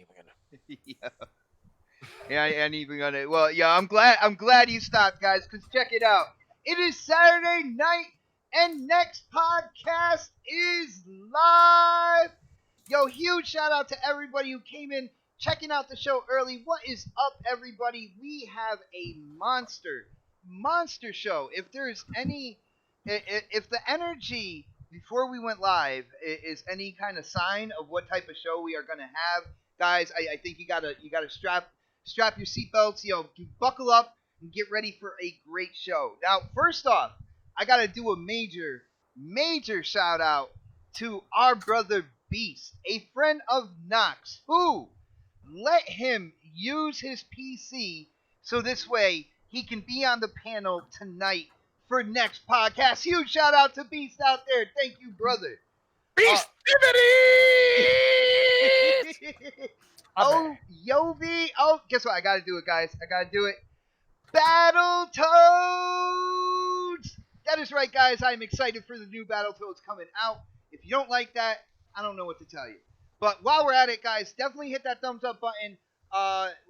even gonna. Yeah. Yeah, I ain't even gonna. Well, yeah, I'm glad you stopped, guys. Cause check it out. It is Saturday night, and next podcast is live. Yo, huge shout out to everybody who came in checking out the show early. What is up, everybody? We have a monster show. If there's any, if the energy before we went live is any kind of sign of what type of show we are gonna have, guys, I think you gotta strap your seatbelts, buckle up and get ready for a great show. Now, first off, I gotta do a major shout out to our brother Beast, a friend of Knox, who let him use his PC so this way he can be on the panel tonight for next podcast. Huge shout out to Beast out there. Thank you, brother. Beastivity! Oh, Yovi. Oh, guess what? I gotta do it, guys. I gotta do it. Battletoads! That is right, guys. I'm excited for the new Battletoads coming out. If you don't like that, I don't know what to tell you. But while we're at it, guys, definitely hit that thumbs up button.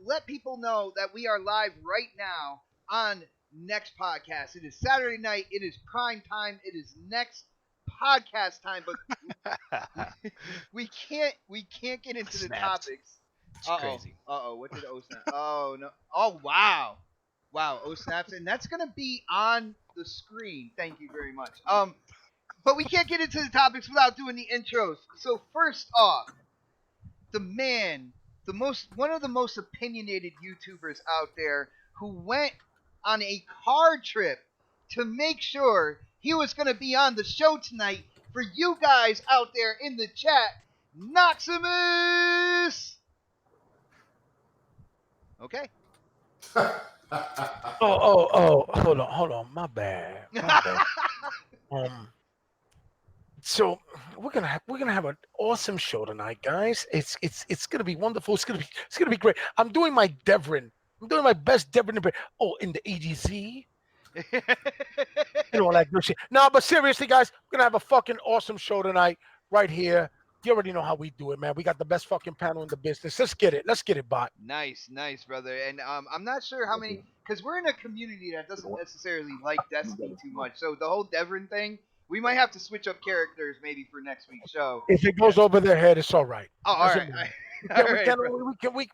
Let people know that we are live right now on next podcast. It is Saturday night. It is prime time. It is next podcast time. But we can't get into the topics. It's crazy. What did O snap? Oh no! Oh wow! O snaps, and that's gonna be on the screen. Thank you very much. But we can't get into the topics without doing the intros. So first off, one of the most opinionated YouTubers out there, who went on a car trip to make sure he was gonna be on the show tonight for you guys out there in the chat, Knoxximus. Okay. Hold on. My bad. So we're gonna have an awesome show tonight, guys. It's gonna be wonderful. It's gonna be great. I'm doing my Devrin. I'm doing my best Devrin. In the EGZ. All that good shit. No, but seriously, guys, we're gonna have a fucking awesome show tonight, right here. You already know how we do it, man. We got the best fucking panel in the business. Let's get it, bot. Nice, brother. And I'm not sure how many, because we're in a community that doesn't necessarily like Destiny too much. So the whole Devrin thing, we might have to switch up characters maybe for next week's show. If it goes over their head, it's all right. Oh, all right.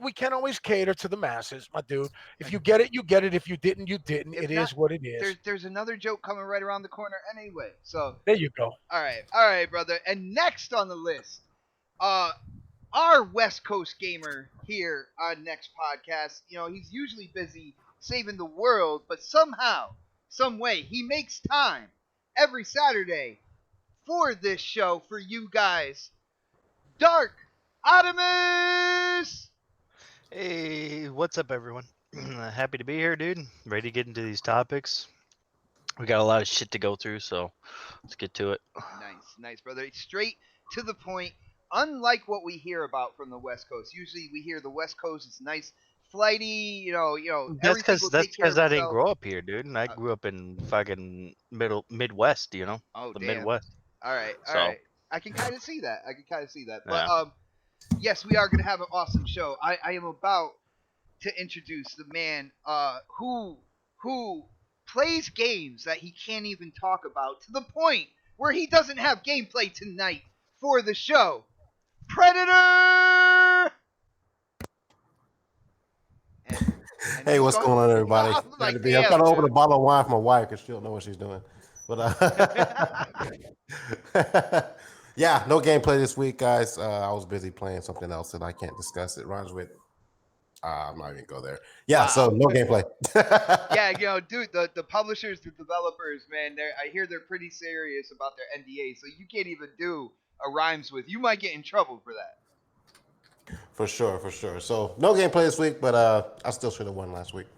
We can't always cater to the masses, my dude. If you get it, you get it. If you didn't, you didn't. It is what it is. There's another joke coming right around the corner anyway. So there you go. All right, brother. And next on the list, our West Coast gamer here on next podcast. He's usually busy saving the world, but somehow, some way, he makes time every Saturday for this show for you guys. Dark Optimus! Hey, what's up, everyone? Happy to be here, dude. Ready to get into these topics. We got a lot of shit to go through, so let's get to it. Nice, brother. Straight to the point. Unlike what we hear about from the West Coast, usually we hear the West Coast is nice, flighty. That's because I didn't grow up here, dude. And I grew up in fucking Midwest. Oh, the damn. Midwest. All right. I can kind of see that. But yes, we are gonna have an awesome show. I am about to introduce the man who plays games that he can't even talk about, to the point where he doesn't have gameplay tonight for the show. Predator! Hey, what's going on, everybody? I'm trying to open a bottle of wine for my wife because she don't know what she's doing. But yeah, no gameplay this week, guys. I was busy playing something else that I can't discuss. It rhymes with. I'm not even go there. Yeah, wow. So no gameplay. Yeah, dude, the publishers, the developers, man, I hear they're pretty serious about their NDA, so you can't even do a rhymes with. You might get in trouble for that. For sure. So no gameplay this week, but I still should have won last week.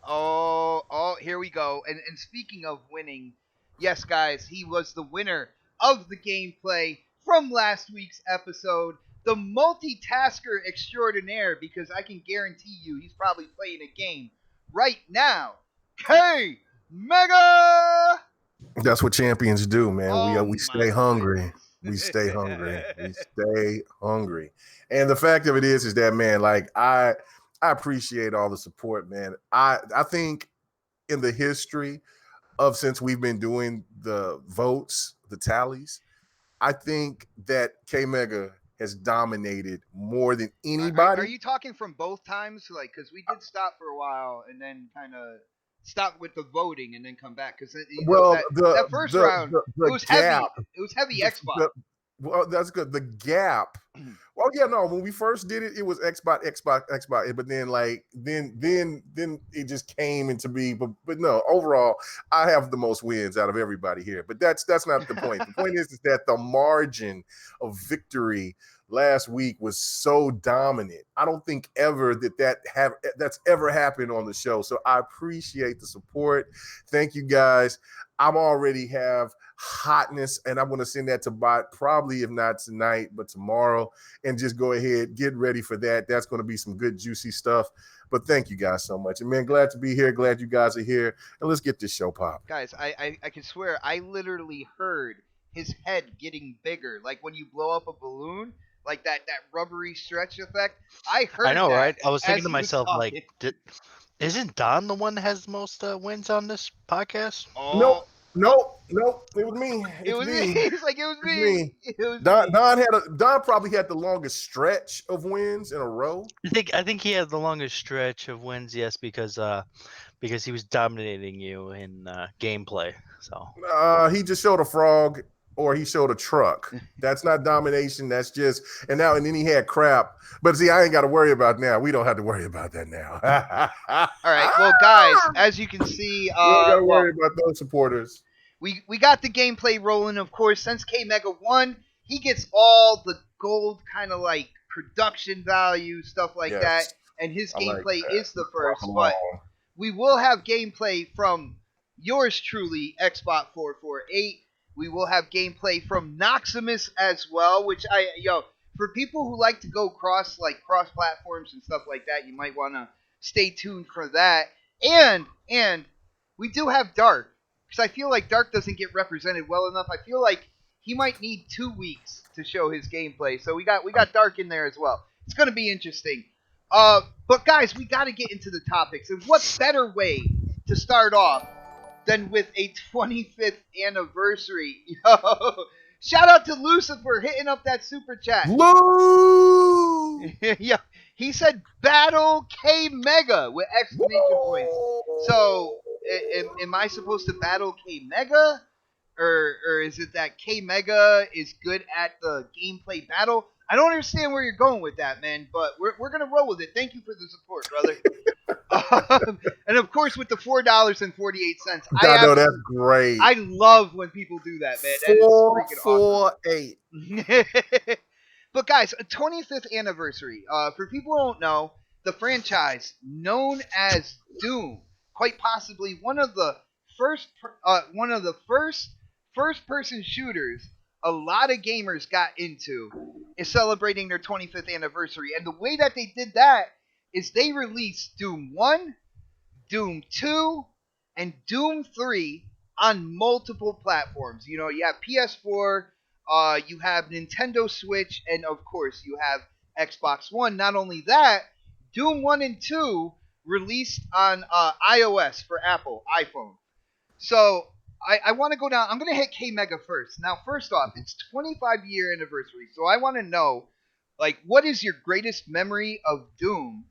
Oh, here we go. And speaking of winning, yes, guys, he was the winner of the gameplay from last week's episode. The multitasker extraordinaire, because I can guarantee you he's probably playing a game right now. K-Mega! That's what champions do, man. We stay hungry. We stay hungry. We stay hungry. And the fact of it is that, man, like I appreciate all the support, man. I think in the history of since we've been doing the votes, the tallies, I think that K Mega has dominated more than Are anybody. you talking from both times? Like, because we did stop for a while and then kind of stop with the voting and then come back because Well, that first round it the was gap, heavy. It was heavy the, Xbox. the well, that's good. The gap. Well, yeah, no. When we first did it, it was Xbox. But then, like, then it just came into be. But no, overall, I have the most wins out of everybody here. But that's not the point. The point is that the margin of victory last week was so dominant. I don't think ever that's ever happened on the show. So I appreciate the support. Thank you guys. I'm already have hotness, and I'm going to send that to Bot probably if not tonight, but tomorrow, and just go ahead, get ready for that. That's going to be some good juicy stuff. But thank you guys so much, and man, glad to be here. Glad you guys are here, and let's get this show popping. Guys, I can swear I literally heard his head getting bigger, like when you blow up a balloon, like that rubbery stretch effect. I heard I know, that right? I was as thinking to he was myself, like, talking. isn't Don the one that has the most wins on this podcast? Oh, Nope. It was me. it It's was me. me. He's like, it was It's me. me. It was Don me. Don probably had the longest stretch of wins in a row. I think he had the longest stretch of wins, yes, because he was dominating you in gameplay. So He just showed a frog or he showed a truck. That's not domination. That's just and then he had crap. But see, I ain't got to worry about now. We don't have to worry about that now. All right, well, guys, as you can see, We don't got to worry about those supporters. we got the gameplay rolling. Of course, since K Mega won, he gets all the gold kind of like production value stuff like that, Yes, and his I like gameplay that. is the first. Walk But along. we will have gameplay from yours truly, Xbot448. We will have gameplay from Knoxximus as well, which for people who like to go cross platforms and stuff like that, you might want to stay tuned for that. And we do have Dark because I feel like Dark doesn't get represented well enough. I feel like he might need 2 weeks to show his gameplay. So we got Dark in there as well. It's going to be interesting. But guys, we got to get into the topics. And what better way to start off than with a 25th anniversary? Yo, shout out to Lucifer hitting up that super chat. Lou! Yeah, he said Battle K Mega with exclamation points. So, am I supposed to battle K Mega? Or is it that K Mega is good at the gameplay battle? I don't understand where you're going with that, man, but we're going to roll with it. Thank you for the support, brother. And of course, with the $4.48, I know that's great. I love when people do that, man. That is freaking awesome. 448. But guys, a 25th anniversary. For people who don't know, the franchise known as Doom, quite possibly one of the first first-person shooters a lot of gamers got into, is celebrating their 25th anniversary. And the way that they did that is they released Doom 1, Doom 2, and Doom 3 on multiple platforms. You know, you have PS4, you have Nintendo Switch, and of course you have Xbox One. Not only that, Doom 1 and 2 released on iOS for Apple, iPhone. So I want to go down. I'm going to hit K Mega first. Now, first off, it's 25-year anniversary, so I want to know, like, what is your greatest memory of Doom?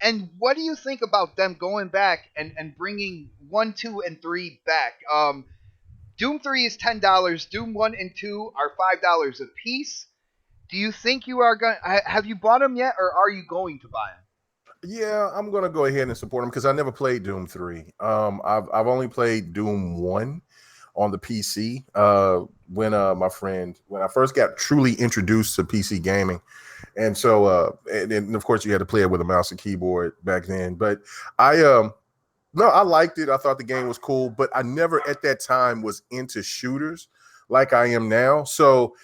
And what do you think about them going back and bringing 1, 2, and 3 back? Doom 3 is $10. Doom 1 and 2 are $5 a piece. Do you think you are going to... Have you bought them yet, or are you going to buy them? Yeah, I'm gonna go ahead and support them because I never played Doom 3. I've only played Doom 1 on the PC. When I first got truly introduced to PC gaming, and so and of course you had to play it with a mouse and keyboard back then. But I liked it. I thought the game was cool, but I never at that time was into shooters like I am now. So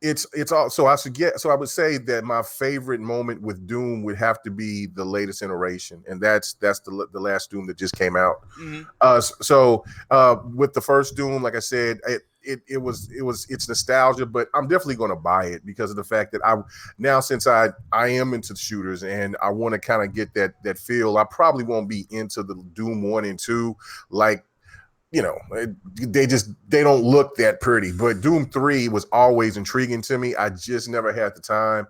it's all so I would say that my favorite moment with Doom would have to be the latest iteration, and that's the last Doom that just came out. Mm-hmm. So with the first Doom, like I said, it's nostalgia, but I'm definitely going to buy it because of the fact that since I am into shooters and I want to kind of get that feel. I probably won't be into the Doom 1 and 2 like, they don't look that pretty, but Doom 3 was always intriguing to me. I just never had the time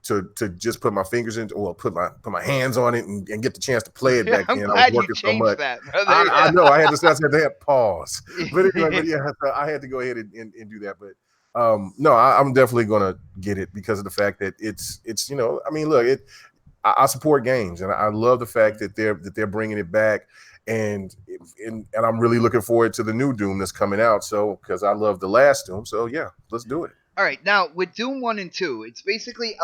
to just put my fingers in or put my hands on it and get the chance to play it back I'm then. I was glad you working so changed much. that, brother. I know I had to have pause, but anyway, but yeah, I had to go ahead and do that. But no, I'm definitely gonna get it because of the fact that it's I mean, look, I support games and I love the fact that they're bringing it back, and I'm really looking forward to the new Doom that's coming out. So because I love the last Doom, so yeah, let's do it. All right, now with Doom 1 and 2, it's basically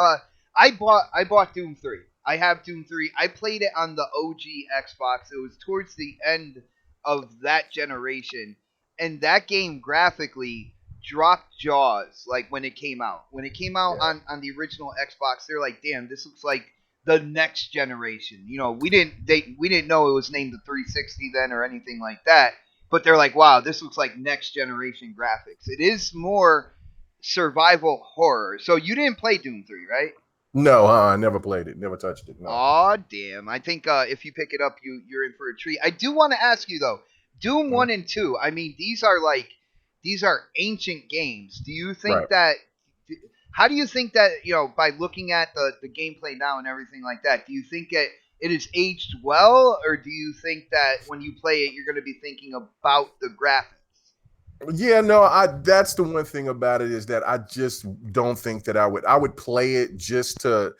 I bought Doom 3. I have Doom 3. I played it on the OG Xbox. It was towards the end of that generation, and that game graphically dropped jaws like when it came out. When it came out Yeah. on the original Xbox, they're like, "Damn, this looks like the next generation." We didn't know it was named the 360 then or anything like that, but they're like, "Wow, this looks like next generation graphics." It is more survival horror. So you didn't play Doom 3, right? No, I never played it, never touched it. No. Aw, damn. I think if you pick it up, you're in for a treat. I do want to ask you though, Doom Mhm. 1 and 2. I mean, these are ancient games. Do you Right. think that? How do you think that by looking at the gameplay now and everything like that? Do you think it is aged well, or do you think that when you play it, you're going to be thinking about the graphics? Yeah, no, that's the one thing about it is that I just don't think that I would play it just to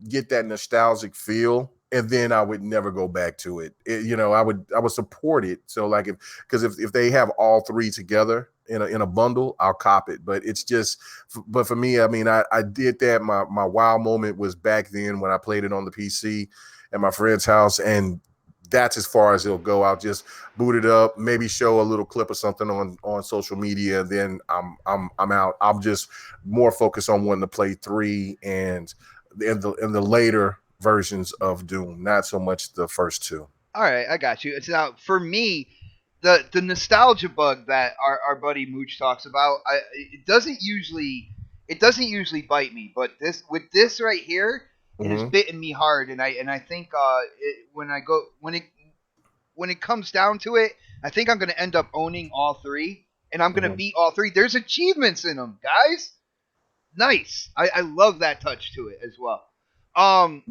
get that nostalgic feel, and then I would never go back to it. I would support it. So like if they have all three together in a bundle, I'll cop it. But it's just but for me, I mean, I did that. My wow moment was back then when I played it on the PC at my friend's house, and that's as far as it'll go. I'll just boot it up, maybe show a little clip or something on social media, and then I'm out. I'm just more focused on wanting to play 3 and in the later versions of Doom, not so much the first two. All right, I got you. It's now for me, the nostalgia bug that our buddy Mooch talks about. It doesn't usually bite me, but this right here, it has Mm-hmm. bitten me hard, and I think when it comes down to it, I think I'm gonna end up owning all three, and I'm gonna Mm-hmm. beat all three. There's achievements in them, guys. Nice. I love that touch to it as well. Um,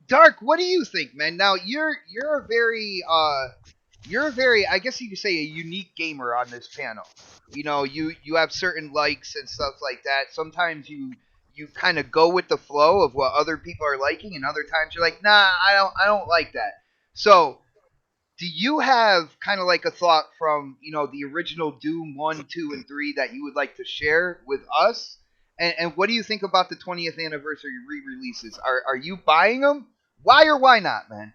Dark, what do you think, man? Now you're a very I guess you could say a unique gamer on this panel. You have certain likes and stuff like that. Sometimes you kind of go with the flow of what other people are liking, and other times you're like, nah, I don't like that. So do you have kind of like a thought from the original Doom 1, 2, and 3 that you would like to share with us? And what do you think about the 20th anniversary re-releases? Are you buying them? Why or why not, man?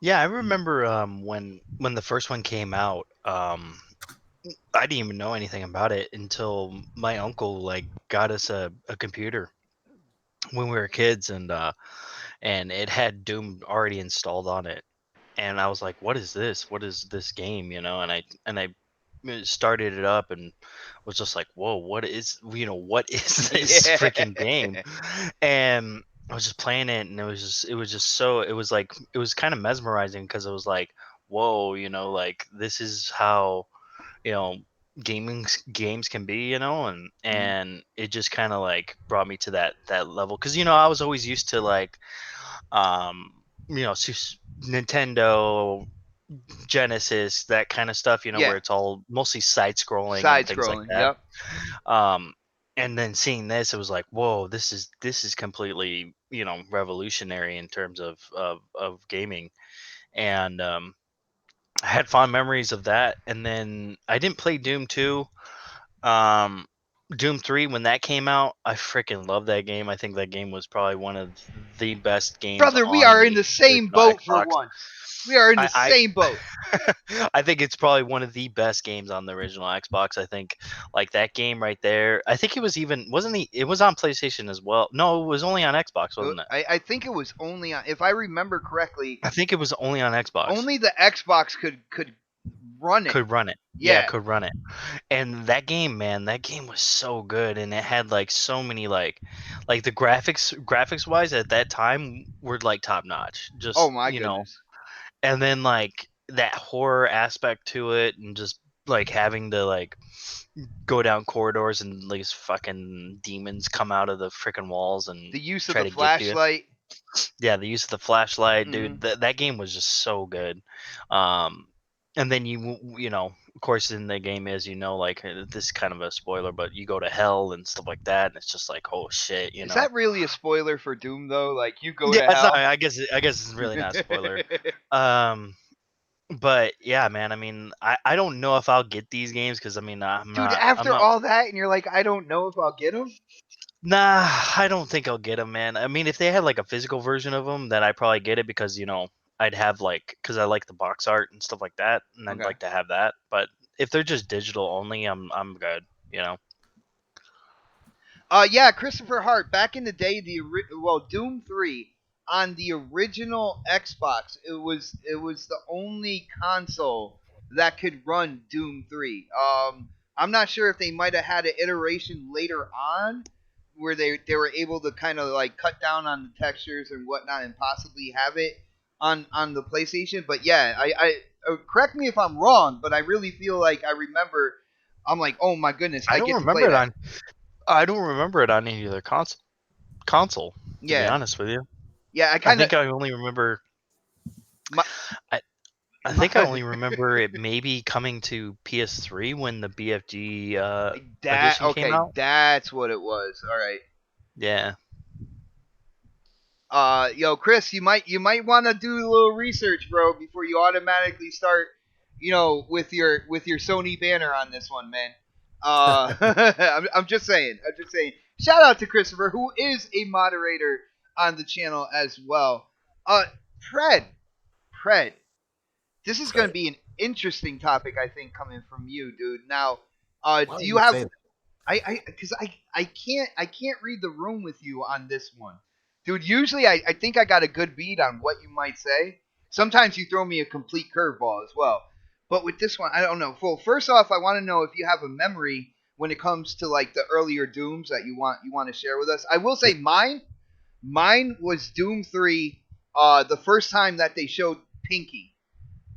Yeah, I remember when the first one came out. I didn't even know anything about it until my uncle like got us a computer when we were kids, and it had Doom already installed on it, and I was like, "What is this? What is this game?" And I started it up and was just like, "Whoa, what is this Yeah. freaking game?" And I was just playing it, and it was kind of mesmerizing because it was like, "Whoa, like this is how you know games can be, and Mhm. it just kind of like brought me to that level because I was always used to like um Nintendo, Genesis, that kind of stuff, Yeah. where it's all mostly side scrolling and Side things like scrolling. that. Yep. um and then seeing this, it was like, whoa, this is completely revolutionary in terms of gaming. And I had fond memories of that. And then I didn't play Doom 2. um Doom 3, when that came out, I freaking love that game. I think that game was probably one of the best games Brother, we on are in the the same original boat for Xbox. once. We are in the I same boat. I think it's probably one of the best games on the original Xbox. I think like that game right there. I think it was even wasn't the it was on PlayStation as well. No, it was only on Xbox, wasn't it? I think it was only on, if I remember correctly, I think it was only on Xbox. only the Xbox could run it. Could run it. Yeah. Could run it. And that game, man, that game was so good, and it had like so many like the graphics wise at that time were like top notch. Oh Just my goodness. and then like that horror aspect to it, and just like having to like go down corridors and like fucking demons come out of the freaking walls and The use of try the to get to you. flashlight. Yeah, the use of the flashlight, Mhm. dude. That game was just so good. And then you know, of course, in the game, as you know, like this is kind of a spoiler, but you go to hell and stuff like that, and it's just like, oh shit, you Is know. that really a spoiler for Doom though? Like you go Yeah, to it's not, hell? I guess it's really not a spoiler. But yeah, man. I mean, I don't know if I'll get these games because I mean, Dude, I'm after not. all that, and you're like, I don't know if I'll get them. Nah, I don't think I'll get them, man. I mean, if they had like a physical version of them, then I'd probably get it because you know I'd have like because I like the box art and stuff like that, and I'd Okay. like to have that. But if they're just digital only, I'm good. You know. Yeah, Christopher Hart. Back in the day, Doom 3 on the original Xbox, it was the only console that could run Doom 3. I'm not sure if they might have had an iteration later on where they were able to kind of like cut down on the textures and whatnot and possibly have it on the PlayStation. But yeah, I correct me if I'm wrong, but I really feel like I remember. I'm like, oh my goodness, I I don't get to play remember it that. on. I don't remember it on any other console. To be Yeah, honest with you, yeah, I I kind of think I only remember. my, I, I think I my only remember it maybe coming to PS3 when the BFG that edition came okay, out. that's what it was. All right. Yeah. Yo, Chris, you might want to do a little research, bro, before you automatically start, with your Sony banner on this one, man. I'm just saying. I'm just saying. Shout out to Christopher, who is a moderator on the channel as well. Uh, Pred, Pred, this is going to Okay. be an interesting topic, I think, coming from you, dude. Now, Why do do you you have say that? because I can't read the room with you on this one, dude. Usually I think I got a good beat on what you might say. Sometimes you throw me a complete curveball as well, but with this one I don't know. Well, first off, I want to know if you have a memory when it comes to like the earlier Dooms that you want to share with us. I will say mine was Doom 3. The first time that they showed Pinky.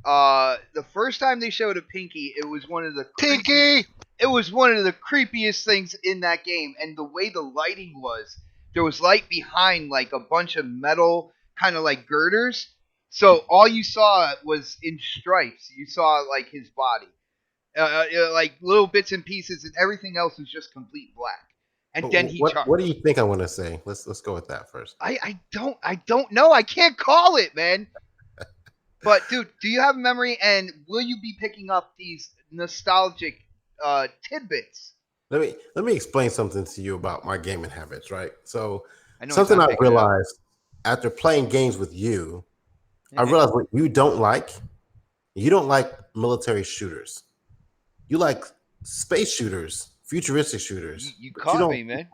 The first time they showed a Pinky, it was one of the Pinky. it was one of the creepiest things in that game, and the way the lighting was, there was light behind like a bunch of metal kind of like girders, so all you saw was in stripes. You saw like his body, like little bits and pieces, and everything else was just complete black. And But then he what do you think I want to say? Let's go with that first. I don't know. I can't call it, man. But dude, do you have a memory, and will you be picking up these nostalgic tidbits? Let me explain something to you about my gaming habits, right? So I know he's something not I picking it up. realized after playing games with you, I realized what you don't like military shooters. You like space shooters, futuristic You, shooters, you but you caught don't me, man.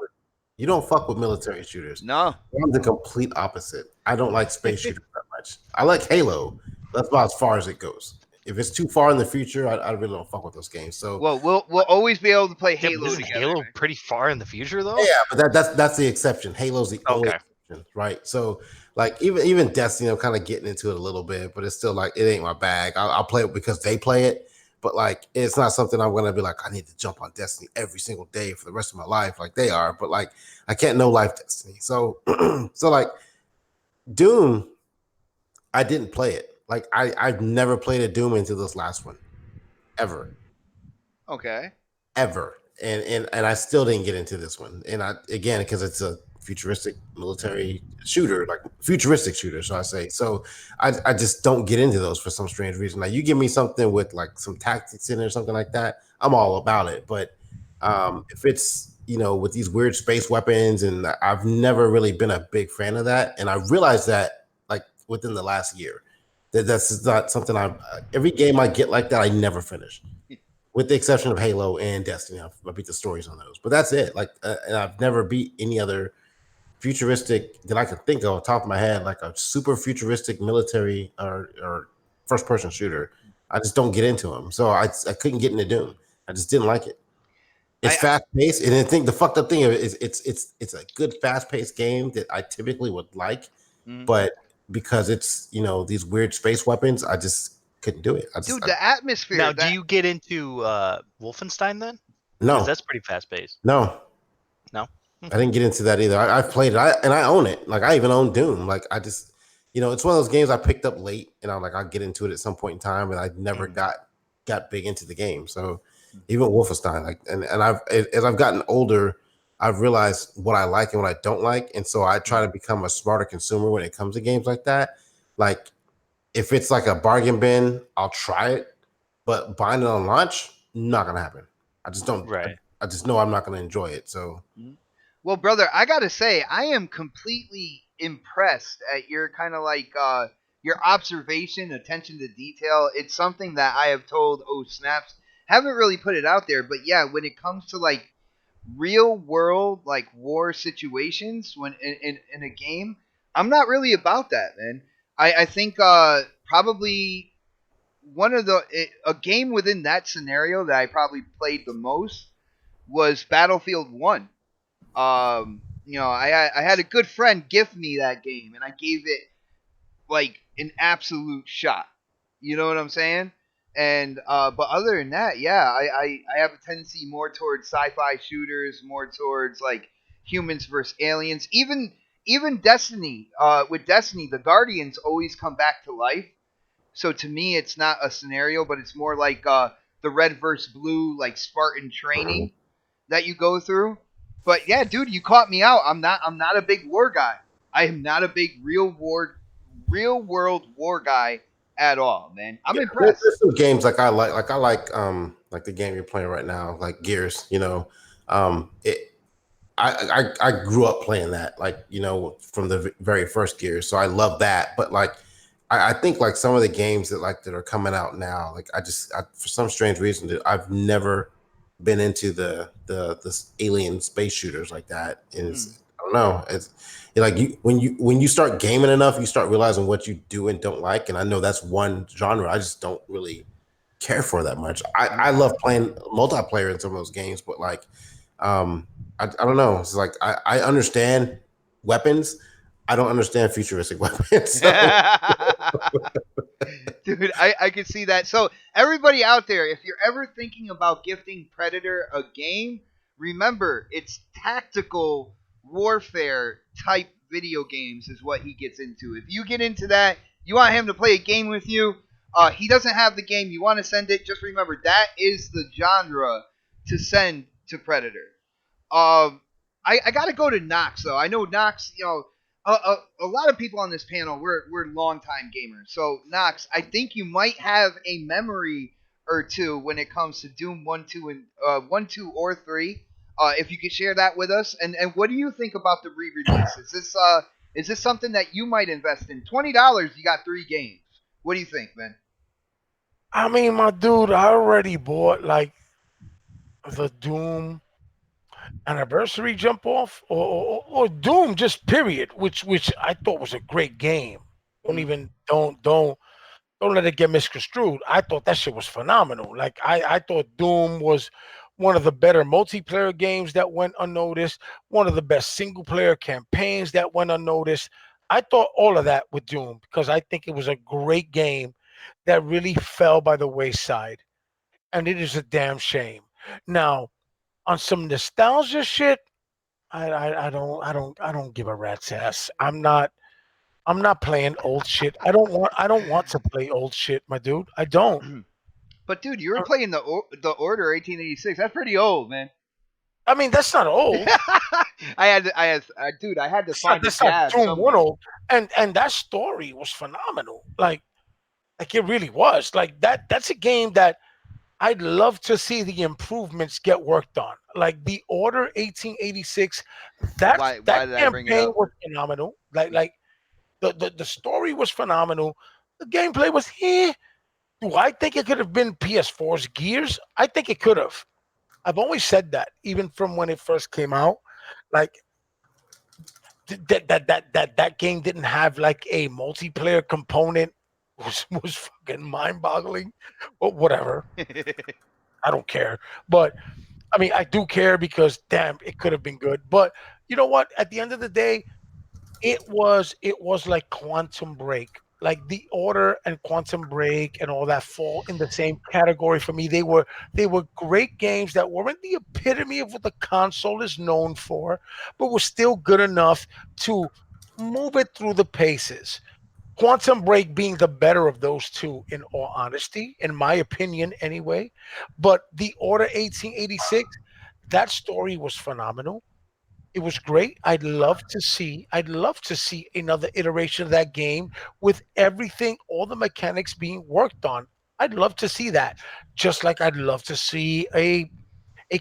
you don't fuck with military shooters. No. I'm the complete opposite. I don't like space shooters that much. I like Halo. That's about as far as it goes. If it's too far in the future, I really don't fuck with those games. So Well, we'll always be able to play Yeah, but Halo isn't together, Halo man. pretty far in the future though? yeah, but that's the exception. Halo's the only Okay. exception, right? So like even Destiny, I'm kind of getting into it a little bit, but it's still like it ain't my bag. I'll play it because they play it, but like it's not something I'm gonna be like I need to jump on Destiny every single day for the rest of my life like they are. But like I can't no life Destiny. So so like Doom, I didn't play it. Like I've never played a Doom until this last one, ever. Okay. Ever. And I still didn't get into this one. And I again because it's a futuristic military shooter, like futuristic shooter, so I say. So I just don't get into those for some strange reason. Like you give me something with like some tactics in it or something like that, I'm all about it. But if it's with these weird space weapons, and I've never really been a big fan of that, and I realized that like within the last year that's not something every game I get like that I never finish with the exception of Halo and Destiny. I beat the stories on those, but that's it. Like, and I've never beat any other futuristic that I can think of off the top of my head, like a super futuristic military or first person shooter. I just don't get into them. So I couldn't get into Doom. I just didn't like it. It's I fast paced, and I think the fucked up thing of it is it's a good fast paced game that I typically would like, Mhm. but because it's these weird space weapons, I just couldn't do it. Dude, the atmosphere Now, do that you get into Wolfenstein then? Because No, that's pretty fast paced. no, No. I didn't get into that either. I've played it, and I own it. Like I even own Doom. Like I just, it's one of those games I picked up late, and I'm like, I'll get into it at some point in time, and I never got big into the game. So even Wolfenstein, like, and as I've gotten older, I've realized what I like and what I don't like, and so I try to become a smarter consumer when it comes to games like that. Like if it's like a bargain bin, I'll try it, but buying it on launch, not gonna happen. I just don't. Right. I just know I'm not gonna enjoy it. So. Well, brother, I gotta say, I am completely impressed at your kind of like your observation, attention to detail. It's something that I have told oh snaps, haven't really put it out there, but yeah, when it comes to like real world like war situations when in a game, I'm not really about that, man. I think probably one of a game within that scenario that I probably played the most was Battlefield 1. I had a good friend gift me that game, and I gave it like an absolute shot. You know what I'm saying? And but other than that, yeah, I have a tendency more towards sci-fi shooters, more towards like humans versus aliens. Even Destiny, with Destiny, the Guardians always come back to life. So to me, it's not a scenario, but it's more like the red versus blue, like Spartan training that you go through. But yeah, dude, you caught me out. I'm not a big war guy. I am not a big real world war guy at all, man. I'm Yeah, impressed. there's some games like the game you're playing right now, like Gears. It I grew up playing that, like from the very first Gears, so I love that. But like I think like some of the games that are coming out now, like for some strange reason I've never been into the alien space shooters like that. Hmm. I don't know. It's like when you start gaming enough, you start realizing what you do and don't like. And I know that's one genre I just don't really care for that much. I love playing multiplayer in some of those games, but like I don't know. It's like I understand weapons. I don't understand futuristic weapons. So Dude, I can see that. So, everybody out there, if you're ever thinking about gifting Predator a game, remember it's tactical warfare type video games is what he gets into. If you get into that, you want him to play a game with you, he doesn't have the game, you want to send it, just remember that is the genre to send to Predator. I got to go to Knox though. I know Knox. A lot of people on this panel we're longtime gamers. So Knox, I think you might have a memory or two when it comes to Doom 1, 2, or 3. If you could share that with us, and what do you think about the re-release? Is this something that you might invest in? $20, you got 3 games. What do you think, man? I mean, my dude, I already bought like the Doom anniversary jump off, or Doom just period, which I thought was a great game. Don't Mm. even don't let it get misconstrued. I thought that shit was phenomenal. Like I thought Doom was one of the better multiplayer games that went unnoticed, one of the best single player campaigns that went unnoticed. I thought all of that with Doom because I think it was a great game that really fell by the wayside. And it is a damn shame. Now, on some nostalgia shit, I don't give a rat's ass. I'm not playing old shit. I don't want to play old shit, my dude. I don't. But dude, you were playing the Order 1886. That's pretty old, man. I mean, that's not old. Dude, I had to That's not find a that's not jab Doom One somewhere. old. And that story was phenomenal. Like it really was. Like that's a game that I'd love to see the improvements get worked on. Like the Order 1886, that Why did I bring it campaign up? was phenomenal. Like the story was phenomenal. The gameplay was here. Do I think it could have been PS4's Gears? I think it could have. I've always said that, even from when it first came out. Like that game didn't have like a multiplayer component was fucking mind boggling. But whatever, I don't care. But I mean, I do care because damn, it could have been good. But you know what? At the end of the day, it was like Quantum Break. Like The Order and Quantum Break and all that fall in the same category for me. They were great games that weren't the epitome of what the console is known for, but were still good enough to move it through the paces. Quantum Break being the better of those two, in all honesty, in my opinion, anyway. But The Order 1886, that story was phenomenal. It was great. I'd love to see another iteration of that game with everything, all the mechanics being worked on. I'd love to see that. Just like I'd love to see a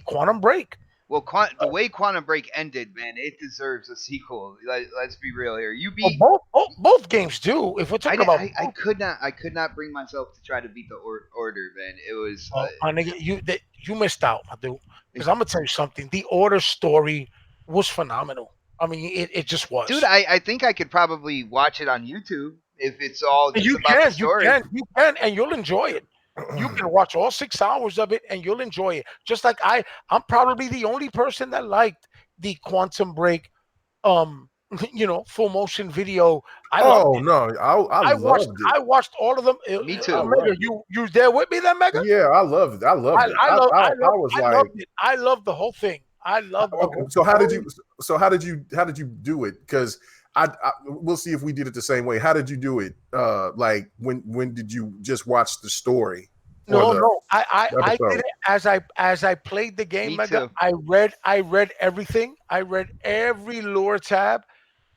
Quantum Break. Well, the way Quantum Break ended, man, it deserves a sequel. Let's be real here. You Well, beat. both games do. If we're talking about I both, could not bring myself to try to beat the order, man. It was my nigga, you missed out, I do. Because I'm gonna tell you something. The Order story was phenomenal. I mean, it just dude. was. I think I could probably watch it on YouTube if it's all And just about the story. and you'll enjoy it. You can watch all 6 hours of it, and you'll enjoy it. Just like I'm probably the only person that liked the Quantum Break, um, full motion video. I loved Oh it. no, I I watched, loved it. I watched all of them. Me I too. Mega, loved it. you there with me, then, Mega? Yeah, I loved it. I I, loved it. I love, I love, I was I like, loved it. I love the whole thing. I love the okay. whole So how did story. you? So how did you do it? Because we'll see if we did it the same way. How did you do it? Like when did you just watch the story or No, the no. I did episode? it as I played the game, Me Mega. too. I read everything. I read every lore tab.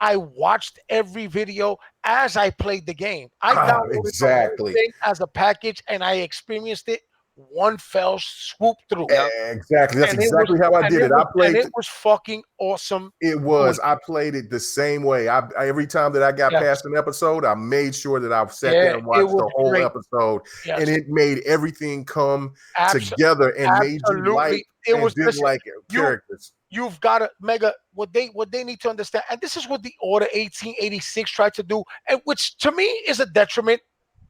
I watched every video as I played the game. I downloaded the whole Exactly. thing as a package and I experienced it one fell swoop through. Yep. Exactly. That's And it was exactly how I and did it it. I was and played. it was fucking awesome It doing was. it. I played it the same way. Every time that I got Yes. past an episode, I made sure that I sat there Yeah, and it watched was the whole great. episode, and Yes. it made everything come Abs- together and made you like Absolutely. It and was listen, dislike you characters. you've got to Mega, what they need to understand, and this is what the Order 1886 tried to do, and which to me is a detriment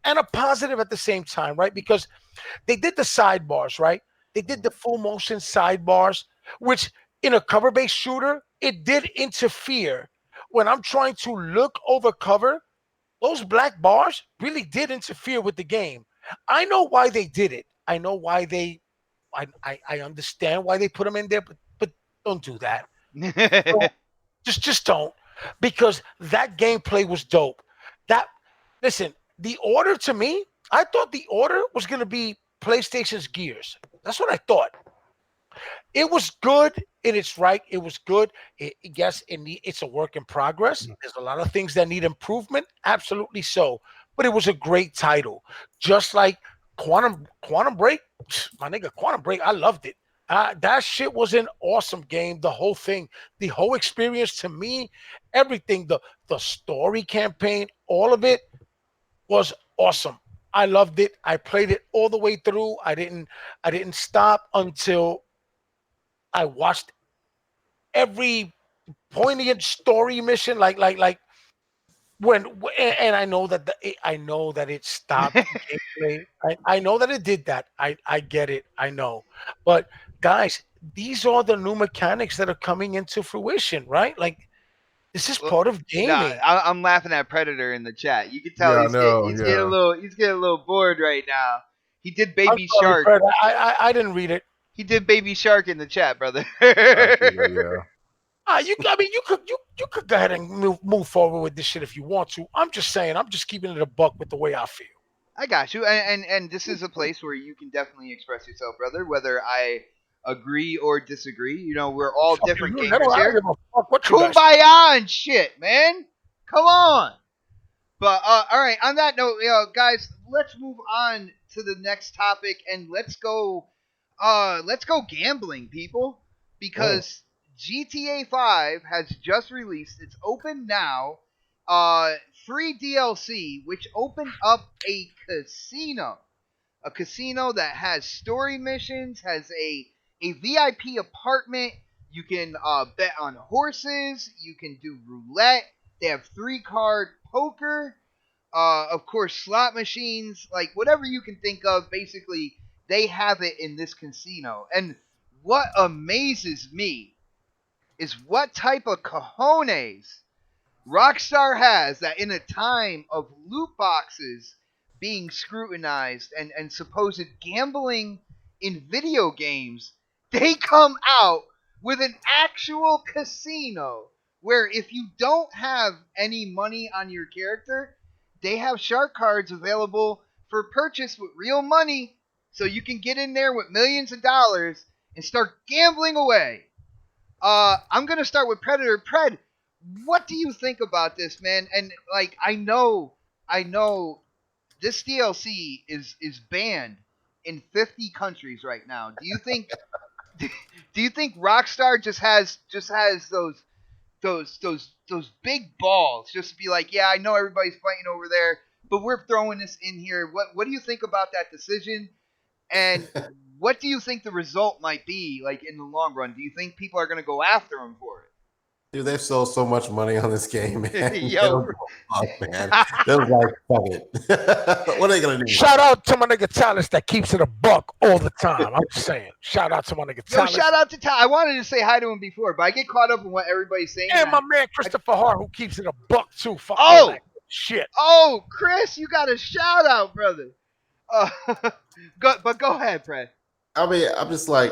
and a positive at the same time, right? Because they did the sidebars, right? They did the full motion sidebars, which in a cover based shooter, it did interfere. When I'm trying to look over cover, those black bars really did interfere with the game. I know why they did it. I know why I understand why they put them in there, but don't do that. Don't, just don't, because that gameplay was dope. That Listen, the Order to me, I thought the Order was gonna be PlayStation's Gears. That's what I thought. It was good in its right. It was good. Yes, it's a work in progress. There's a lot of things that need improvement. Absolutely so. But it was a great title. Just like Quantum Break, my nigga, Quantum Break, I loved it. That shit was an awesome game. The whole thing, the whole experience to me, everything, the story campaign, all of it was awesome. I loved it. I played it all the way through. I didn't stop until I watched every poignant story mission, like when and I know that it stopped gameplay. I know that it did that. I get it. I know, but guys, these are the new mechanics that are coming into fruition, right? Like this is Well, part of no, gaming. I'm laughing at Predator in the chat. You can tell Yeah, I know. Yeah. he's getting a little bored right now. He did I'm Baby sorry, Shark. Fred. I didn't read it. He did Baby Shark in the chat, brother. Yeah. I mean, you could go ahead and move forward with this shit if you want to. I'm just saying. I'm just keeping it a buck with the way I feel. I got you, and this is a place where you can definitely express yourself, brother. Whether I agree or disagree, you know, we're all Fuck different you. gamers I don't here. give a fuck what you guys. Kumbaya and shit, man. Come on. But all right. On that note, guys, let's move on to the next topic, and let's go gambling, people, Oh. because GTA 5 has just released. It's open now. Free DLC, which opened up a casino that has story missions, has a VIP apartment. You can bet on horses. You can do roulette. They have 3-card poker. Of course, slot machines, like whatever you can think of, basically they have it in this casino. And what amazes me is what type of cojones Rockstar has that in a time of loot boxes being scrutinized and supposed gambling in video games, they come out with an actual casino where if you don't have any money on your character, they have shark cards available for purchase with real money so you can get in there with millions of dollars and start gambling away. I'm gonna start with Predator. Pred, what do you think about this, man? And like, I know, this DLC is banned in 50 countries right now. Do you think Rockstar just has those big balls just to be like, yeah, I know everybody's fighting over there, but we're throwing this in here. What do you think about that decision? And what do you think the result might be like in the long run? Do you think people are going to go after him for Dude, they've sold so much money on this game, man. it? They Yo. don't give a fuck, man. They're like, fuck it. What are they gonna do? Shout out to my nigga Tallis that keeps it a buck all the time. I'm just saying. Shout out to my nigga Yo, Tallis. shout out to Ty. I wanted to say hi to him before, but I get caught up in what everybody's saying. And my man Christopher Hart who keeps it a buck too. Fuck Oh! all that shit. Oh, Chris, you got a shout out, brother. Go ahead, Fred. I mean, I'm just like,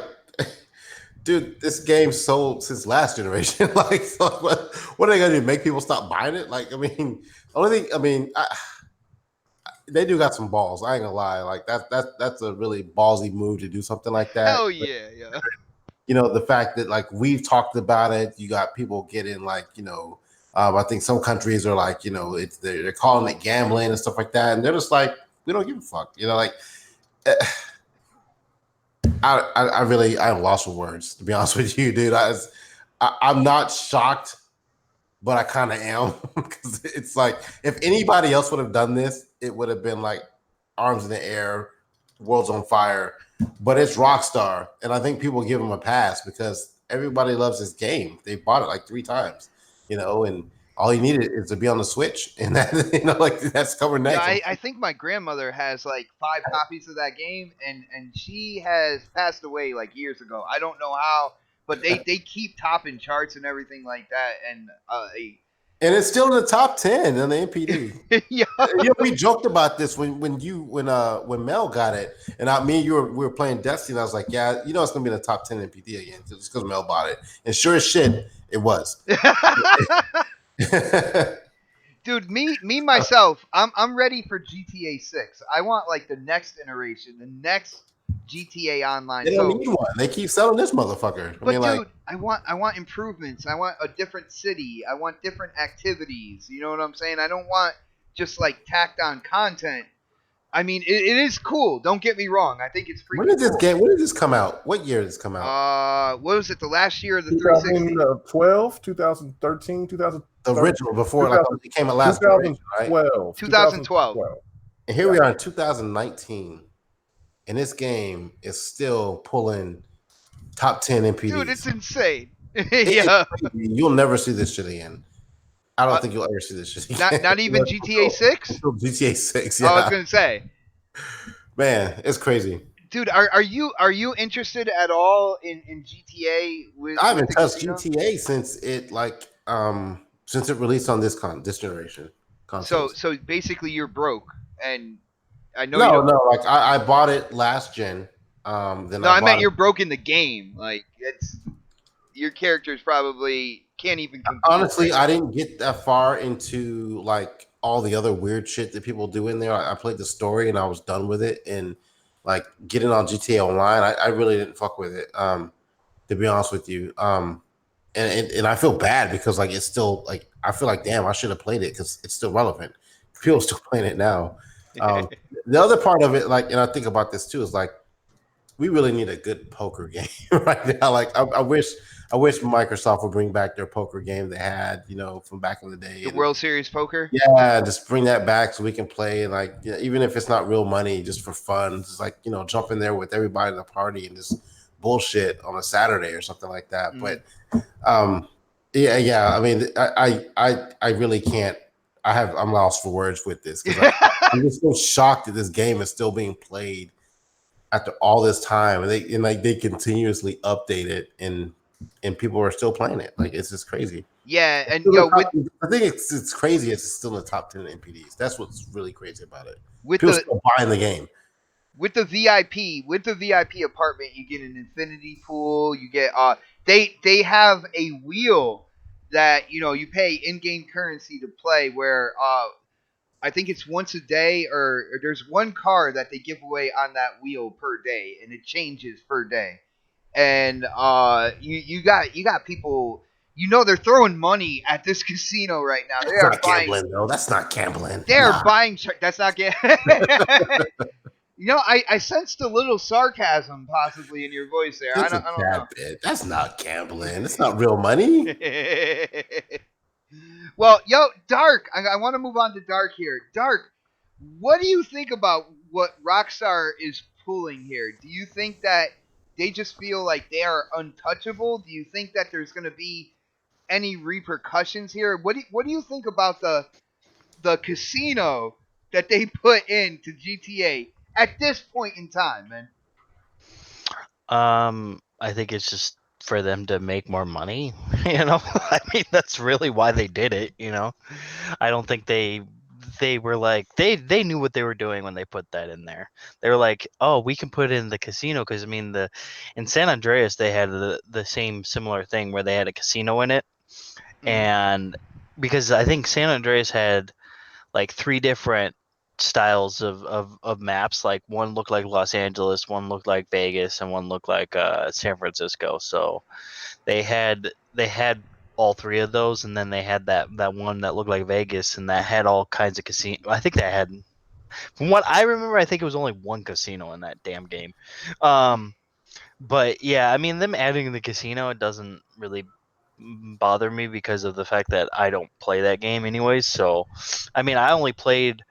dude, this game sold since last generation. Like, so what are they gonna do? Make people stop buying it? Like, I mean, only thing, I mean, they do got some balls. I ain't gonna lie. Like, that's a really ballsy move to do something like that. Hell But, yeah. you know, the fact that like we've talked about it, you got people getting like, you know, I think some countries are like, you know, they're calling it gambling and stuff like that, and they're just like, we don't give a fuck, you know, like. I really I'm lost for words, to be honest with you, dude. I'm not shocked, but I kind of am because it's like if anybody else would have done this, it would have been like arms in the air, world's on fire. But it's Rockstar, and I think people give them a pass because everybody loves this game. They bought it like 3 times, you know, and all you needed is to be on the Switch, and that you know, like that's covered next. Yeah, I think my grandmother has like 5 copies of that game, and she has passed away like years ago. I don't know how, but they keep topping charts and everything like that. And and it's still in the top 10 on the NPD. yeah, You know, we joked about this when Mel got it, and me and we were playing Destiny. And I was like, yeah, you know, it's gonna be in the top 10 NPD again, just because Mel bought it. And sure as shit, it was. dude, me myself, I'm ready for GTA 6. I want like the next iteration, the next GTA Online. They don't need one. They keep selling this motherfucker. But dude, like, I want improvements. I want a different city. I want different activities. You know what I'm saying? I don't want just like tacked on content. I mean, it is cool. Don't get me wrong. I think it's freaking when did this cool. game? When did this come out? What year did this come out? What was it? The last year of the 360? 2012, 2013, 2000. The original before, like it came out last generation, right? 2012. And here we are in 2019, and this game is still pulling top 10 NPDs. Dude, it's insane. It's Yeah. crazy. You'll never see this shit again. I don't think you'll ever see this shit again. Not even GTA 6? GTA 6, yeah. I was gonna say, man, it's crazy. dude, are you interested at all in GTA? I haven't touched GTA since it released on this generation. So basically, you're broke, and I know. No. Like I bought it last gen. Then I meant you're broke in the game. Like it's your characters probably can't even compete. Honestly, I didn't get that far into like all the other weird shit that people do in there. I played the story and I was done with it. And like getting on GTA Online, I really didn't fuck with it. To be honest with you. And I feel bad because like it's still like I feel like damn I should have played it because it's still relevant. People are still playing it now. The other part of it, like, and I think about this too, is like we really need a good poker game right now. Like I wish Microsoft would bring back their poker game they had, you know, from back in the day. The World Series Poker. Yeah, just bring that back so we can play. And like, even if it's not real money, just for fun, just like jump in there with everybody in the party and just bullshit on a Saturday or something like that. But yeah. I mean, I really can't I'm lost for words with this because I'm just so shocked that this game is still being played after all this time, and they continuously update it, and people are still playing it. Like it's just crazy. Yeah, It's and still in yo, the top, I think it's crazy. It's still in the top 10 NPDs. That's what's really crazy about it. with People the still buying the game. VIP apartment, you get an infinity pool. You get they have a wheel that you pay in-game currency to play. Where I think it's once a day, or there's one car that they give away on that wheel per day, and it changes per day. And you got people. They're throwing money at this casino right now. They That's are not buying. gambling though. That's not gambling. They are Nah, buying. That's not get. I sensed a little sarcasm possibly in your voice there. I just a don't. I don't tad bit. That's not gambling. It's not real money. know. Well, yo, Dark. I want to move on to Dark here. Dark, what do you think about what Rockstar is pulling here? Do you think that they just feel like they are untouchable? Do you think that there's going to be any repercussions here? What do you think about the casino that they put into GTA at this point in time, man? I think it's just for them to make more money. I mean that's really why they did it. I don't think they were like they knew what they were doing when they put that in there. They were like, oh, we can put it in the casino because I mean in San Andreas they had the same similar thing where they had a casino in it, Mm-hmm. and because I think San Andreas had like three different styles of maps. Like one looked like Los Angeles, one looked like Vegas, and one looked like San Francisco. So they had all three of those, and then they had that one that looked like Vegas, and that had all kinds of casino. I think that had, from what I remember, I think it was only one casino in that damn game. But yeah, I mean, them adding the casino, it doesn't really bother me because of the fact that I don't play that game anyways. So, I mean, I only played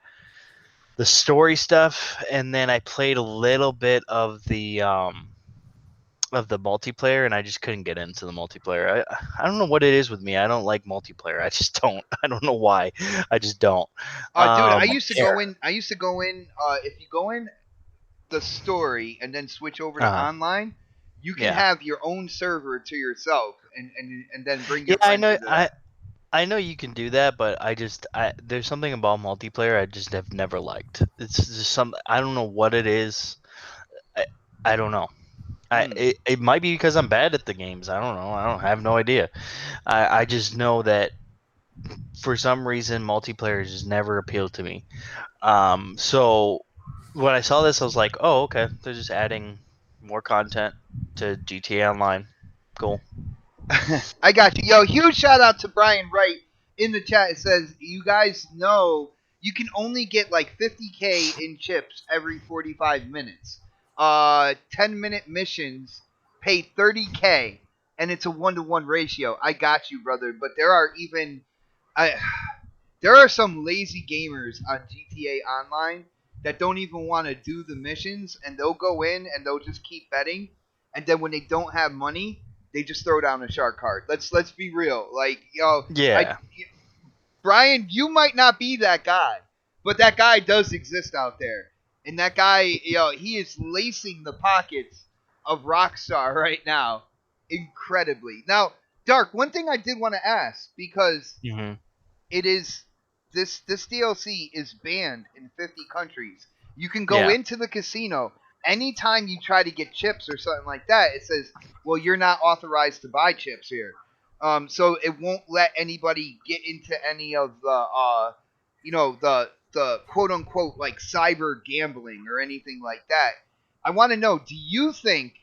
the story stuff, and then I played a little bit of the multiplayer, and I just couldn't get into the multiplayer. I don't know what it is with me. I don't like multiplayer. I just don't. I don't know why. I just don't. Dude, I Um, used to go in. I used to go in. If you go in the story and then switch over to uh, online, you can yeah, have your own server to yourself, and then bring yeah. your I friends know. into that. I know you can do that, but I there's something about multiplayer I just have never liked. It's just some I don't know what it is. I, I don't know. Hmm. It might be because I'm bad at the games. I don't know. I have no idea. I just know that for some reason multiplayer just never appealed to me. So when I saw this, I was like, oh, okay, they're just adding more content to GTA Online. Cool. I got you. Yo, huge shout out to Brian Wright in the chat. It says, you guys know you can only get like 50K in chips every 45 minutes. 10-minute missions pay 30K, and it's a 1-to-1 ratio. I got you, brother. But I, there are some lazy gamers on GTA Online that don't even want to do the missions, and they'll go in and they'll just keep betting, and then when they don't have money, they just throw down a shark card. Let's be real. Like, I Yeah. Brian, you might not be that guy, but that guy does exist out there, and that guy, he is lacing the pockets of Rockstar right now, incredibly. Now, Dark, one thing I did want to ask, because Hmm. it is this DLC is banned in 50 countries. You can go Yeah. into the casino anytime you try to get chips or something like that. It says, "Well, you're not authorized to buy chips here." So it won't let anybody get into any of the quote unquote like cyber gambling or anything like that. I want to know, do you think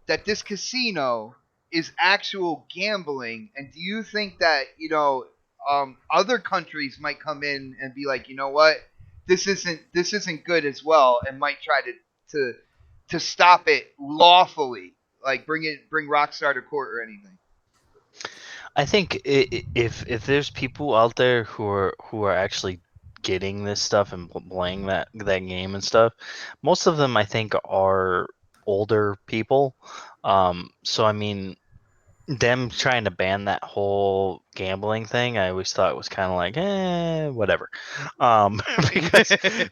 that this casino is actual gambling, and do you think that other countries might come in and be like, you know what, this isn't good as well, and might try to to stop it lawfully, like bring Rockstar to court or anything? I think if there's people out there who are actually getting this stuff and playing that game and stuff, most of them I think are older people. So I mean, them trying to ban that whole gambling thing, I always thought was kind of like, whatever.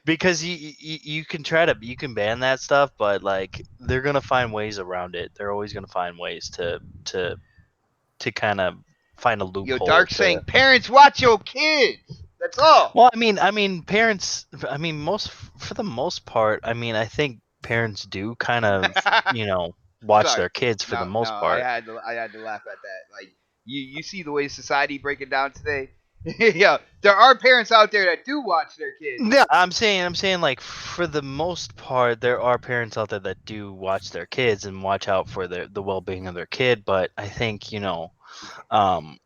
Because you can you can ban that stuff, but like they're gonna find ways around it. They're always gonna find ways to kind of find a Yo, loophole Dark to. saying, parents, watch your kids. That's all. Well, I mean, parents. I mean, for the most part, I mean, I think parents do kind of, watch Sorry. their kids for the No, no, most part. I had to laugh at that. Like you see the way society breaking down today. Yeah, there are parents out there that do watch their kids. Yeah, I'm saying, like for the most part, there are parents out there that do watch their kids and watch out for the well-being of their kid. But I think um,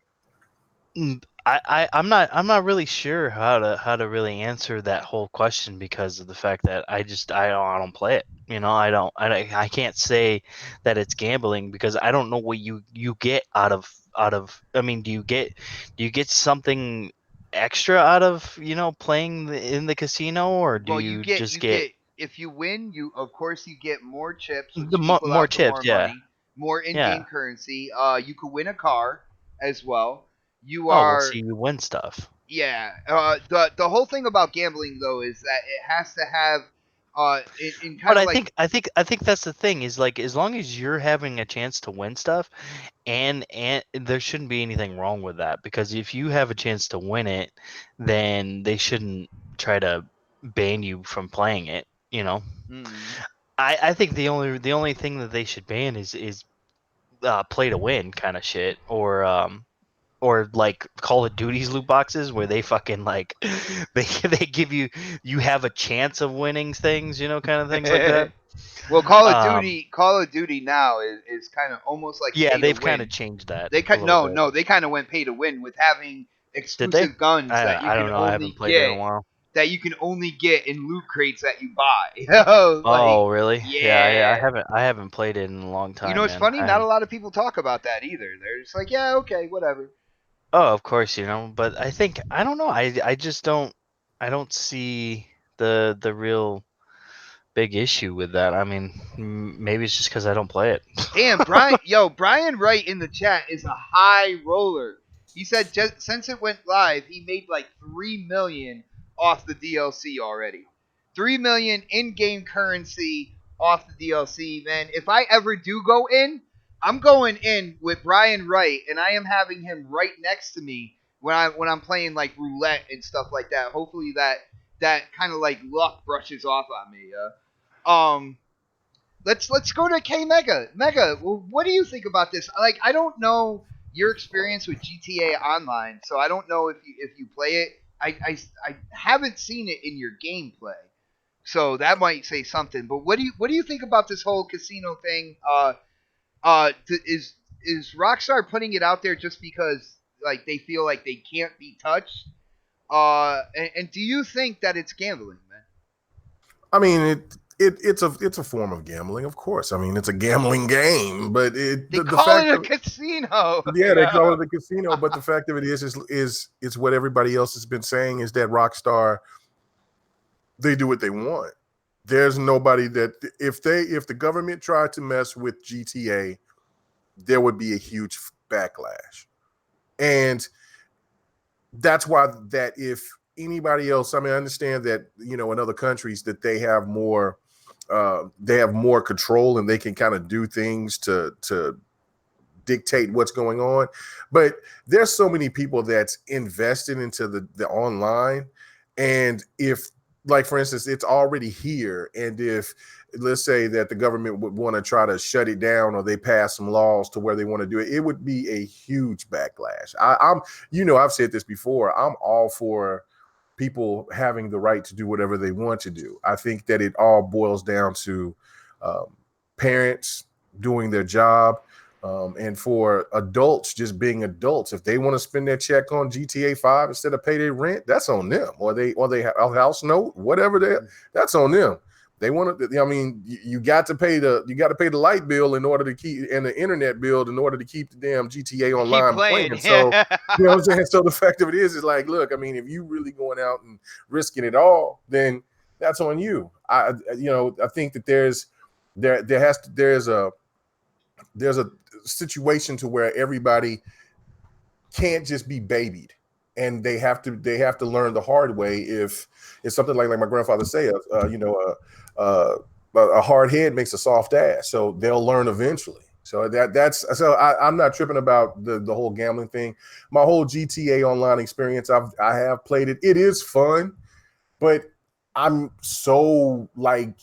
I'm not really sure how to really answer that whole question because of the fact that I don't play it. I can't say that it's gambling because I don't know what you get out of. I mean, do you get something extra out of playing in the casino, or do Well, you just you get get if you win, you of course you get more chips, the which equal more out to chips? more Yeah, money, more in-game yeah. currency. You could win a car as well. You Oh, we'll are see. You win stuff. Yeah. The whole thing about gambling though is that it has to have in kind But of I like think I think I think that's the thing is like as long as you're having a chance to win stuff, and there shouldn't be anything wrong with that because if you have a chance to win it, then they shouldn't try to ban you from playing it. mm, I think the only thing that they should ban is play to win kind of shit or like Call of Duty's loot boxes where they fucking like they give you have a chance of winning things, kind of things like that. well, Um, Call of Duty now is kind of almost like yeah, pay to they've kind of win. changed that They a cut little no bit. no they kind of went pay to win with having Did they? exclusive guns that you I can don't know. I haven't only played it in a get while. in loot crates that you buy. Like Oh, really? Yeah, I yeah. haven't played it in a long You know, time, it's man. funny. Not a lot of people talk about that either. They're just like, yeah, okay, whatever. Oh, of course, but I don't know. I just don't see the real big issue with that. I mean, maybe it's just because I don't play it. Damn, Brian Wright in the chat is a high roller. He said just since it went live, he made like 3 million off the DLC already. 3 million in-game currency off the DLC. Man, if I ever do go in, I'm going in with Brian Wright, and I am having him right next to me when I'm playing like roulette and stuff like that. Hopefully that kind of like luck brushes off on me. Let's go to K Mega. Mega, well, what do you think about this? Like, I don't know your experience with GTA Online, so I don't know if you play it. I haven't seen it in your gameplay, so that might say something. But what do you think about this whole casino thing? Is Rockstar putting it out there just because like they feel like they can't be touched? And do you think that it's gambling, man? I mean, it's a form of gambling, of course. I mean, it's a gambling game, but They the call fact it a of casino. yeah, they Yeah. call it a casino, but the fact of it is what everybody else has been saying is that Rockstar, they do what they want. There's nobody that if the government tried to mess with GTA, there would be a huge backlash. And that's why that if anybody else, I mean, I understand that, in other countries that they have more control and they can kind of do things to dictate what's going on. But there's so many people that's invested into the online. And if, like, for instance, it's already here, and if let's say that the government would want to try to shut it down or they pass some laws to where they want to do it, it would be a huge backlash. I've said this before, I'm all for people having the right to do whatever they want to do. I think that it all boils down to parents doing their job, and for adults just being adults. If they want to spend their check on GTA 5 instead of pay their rent, that's on them. Or they have a house note, whatever that's on them. They want to. I mean, you got to pay the light bill in order to keep, and the internet bill in order to keep the damn GTA Keep online playing. playing. So you know what I'm saying. So the fact of it is like, look, I mean, if you really going out and risking it all, then that's on you. I think that there's a situation to where everybody can't just be babied, and they have to learn the hard way. If it's something like my grandfather say, uh, a hard head makes a soft ass, so they'll learn eventually. So I'm not tripping about the whole gambling thing. My whole GTA Online experience, I have played it. It is fun, but I'm so like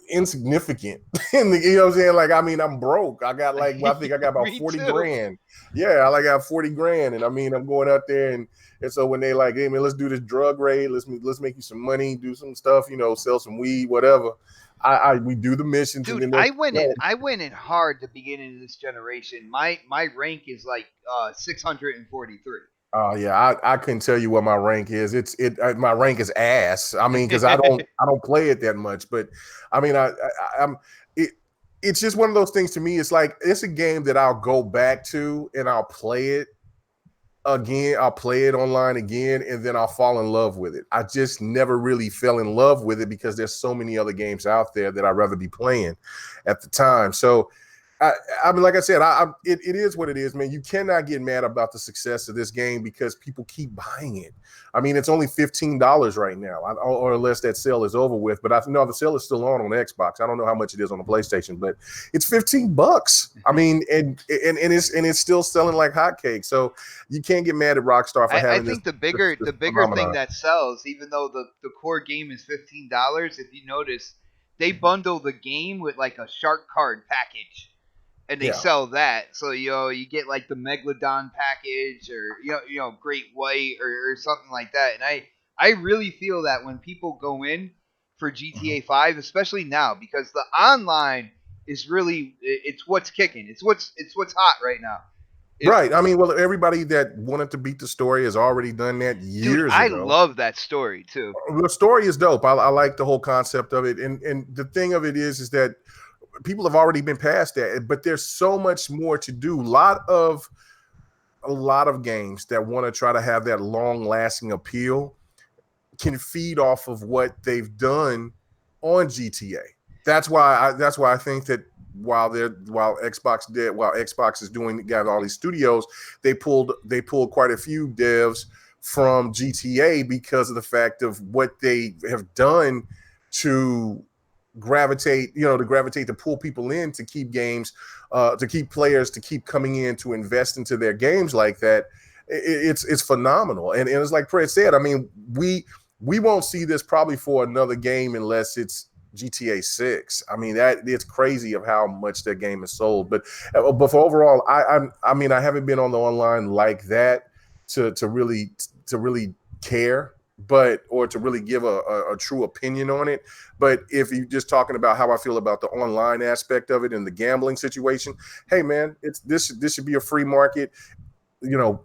insignificant in the, you know what I'm saying? Like, I mean, I'm broke. I got like, I think I got about Me 40 too. grand. Yeah, I like got 40 grand. And I mean, I'm going out there and so when they like, hey man, let's do this drug raid, let's make you some money, do some stuff, sell some weed, whatever. We do the missions and Dude, then they'll I went in hard the beginning of this generation. My rank is like 643. oh yeah, I couldn't tell you what my rank is. My rank is ass. I mean, because I don't play it that much, but I mean I'm it. It's just one of those things to me. It's like it's a game that I'll go back to and I'll play it again. I'll play it online again, and then I'll fall in love with it. I just never really fell in love with it because there's so many other games out there that I'd rather be playing at the time. So I, I mean, like I said, it is what it is, man. You cannot get mad about the success of this game because people keep buying it. I mean, it's only $15 right now, or unless that sale is over with. But I know the sale is still on Xbox. I don't know how much it is on the PlayStation, but it's $15. I mean, and it's still selling like hotcakes. So you can't get mad at Rockstar for I having this, think this the bigger thing phenomenon. that sells, even though the core game is $15, if you notice, they bundle the game with like a shark card package. And they Yeah. sell that. So you get like the Megalodon package, or Great White, or something like that. And I really feel that when people go in for GTA 5, especially now, because the online is really, it's what's kicking. It's what's hot right now. If Right. I mean, well, everybody that wanted to beat the story has already done that Dude, years I ago. love that story too. The story is dope. I like the whole concept of it, and the thing of it is that people have already been past that, but there's so much more to do. A lot of games that want to try to have that long lasting appeal can feed off of what they've done on GTA. That's why I think that while Xbox is doing got all these studios, they pulled quite a few devs from GTA because of the fact of what they have done to gravitate to pull people in to keep games, to keep players to keep coming in to invest into their games like that. It's phenomenal, and it's like Fred said. I mean, we won't see this probably for another game unless it's GTA 6. I mean, that it's crazy of how much that game is sold. But for overall, I mean, I haven't been on the online like that to really care, or to really give a true opinion on it. But if you're just talking about how I feel about the online aspect of it and the gambling situation, hey man, it's this should be a free market.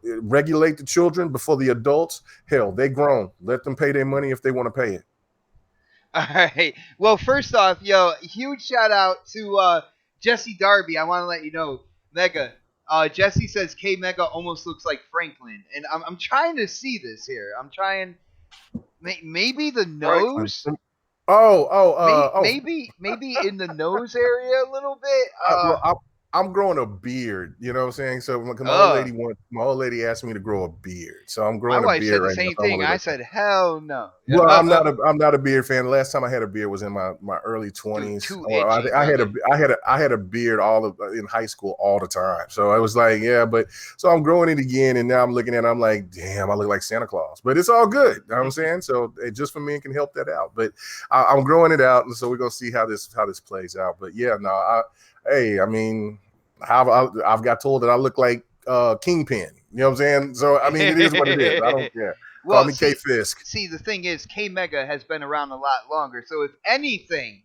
Regulate the children before the adults. Hell, they grown. Let them pay their money if they want to pay it. All right. Well, first off, huge shout out to Jesse Darby. I want to let you know, Mega. Jesse says K Mega almost looks like Franklin, and I'm trying to see this here. I'm trying. Maybe the Franklin. nose. Oh. Maybe in the nose area a little bit. Well, I'm growing a beard. You know what I'm saying? So Uh, my old lady asked me to grow a beard. So I'm my growing a wife said beard the right now. same So I'm gonna thing. look I like that. said, hell no. Well, I'm not a beard fan. The last time I had a beard was in my early Dude, 20s. too Well, itchy, I had brother. I had a beard in high school all the time. So I was like, yeah, but so I'm growing it again, and now I'm looking at it, I'm like, damn, I look like Santa Claus. But it's all good. You know what I'm saying? So just for me, it can help that out. But I'm growing it out, and so we're gonna see how this plays out. But yeah, no, I mean, I've got told that I look like Kingpin. You know what I'm saying? So I mean, it is what it is. I don't care. Call Well, me K Fisk. the thing is, K Mega has been around a lot longer. So if anything,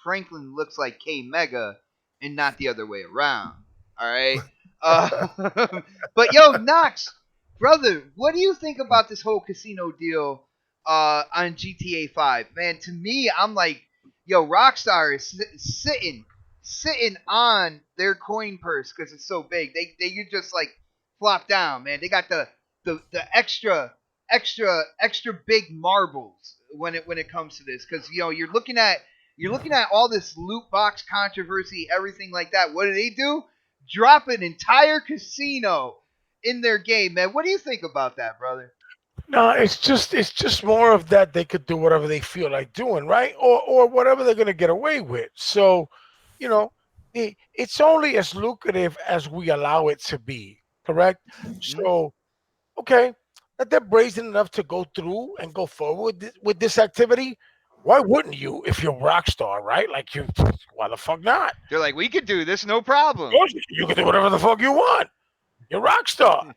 Franklin looks like K Mega and not the other way around. All right. But yo, Knox, brother, what do you think about this whole casino deal on GTA 5? Man, to me, I'm like, yo, Rockstar is sitting on their coin purse because it's so big. They could just like flop down, man. They got the extra big marbles when it comes to this, because you're looking at You're looking at all this loot box controversy, everything like that. What do? Drop an entire casino in their game, man. What do you think about that, brother? No, it's just more of that they could do whatever they feel like doing, right? Or whatever they're gonna get away with. So, you know, it's only as lucrative as we allow it to be, correct? Hmm? So, okay, that they're brazen enough to go through and go forward with this activity. Why wouldn't you if you're Rockstar, right? Like you, why the fuck not? They're like, we could do this, no Of problem. course, you can do whatever the fuck you want. You're Rockstar.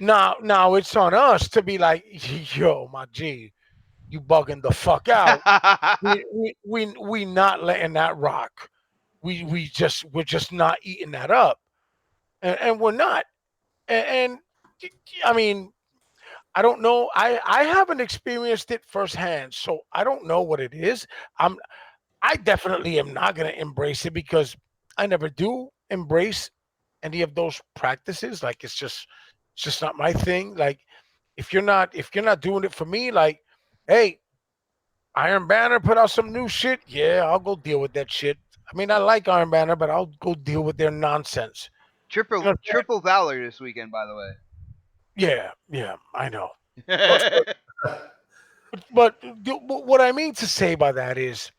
Now it's on us to be like, yo, my G, you bugging the fuck out. We not letting that rock. We're just not eating that up, and we're not. And I mean, I don't know. I haven't experienced it firsthand, so I don't know what it is. I definitely am not going to embrace it because I never do embrace any of those practices. Like it's just not my thing. Like if you're not doing it for me, like, hey, Iron Banner put out some new shit. Yeah, I'll go deal with that shit. I mean, I like Iron Banner, but I'll go deal with their nonsense. You triple know what I'm triple valor this weekend, by the way. saying? Yeah, I know. But what I mean to say by that is,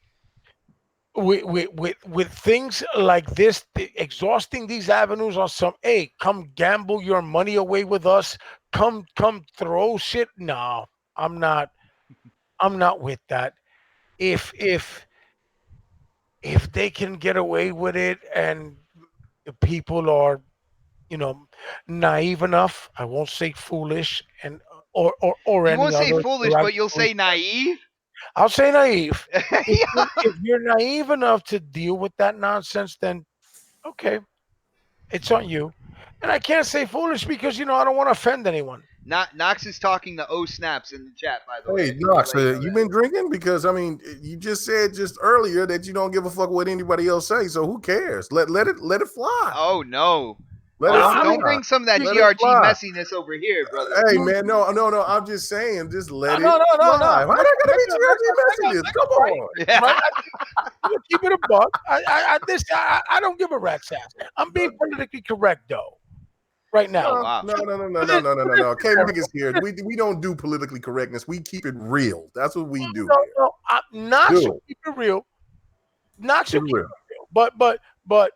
with things like this, exhausting these avenues on some, hey, come gamble your money away with us, come throw shit. No, I'm not. I'm not with that. If they can get away with it and the people are, you know, naive enough, I won't say foolish, and or You any won't say other foolish, but you'll derogatory. say naive. I'll say naive. If Yeah. you're naive enough to deal with that nonsense, then okay, it's on you. And I can't say foolish because I don't want to offend anyone. Knox is talking to O Snaps in the chat, by the way. I Hey, just want to Knox, let you know you that. been drinking? Because I mean, you just said just earlier that you don't give a fuck what anybody else say. So who cares? Let it fly. Oh no. Let Oh, it Well, don't I don't mean, fly. bring some of that you, Let it GRG fly. messiness over here, brother. Hey you, man, no. I'm just saying, just no, let it no, no, no, no. fly. How that gonna be GRG messages? Come Right, on. right. Yeah. I'm gonna keep it a buck. I don't give a rat's ass. I'm being politically correct though, right now. Oh No, wow. no, no, no, no, For no, this, no, no, for no, this no. K Mike is here. scenario, We don't do politically correctness. We keep it real. That's what we do no, here. no, not to Do keep it real, not keep to it keep real. it real, but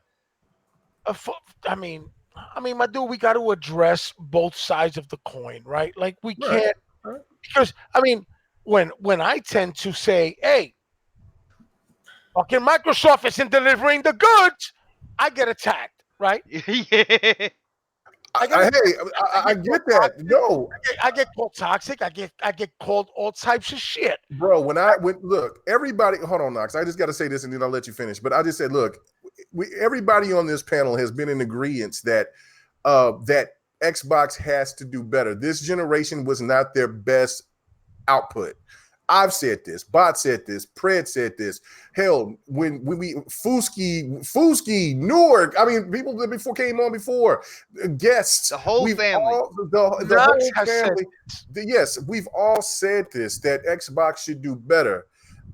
uh, fu- I mean, my dude, we got to address both sides of the coin, right? Like we Right. can't Right. because when I tend to say, hey, fucking Microsoft isn't delivering the goods, I get attacked, right? Yeah. I get Hey, attacked. I I get called get that. toxic. No, I get called toxic. I get called all types of shit. bro, when look, everybody, hold on, Knox. I just got to say this, and then I'll let you finish. But I just said, look, everybody on this panel has been in agreement that Xbox has to do better. This generation was not their best output. I've said this. Bot said this. Pred said this. Hell, when we Newark. I mean, people that before came on before, guests. The whole We've family. all the Knox whole has said, family. Yes, we've all said this that Xbox should do better.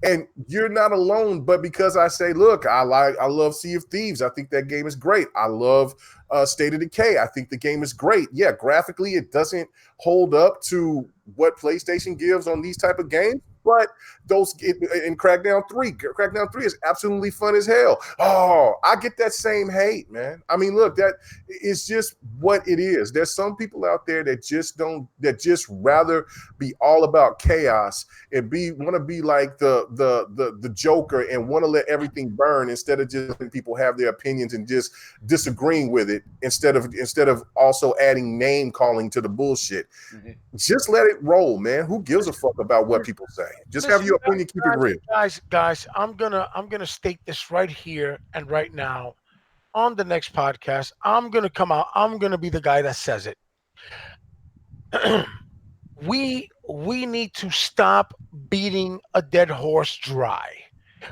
And you're not alone, but because I say, look, I love Sea of Thieves. I think that game is great. I love State of Decay. I think the game is great. Yeah, graphically, it doesn't hold up to what PlayStation gives on these type of games. But in Crackdown 3 is absolutely fun as hell. Oh, I get that same hate, man. I mean, look, that it's just what it is. There's some people out there that just rather be all about chaos and want to be like the Joker and want to let everything burn instead of just letting people have their opinions and just disagreeing with it instead of also adding name calling to the bullshit. Just let it roll, man. Who gives a fuck about what people say? Just have listen, your opinion, keep it real. guys, I'm gonna state this right here and right now on the next podcast. I'm gonna come out. I'm gonna be the guy that says it. We need to stop beating a dead horse dry.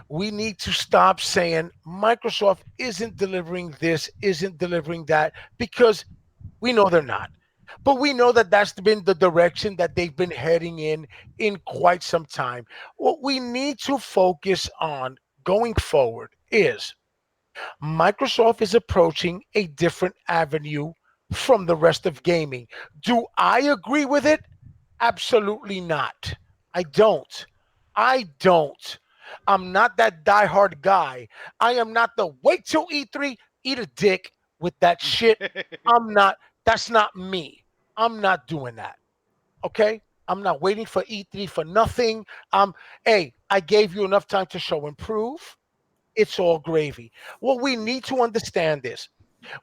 We need to stop saying Microsoft isn't delivering this, isn't delivering that, because we know they're not. But we know that that's been the direction that they've been heading in quite some time. What we need to focus on going forward is Microsoft is approaching a different avenue from the rest of gaming. Do I agree with it? Absolutely not. I don't. I don't. I'm not that diehard guy. I am not the wait till E3, eat a dick with that shit. I'm not. That's not me. I'm not doing that. Okay? I'm not waiting for E3 for nothing. Hey, I gave you enough time to show and prove. It's all gravy. What we need to understand is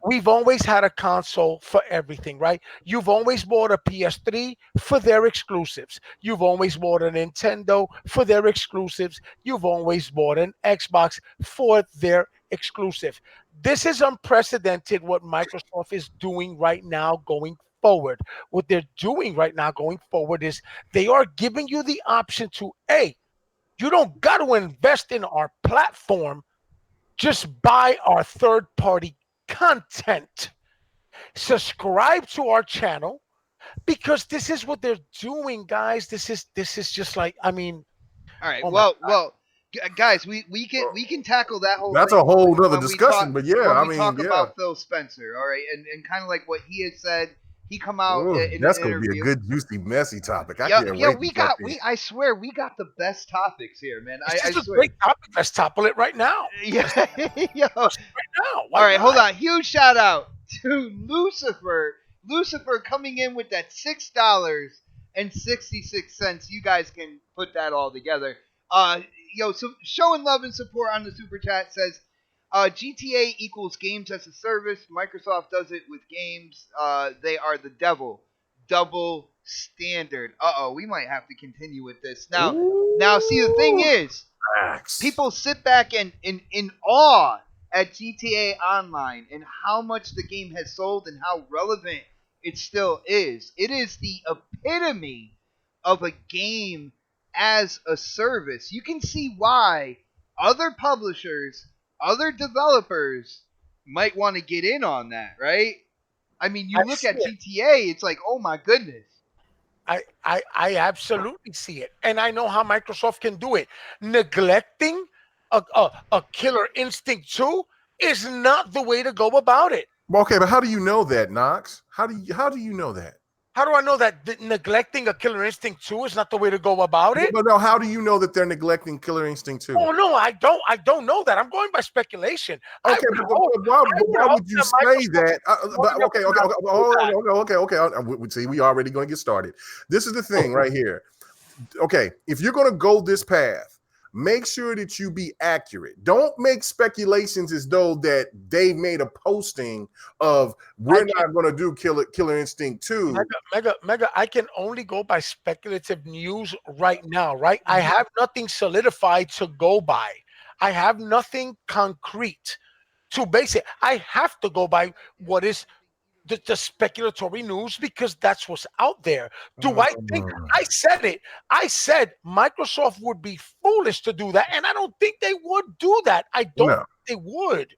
we've always had a console for everything, right? You've always bought a PS3 for their exclusives. You've always bought a Nintendo for their exclusives. You've always bought an Xbox for their exclusive. This is unprecedented what Microsoft is doing right now going forward. What they're doing right now going forward is they are giving you the option to, hey, you don't got to invest in our platform. Just buy our third party content. Subscribe to our channel because this is what they're doing, guys. This is just like, I mean, All right. oh my Guys, we can tackle that whole That's thing a whole nother when we talk discussion. But yeah, when I we mean, talk yeah. about Phil Spencer. All right, and kind of like what he has said. He come out Ooh, in an that's gonna be a interview. good, juicy, messy topic. I Yeah, can't yeah, wait to we talk got to you. we. I swear we got the best topics here, man. this I is a swear. great topic. Let's topple it right now. Yeah, yo. Right now. All Why right, hold not? on. Huge shout out to Lucifer. Lucifer coming in with that $6.66. You guys can put that all together. So showing love and support on the super chat says, GTA equals games as a service. Microsoft does it with games. They are the devil. Double standard. We might have to continue with this now. See, the thing Ooh, is, facts. people sit back and in awe at GTA Online and how much the game has sold and how relevant it still is. It is the epitome of a game as a service. You can see why other publishers, other developers might want to get in on that, right? I mean, I you look see at it. GTA, it's like, oh my goodness. I absolutely see it. And I know how Microsoft can do it. Neglecting a Killer Instinct 2 is not the way to go about it. Okay, but how do you know that, Knox? How do you know that? How do I know that neglecting a Killer Instinct 2 is not the way to go about it? But no, how do you know that they're neglecting Killer Instinct 2? Oh no, I don't. I don't know that. I'm going by speculation. I Okay, would but hope, why, I would why hope would you that say Microsoft that? is smart enough Okay, not to do that. okay. See, we already going to get started. This is the thing right here. Okay, if you're going to go this path, make sure that you be accurate. Don't make speculations as though that they made a posting of we're not going to do Killer Instinct 2. Mega. I can only go by speculative news right now. Right, I have nothing solidified to go by. I have nothing concrete to base it. I have to go by what is the speculatory news because that's what's out there. Do I think I said it? I said Microsoft would be foolish to do that, and I don't think they would do that. I don't No, think they would.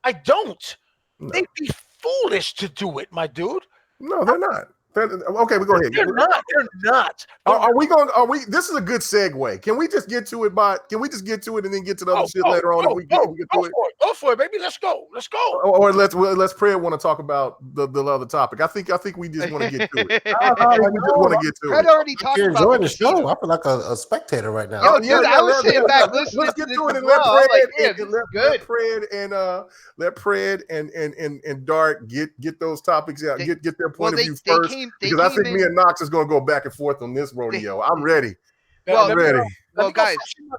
I don't. no, They'd be foolish to do it, my dude. no, they're not. Okay, but go ahead. They're not. They're not. Are we going? Are we? This is a good segue. Can we just get to it? Can we just get to it and then get to the other shit later on if we get to it? Go for it, baby. Let's go. Let's go. Or let's Fred want to talk about the other topic. I think we just want to get to it. We just want to get to Fred it. already talked You're about enjoying the casino. show. I feel like a spectator right now. Yo, dude, I was sitting back listening Let's to get this to it and as well. I'm like, yeah, this is let good. Fred and Dart get those topics out. Get their point of view They first came because I think in- me and Knox is going to go back and forth on this rodeo. I'm ready. Well, I'm ready. Well, guys,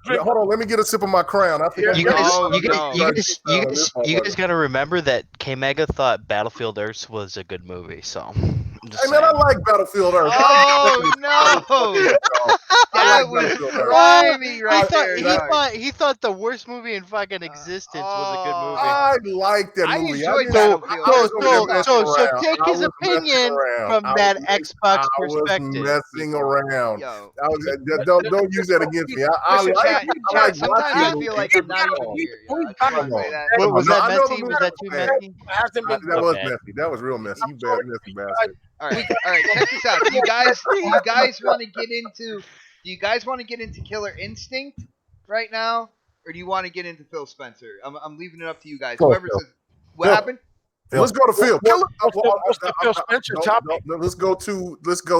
Hold on. Let me get a sip of my crown. I think You guys, No, you, no. guys, you guys, you guys got to remember that K Mega thought Battlefield Earth was a good movie. So, I'm just Hey man, I saying. like Battlefield Earth. Oh no, that like was Battlefield Earth. grimy He right thought there. he dog. thought he thought the worst movie in fucking existence was a good movie. I like that I movie. enjoyed didn't- Battlefield. I was over there messing So around. take I his was messing opinion around. from I that was- Xbox I was perspective. messing people. around. Yo, Don't use that against me. I Listen, like. chat, I chat, like sometimes watching I the feel movie. like I'm not even Come here. we Yo. I just want Come to say on. that. Was No, that I know the messy? Was movie. that too Man, messy? hasn't been That was Okay. messy. That was real messy. You bad messy bastard. All right. Check this out. Do you guys want to get into? Do you guys want to get into Killer Instinct right now? or do you want to get into Phil Spencer? I'm leaving it up to you guys. Go, Whoever Phil. says what Phil. happened. Let's go to Phil. What's the Phil Spencer topic? Let's go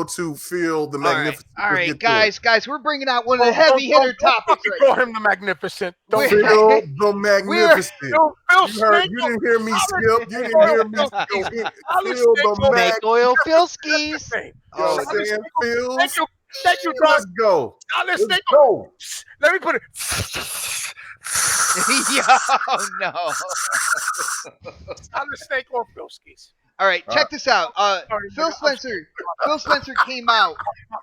to Phil the All right, Magnificent. all Let's right, get to it. guys, we're bringing out one of the heavy hitter Don't topics fucking right call now. him the Magnificent. Don't We're- Phil the We're Magnificent. Phil You heard? Snake. You didn't hear me skip. You didn't Oil hear me. Philskis. Phil Ollie the Snake Mag. Snake oil Filskis. Name. You Oh, understand, Phil? Thank you, Doc. Let's go. Ollie Let's Snake. go. Let me put it. Yo, no. Ollie Snake or Philskis. All right, check this out. Sorry, Phil nigga, I'm Spencer. Phil Spencer came out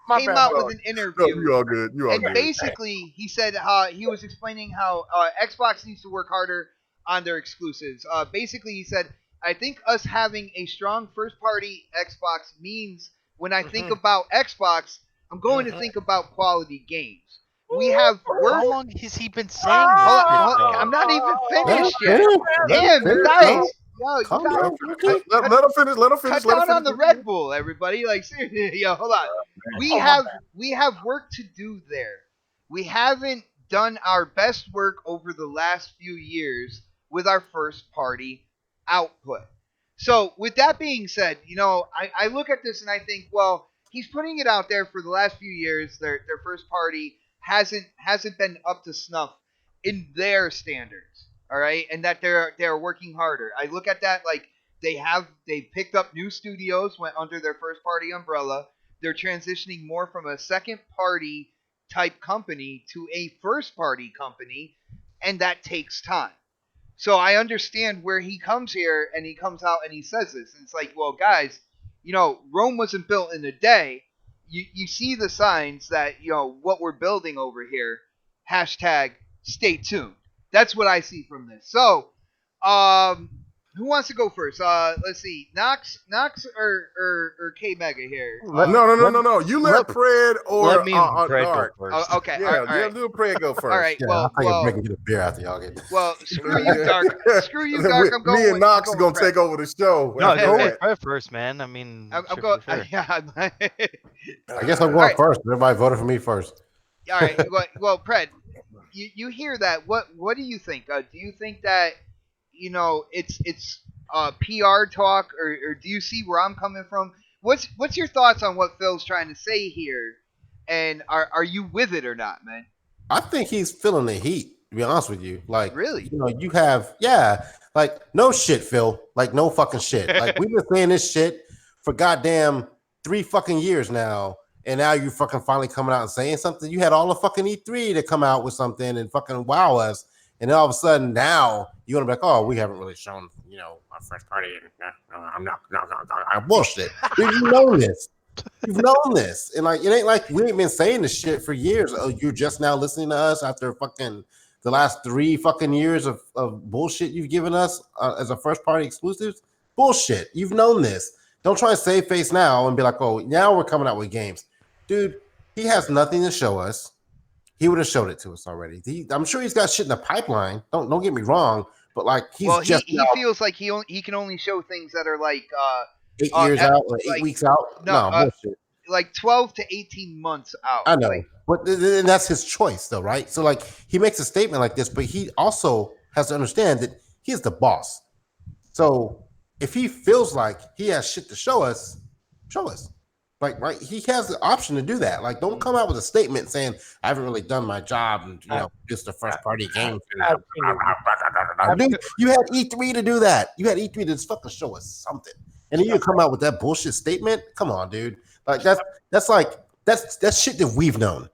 My bad. with an No, interview. you all good. You all And good. basically, he said he was explaining how Xbox needs to work harder on their exclusives. Basically, he said, I think us having a strong first party Xbox means when I think about Xbox, I'm going to think about quality games. We have How worked. long has he been saying this Hold on, shit, hold on, though? I'm not even Let him finished yet. finish. Let him Damn, you finish. guys. Yo, you Calm guys. down. Okay. Let him finish. Let him finish. Cut Let him down finish. on the Red Bull, everybody. Like seriously, yo, hold on. We have work to do there. We haven't done our best work over the last few years with our first party output. So with that being said, I look at this and I think, well, he's putting it out there for the last few years. Their first party hasn't been up to snuff in their standards. All right, and that they're working harder. I look at that like they picked up new studios, went under their first party umbrella. They're transitioning more from a second party type company to a first party company, and that takes time. So I understand where he comes here and he comes out and he says this. And it's like, well, guys, Rome wasn't built in a day. You see the signs that, what we're building over here. Hashtag stay tuned. That's what I see from this. So, who wants to go first? Let's see, Knox or K Mega here. No. You let Pred or Let me and Fred go Dark. first. Okay, Yeah, all right. do Pred go first. All right. Yeah, Well, I'll take a break and get a beer after y'all get. screw you, Dark. Screw you, Dark. I'm going. Me and Knox I'm are going gonna take over the show. No, Okay, go okay. with Fred first, man. I mean, I'm shit going. for sure. Yeah. I guess I'm going Alright. first. Everybody voted for me first. All right. Well, Pred, you hear that? What do you think? Do you think that it's PR talk, or do you see where I'm coming from? What's your thoughts on what Phil's trying to say here, and are you with it or not, man? I think he's feeling the heat. To be honest with you, like Really? you have like no shit, Phil. Like no fucking shit. Like we've been saying this shit for goddamn 3 fucking years now, and now you fucking finally coming out and saying something. You had all the fucking E3 to come out with something and fucking wow us, and then all of a sudden now you're gonna be like, oh, we haven't really shown our first party. I'm not. Bullshit. You've known this. You've known this, and like it ain't like we ain't been saying this shit for years. Oh, you're just now listening to us after fucking the last 3 fucking years of bullshit you've given us as a first party exclusives. Bullshit. You've known this. Don't try and save face now and be like, oh, now we're coming out with games, dude. He has nothing to show us. He would have showed it to us already. I'm sure he's got shit in the pipeline. Don't get me wrong, but like he's just he feels like he can only show things that are like 8 years out or 8 like- weeks out. no, No, bullshit. like 12 to 18 months out. I know, Like, but and that's his choice, though, right? So, like, he makes a statement like this, but he also has to understand that he's the boss. So, if he feels like he has shit to show us, show us. Like, right? He has the option to do that. Like, don't come out with a statement saying, "I haven't really done my job," and just the first party game. Dude, you had E3 to do that. You had E3 to just fucking show us something, and then you come out with that bullshit statement. Come on, dude. Like that's shit that we've known,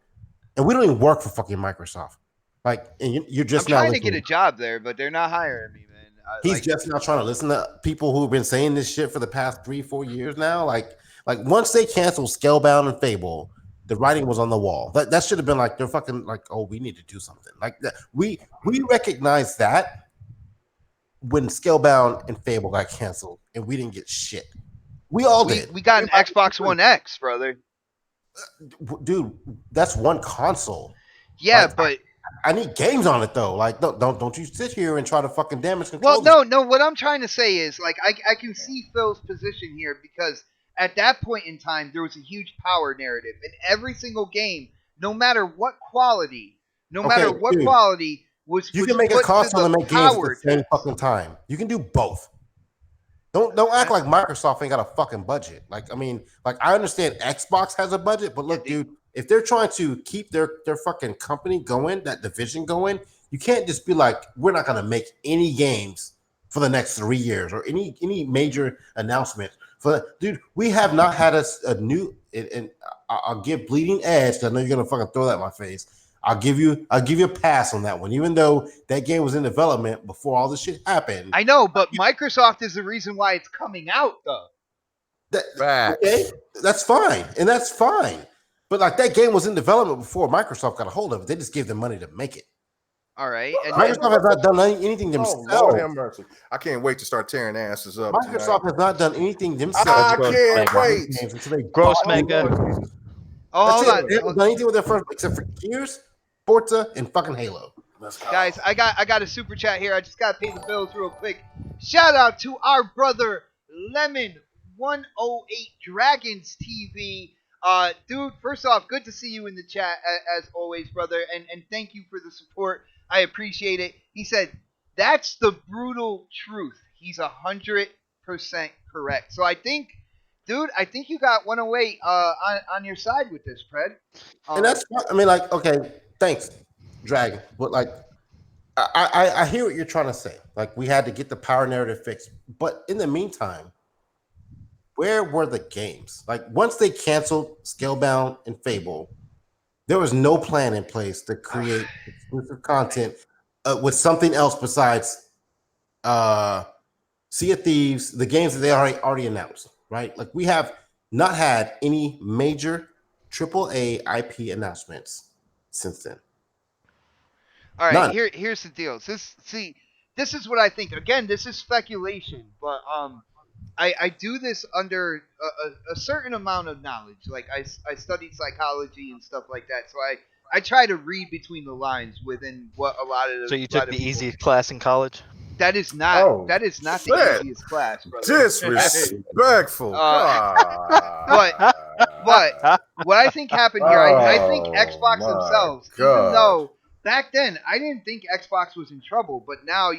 and we don't even work for fucking Microsoft. Like, and you're I'm just now trying to get listening. a job there, but they're not hiring me, man. He's just now trying to listen to people who've been saying this shit for the past 3-4 years now. Like once they canceled Scalebound and Fable, the writing was on the wall. That should have been like they're fucking like, oh, we need to do something like that. We recognize that when Scalebound and Fable got canceled, and we didn't get shit. We all did. We got an Xbox One X, brother. Dude, that's one console. Yeah, Like, but I need games on it though. Like, don't you sit here and try to fucking damage control. well, no. What I'm trying to say is, like, I can see Phil's position here because at that point in time there was a huge power narrative in every single game, no matter what quality, dude. You was can make a put to console the and make games at the power same test. fucking time. You can do both. Don't act like Microsoft ain't got a fucking budget. Like, I mean, like I understand Xbox has a budget, but Yeah, look, dude, if they're trying to keep their fucking company going, that division going, you can't just be like, we're not gonna make any games for the next 3 years or any major announcement. For dude, we have not had a new and I'll give Bleeding Edge. 'Cause I know you're gonna fucking throw that in my face. I'll give you a pass on that one, even though that game was in development before all this shit happened. I know, but Microsoft is the reason why it's coming out, though. That, Facts. okay, that's fine, and that's fine. But like that game was in development before Microsoft got a hold of it. They just gave them money to make it. All right, and Microsoft has not done anything Oh Lord themselves. have mercy! I can't wait to start tearing asses up tonight. Microsoft has not done anything themselves. I can't wait. Until they Gross bought them. mega. Lord Jesus. oh, That's hold it. on, They haven't done anything with their first, except for Gears, Forza, and fucking Halo. Let's go. guys, I got a super chat here. I just gotta pay the bills real quick. Shout out to our brother Lemon 108 Dragons TV. Dude, first off, good to see you in the chat as always, brother, and thank you for the support. I appreciate it. He said that's the brutal truth. He's 100% correct. So I think, dude, I think you got 108 on your side with this, Pred. And that's, I mean, like, okay, thanks, Dragon, but like, I hear what you're trying to say. Like, we had to get the power narrative fixed, but in the meantime, where were the games? Like, once they canceled Scalebound and Fable, there was no plan in place to create exclusive content with something else besides Sea of Thieves, the games that they already announced, right? Like, we have not had any major AAA IP announcements since then. All right, None. here's the deal. This is what I think. Again, this is speculation, but I do this under a certain amount of knowledge. Like I studied psychology and stuff like that, so I try to read between the lines within what a lot of So you lot took of the people- easiest class in college? That is not Oh, that is not shit. the easiest class, brother. Disrespectful. but what I think happened here, I think Oh, Xbox my themselves, even God. though back then I didn't think Xbox was in trouble, but now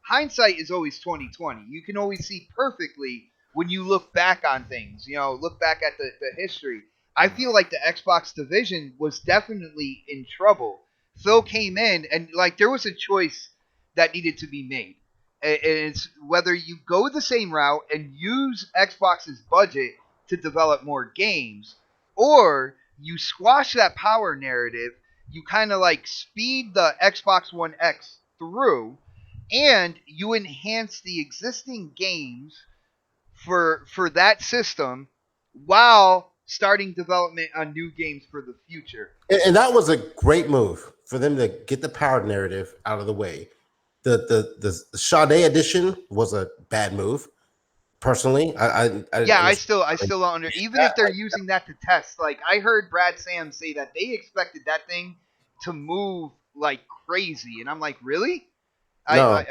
hindsight is always 2020. You can always see perfectly when you look back on things. Look back at the history. I feel like the Xbox division was definitely in trouble. Phil came in and like there was a choice that needed to be made. And it's whether you go the same route and use Xbox's budget to develop more games, or you squash that power narrative, you kind of like speed the Xbox One X through, and you enhance the existing games for that system while starting development on new games for the future. And that was a great move for them to get the power narrative out of the way. The Sade edition was a bad move. Personally, I still don't under even if they're using that to test. Like I heard Brad Sam say that they expected that thing to move like crazy, and I'm like, really? No,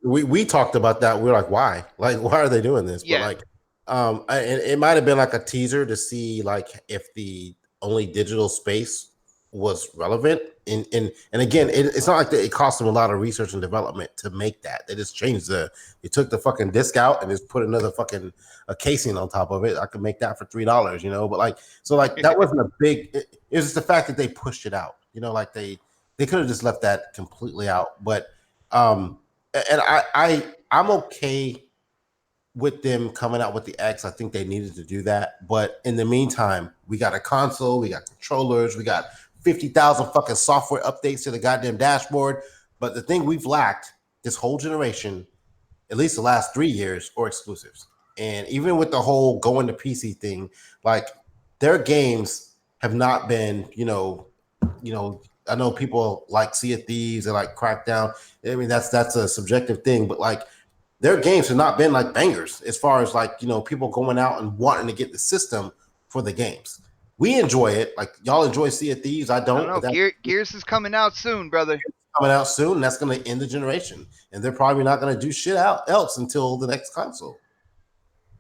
we talked about that. We were like, why? Like, why are they doing this? Yeah. But like, it might have been like a teaser to see like if the only digital space was relevant. And again, it's not like it cost them a lot of research and development to make that. They just changed they took the fucking disc out and just put another fucking a casing on top of it. I could make that for $3, But like, so like that wasn't a big. It was just the fact that they pushed it out. Like they could have just left that completely out, but. And I'm okay with them coming out with the X. I think they needed to do that, but in the meantime, we got a console, we got controllers, we got 50,000 fucking software updates to the goddamn dashboard. But the thing we've lacked this whole generation, at least the last 3 years, are exclusives. And even with the whole going to PC thing, like their games have not been, I know people like Sea of Thieves and like Crackdown. I mean, that's a subjective thing, but like their games have not been like bangers as far as like, people going out and wanting to get the system for the games. We enjoy it. Like y'all enjoy Sea of Thieves. I don't. I don't know. Gears is coming out soon, brother. Coming out soon, and that's going to end the generation. And they're probably not going to do shit else until the next console.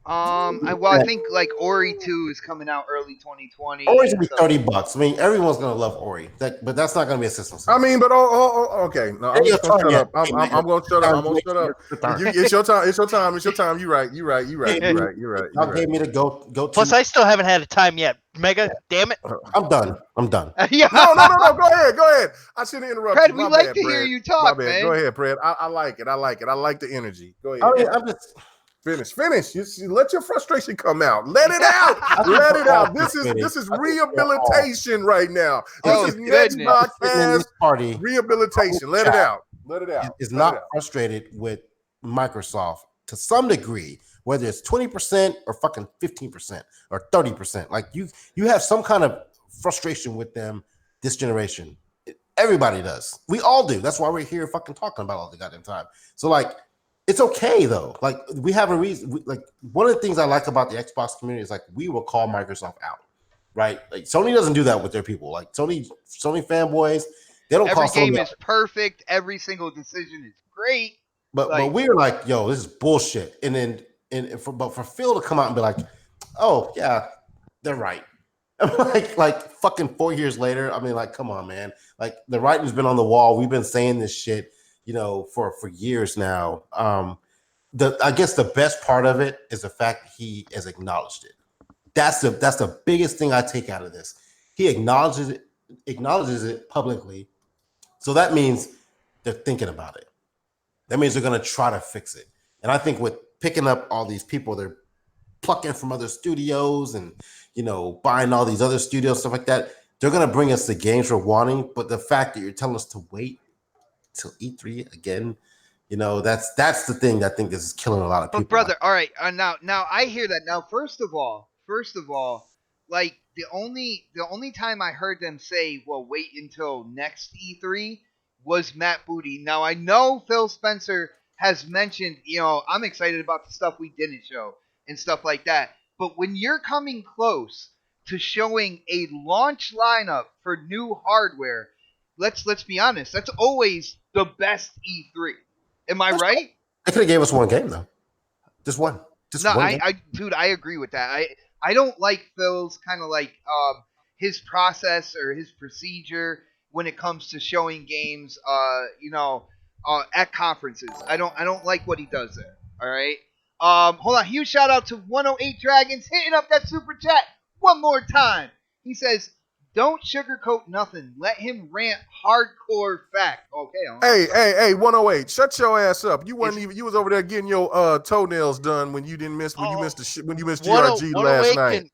I think like Ori 2 is coming out early 2020 Ori's and gonna be stuff. $30. I mean, everyone's gonna love Ori, but that's not gonna be a system I seller. mean, but okay. No, I'm Ain't your just gonna turn shut yet. up. I'm gonna shut up. I'm gonna shut up. Your turn. It's your time. It's your time. It's your time. You're right. You're right. You're right. You're right. You're right. Y'all You're gave me the go Plus, to. I still haven't had a time yet. Mega, damn it. right. I'm done. I'm done. Yeah. No. Go ahead. Go ahead. I shouldn't interrupt Pred, you. we My like bad, to hear Fred. you My talk, bad. man. Go ahead, Fred. I like it. I like it. I like the energy. Go I ahead. mean, I'm just. Finish. You let your frustration come out. Let it out. Let it out. This is rehabilitation right now. This Oh, is next goodness. Sitting in podcast this party rehabilitation. Let it out. Let it out. is Let it not out. frustrated with Microsoft to some degree, whether it's 20% or fucking 15% or 30%. Like you have some kind of frustration with them this generation. Everybody does. We all do. That's why we're here fucking talking about all the goddamn time. So like it's okay though. Like we have a reason. Like one of the things I like about the Xbox community is like we will call Microsoft out, right? Like Sony doesn't do that with their people. Like Sony fanboys, they don't Every call game Sony out. is perfect. Every single decision is great. But we're like, yo, this is bullshit. And then but for Phil to come out and be like, oh yeah, they're right. like fucking 4 years later. I mean, like, come on, man. Like the writing's been on the wall. We've been saying this shit, for years now. I guess the best part of it is the fact he has acknowledged it. That's the biggest thing I take out of this. He acknowledges it publicly. So that means they're thinking about it. That means they're going to try to fix it. And I think with picking up all these people, they're plucking from other studios and, buying all these other studios, stuff like that. They're going to bring us the games we're wanting. But the fact that you're telling us to wait till E3 again, that's the thing that I think is killing a lot of people. But brother, all right, now I hear that. Now, first of all, like the only time I heard them say, "Well, wait until next E3," was Matt Booty. Now I know Phil Spencer has mentioned, I'm excited about the stuff we didn't show and stuff like that. But when you're coming close to showing a launch lineup for new hardware, let's be honest, that's always the best E3. Am I right? They could have gave us one game though, just one. No, one game. Dude, I agree with that. I don't like Phil's kind of like his process or his procedure when it comes to showing games. At conferences. I don't like what he does there. All right. Hold on. Huge shout out to 108 Dragons hitting up that super chat one more time. He says, "Don't sugarcoat nothing. Let him rant hardcore fact." Okay. Hey, 108. Shut your ass up. You you was over there getting your toenails done when you missed GRG last night.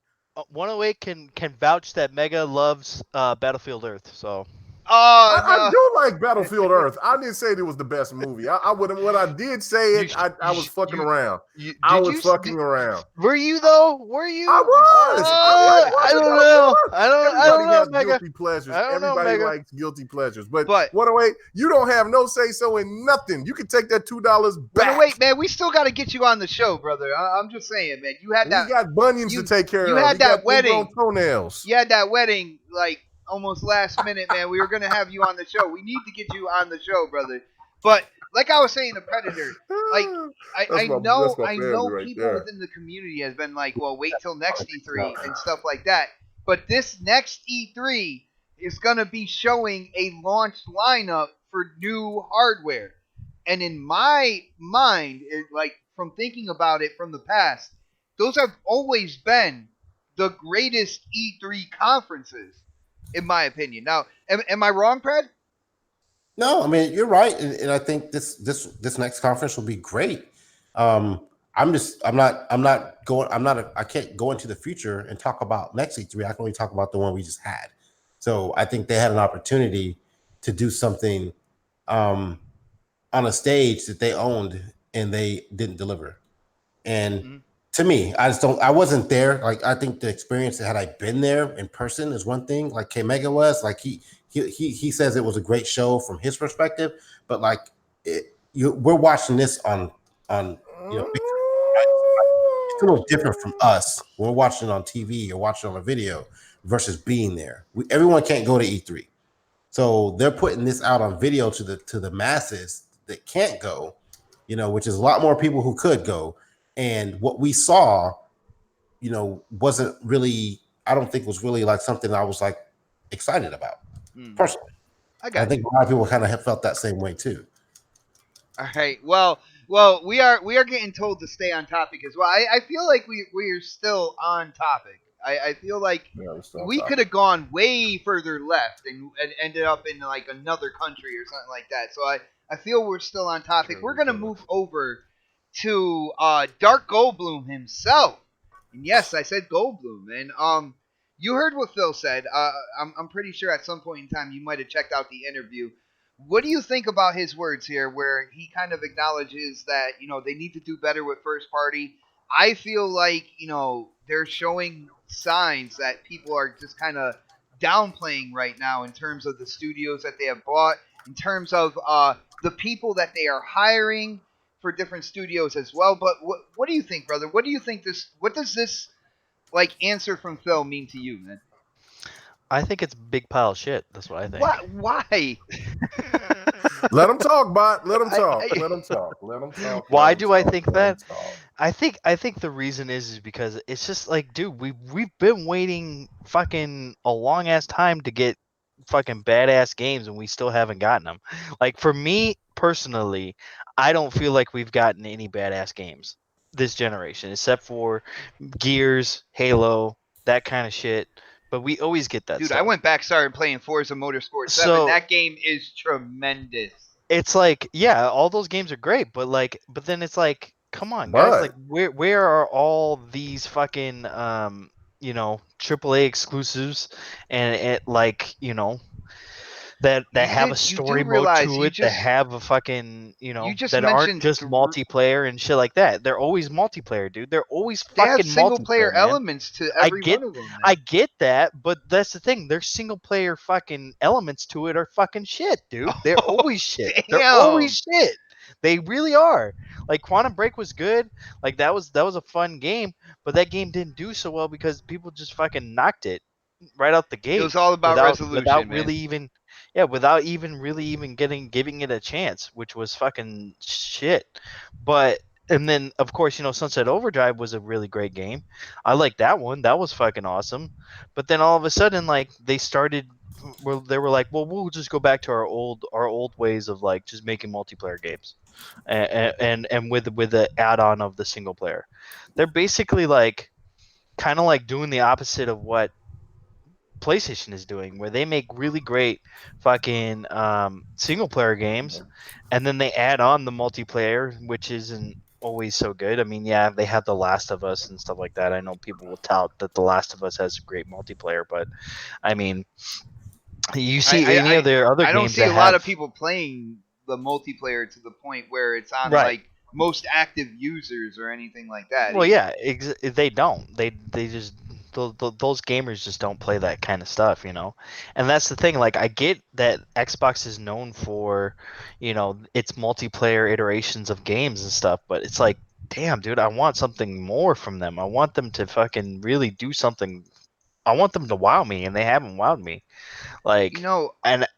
108 can vouch that Mega loves Battlefield Earth. So. Oh, no. I do like Battlefield Earth. I didn't say it was the best movie. I would what I did say it. I was fucking around. I was fucking around. Were you though? Were you? I was. I don't know. I don't know, has Mega. guilty pleasures. I don't know, Everybody Mega. likes guilty pleasures. But 108, you don't have no say so in nothing. You can take that $2 back. 108, man, we still got to get you on the show, brother. I'm just saying, man. You had that. We got bunions to take care of. You had that wedding. Toenails. You had that wedding like almost last minute, man. We were gonna have you on the show. We need to get you on the show, brother. But like I was saying, the Predator. Like I know right people there. within the community has been like, well, wait till next E3 and stuff like that. But this next E3 is gonna be showing a launch lineup for new hardware. And in my mind, like from thinking about it from the past, those have always been the greatest E3 conferences, in my opinion. Now, am I wrong, Pred? No, I mean you're right, and I think this next conference will be great. I can't go into the future and talk about next E3. I can only talk about the one we just had. So I think they had an opportunity to do something on a stage that they owned and they didn't deliver. And to me, I wasn't there. Like I think the experience, had I been there in person, is one thing. Like K Mega was, like he says it was a great show from his perspective, but like we're watching this on it's a little different from us. We're watching it on TV or watching it on a video versus being there. Everyone can't go to E3, so they're putting this out on video to the masses that can't go, which is a lot more people who could go. And what we saw, wasn't really. I don't think was really like something I was like excited about Hmm. personally. I I got think you. a lot of people kind of have felt that same way too. All right. Well, we are getting told to stay on topic as well. I feel like we're still on topic. I feel like Yeah, we're still on we could topic. have gone way further left and ended up in like another country or something like that. So I feel we're still on topic. Sure, We're we gonna could move have. over to Dark Goldblum himself. And yes, I said Goldblum. And you heard what Phil said. I'm pretty sure at some point in time you might have checked out the interview. What do you think about his words here, where he kind of acknowledges that they need to do better with first party? I feel like they're showing signs that people are just kind of downplaying right now in terms of the studios that they have bought, in terms of the people that they are hiring for different studios as well. But what do you think, brother? What do you think this? What does this like answer from Phil mean to you, man? I think it's a big pile of shit. That's what I think. What? Why? Let them talk, bot. Let them talk. I Let them talk. Let them talk. Let Why them do I talk. think Let them that? talk. I think the reason is because it's just like, dude, we've been waiting fucking a long ass time to get fucking badass games, and we still haven't gotten them. Like for me personally, I don't feel like we've gotten any badass games this generation, except for Gears, Halo, that kind of shit. But we always get that Dude, I stuff. went back, started playing Forza Motorsport 7. So That game is tremendous. it's like, yeah, all those games are great, but then it's like, come on, guys, like But where are all these fucking AAA exclusives and it like, that have a You do story mode realize to it, that have a fucking, you just that aren't mentioned just multiplayer and shit like that. They're always multiplayer, dude. They're always they have fucking single player multiplayer, man. elements to I every get one of them, I man. get that, but that's the thing. Their single player fucking elements to it are fucking shit, dude. They're Oh, always shit. They're always damn. shit. They really are. Like Quantum Break was good. Like that was a fun game, but that game didn't do so well because people just fucking knocked it right out the It gate was all about without resolution, man. really even, yeah, without even really even giving it a chance, which was fucking shit. But and then of course, Sunset Overdrive was a really great game. I like that one. That was fucking awesome. But then all of a sudden, like they started, where they were like, well, we'll just go back to our old ways of like just making multiplayer games, and with the add-on of the single player. They're basically like kind of like doing the opposite of what PlayStation is doing, where they make really great fucking single player games, and then they add on the multiplayer, which isn't always so good. I mean, yeah, they have The Last of Us and stuff like that. I know people will tout that The Last of Us has great multiplayer, but I mean, you I, see I, any I, of their other I don't games see that a lot have, of people playing the multiplayer to the point where it's on right. like most active users or anything like that Well, either. yeah, they don't. They just those gamers just don't play that kind of stuff. And that's the thing. Like, I get that Xbox is known for, its multiplayer iterations of games and stuff, but it's like, damn, dude, I want something more from them. I want them to fucking really do something. I want them to wow me, and they haven't wowed me. You Like, know, and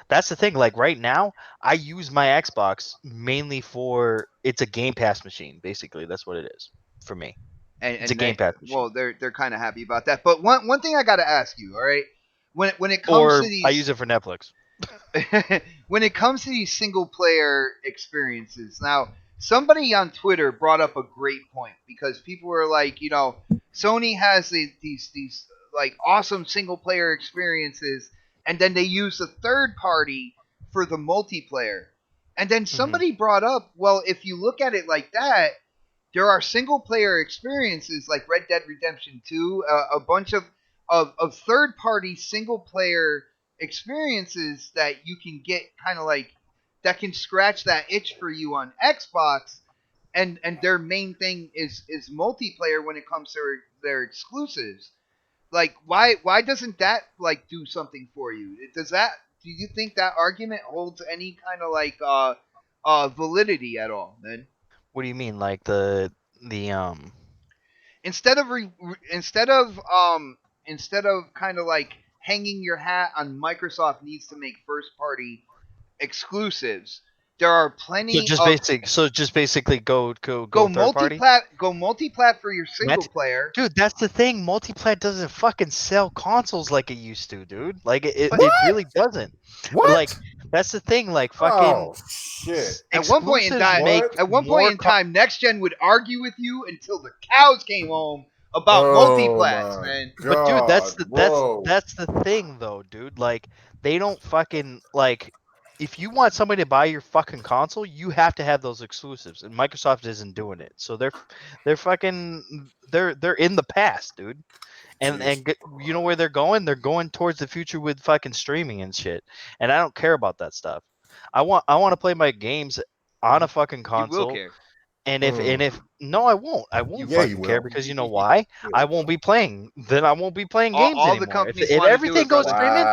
that's the thing. Like right now, I use my Xbox mainly for, it's a Game Pass machine. Basically, that's what it is for me. It's a and Game they Pass machine. well they're kind of happy about that. But one thing I got to ask you, all right, when it comes to Or I use these it for Netflix. when it comes to these single player experiences. Now, somebody on Twitter brought up a great point because people were like, Sony has these like awesome single player experiences, and then they use the third party for the multiplayer. And then Hmm. somebody brought up, well, if you look at it like that, there are single player experiences like Red Dead Redemption 2, a bunch of third party single player experiences that you can get kind of like that can scratch that itch for you on Xbox, and their main thing is multiplayer when it comes to their exclusives. Like why doesn't that like do something for you? Does that do you think that argument holds any kind of like validity at all, man? What do you mean, like the Instead of instead of kind of like hanging your hat on Microsoft needs to make first party exclusives, there are So plenty just of basically go go third party. multi-plat for your single That's player. dude. That's the thing. Multiplat doesn't fucking sell consoles like it used to, dude. Like it But really doesn't. Like What? that's the thing. Like fucking Oh shit! at one point in exclusives time, make What? more. Next Gen would argue with you until the cows came home about Oh multi-plats, my man. But dude, god, bro! that's the thing though, dude. Like they don't fucking like if you want somebody to buy your fucking console, you have to have those exclusives, and Microsoft isn't doing it. So they're fucking they're in the past, dude. Jeez. You know where they're going? They're going towards the future with fucking streaming and shit. And I don't care about that stuff. I want to play my games on a fucking You will console. care. And if no, I won't. I won't Yeah, you fucking care will. because you know why? I won't be playing. Then I won't be playing games All the anymore. If companies if want to do everything it, goes brother. streaming,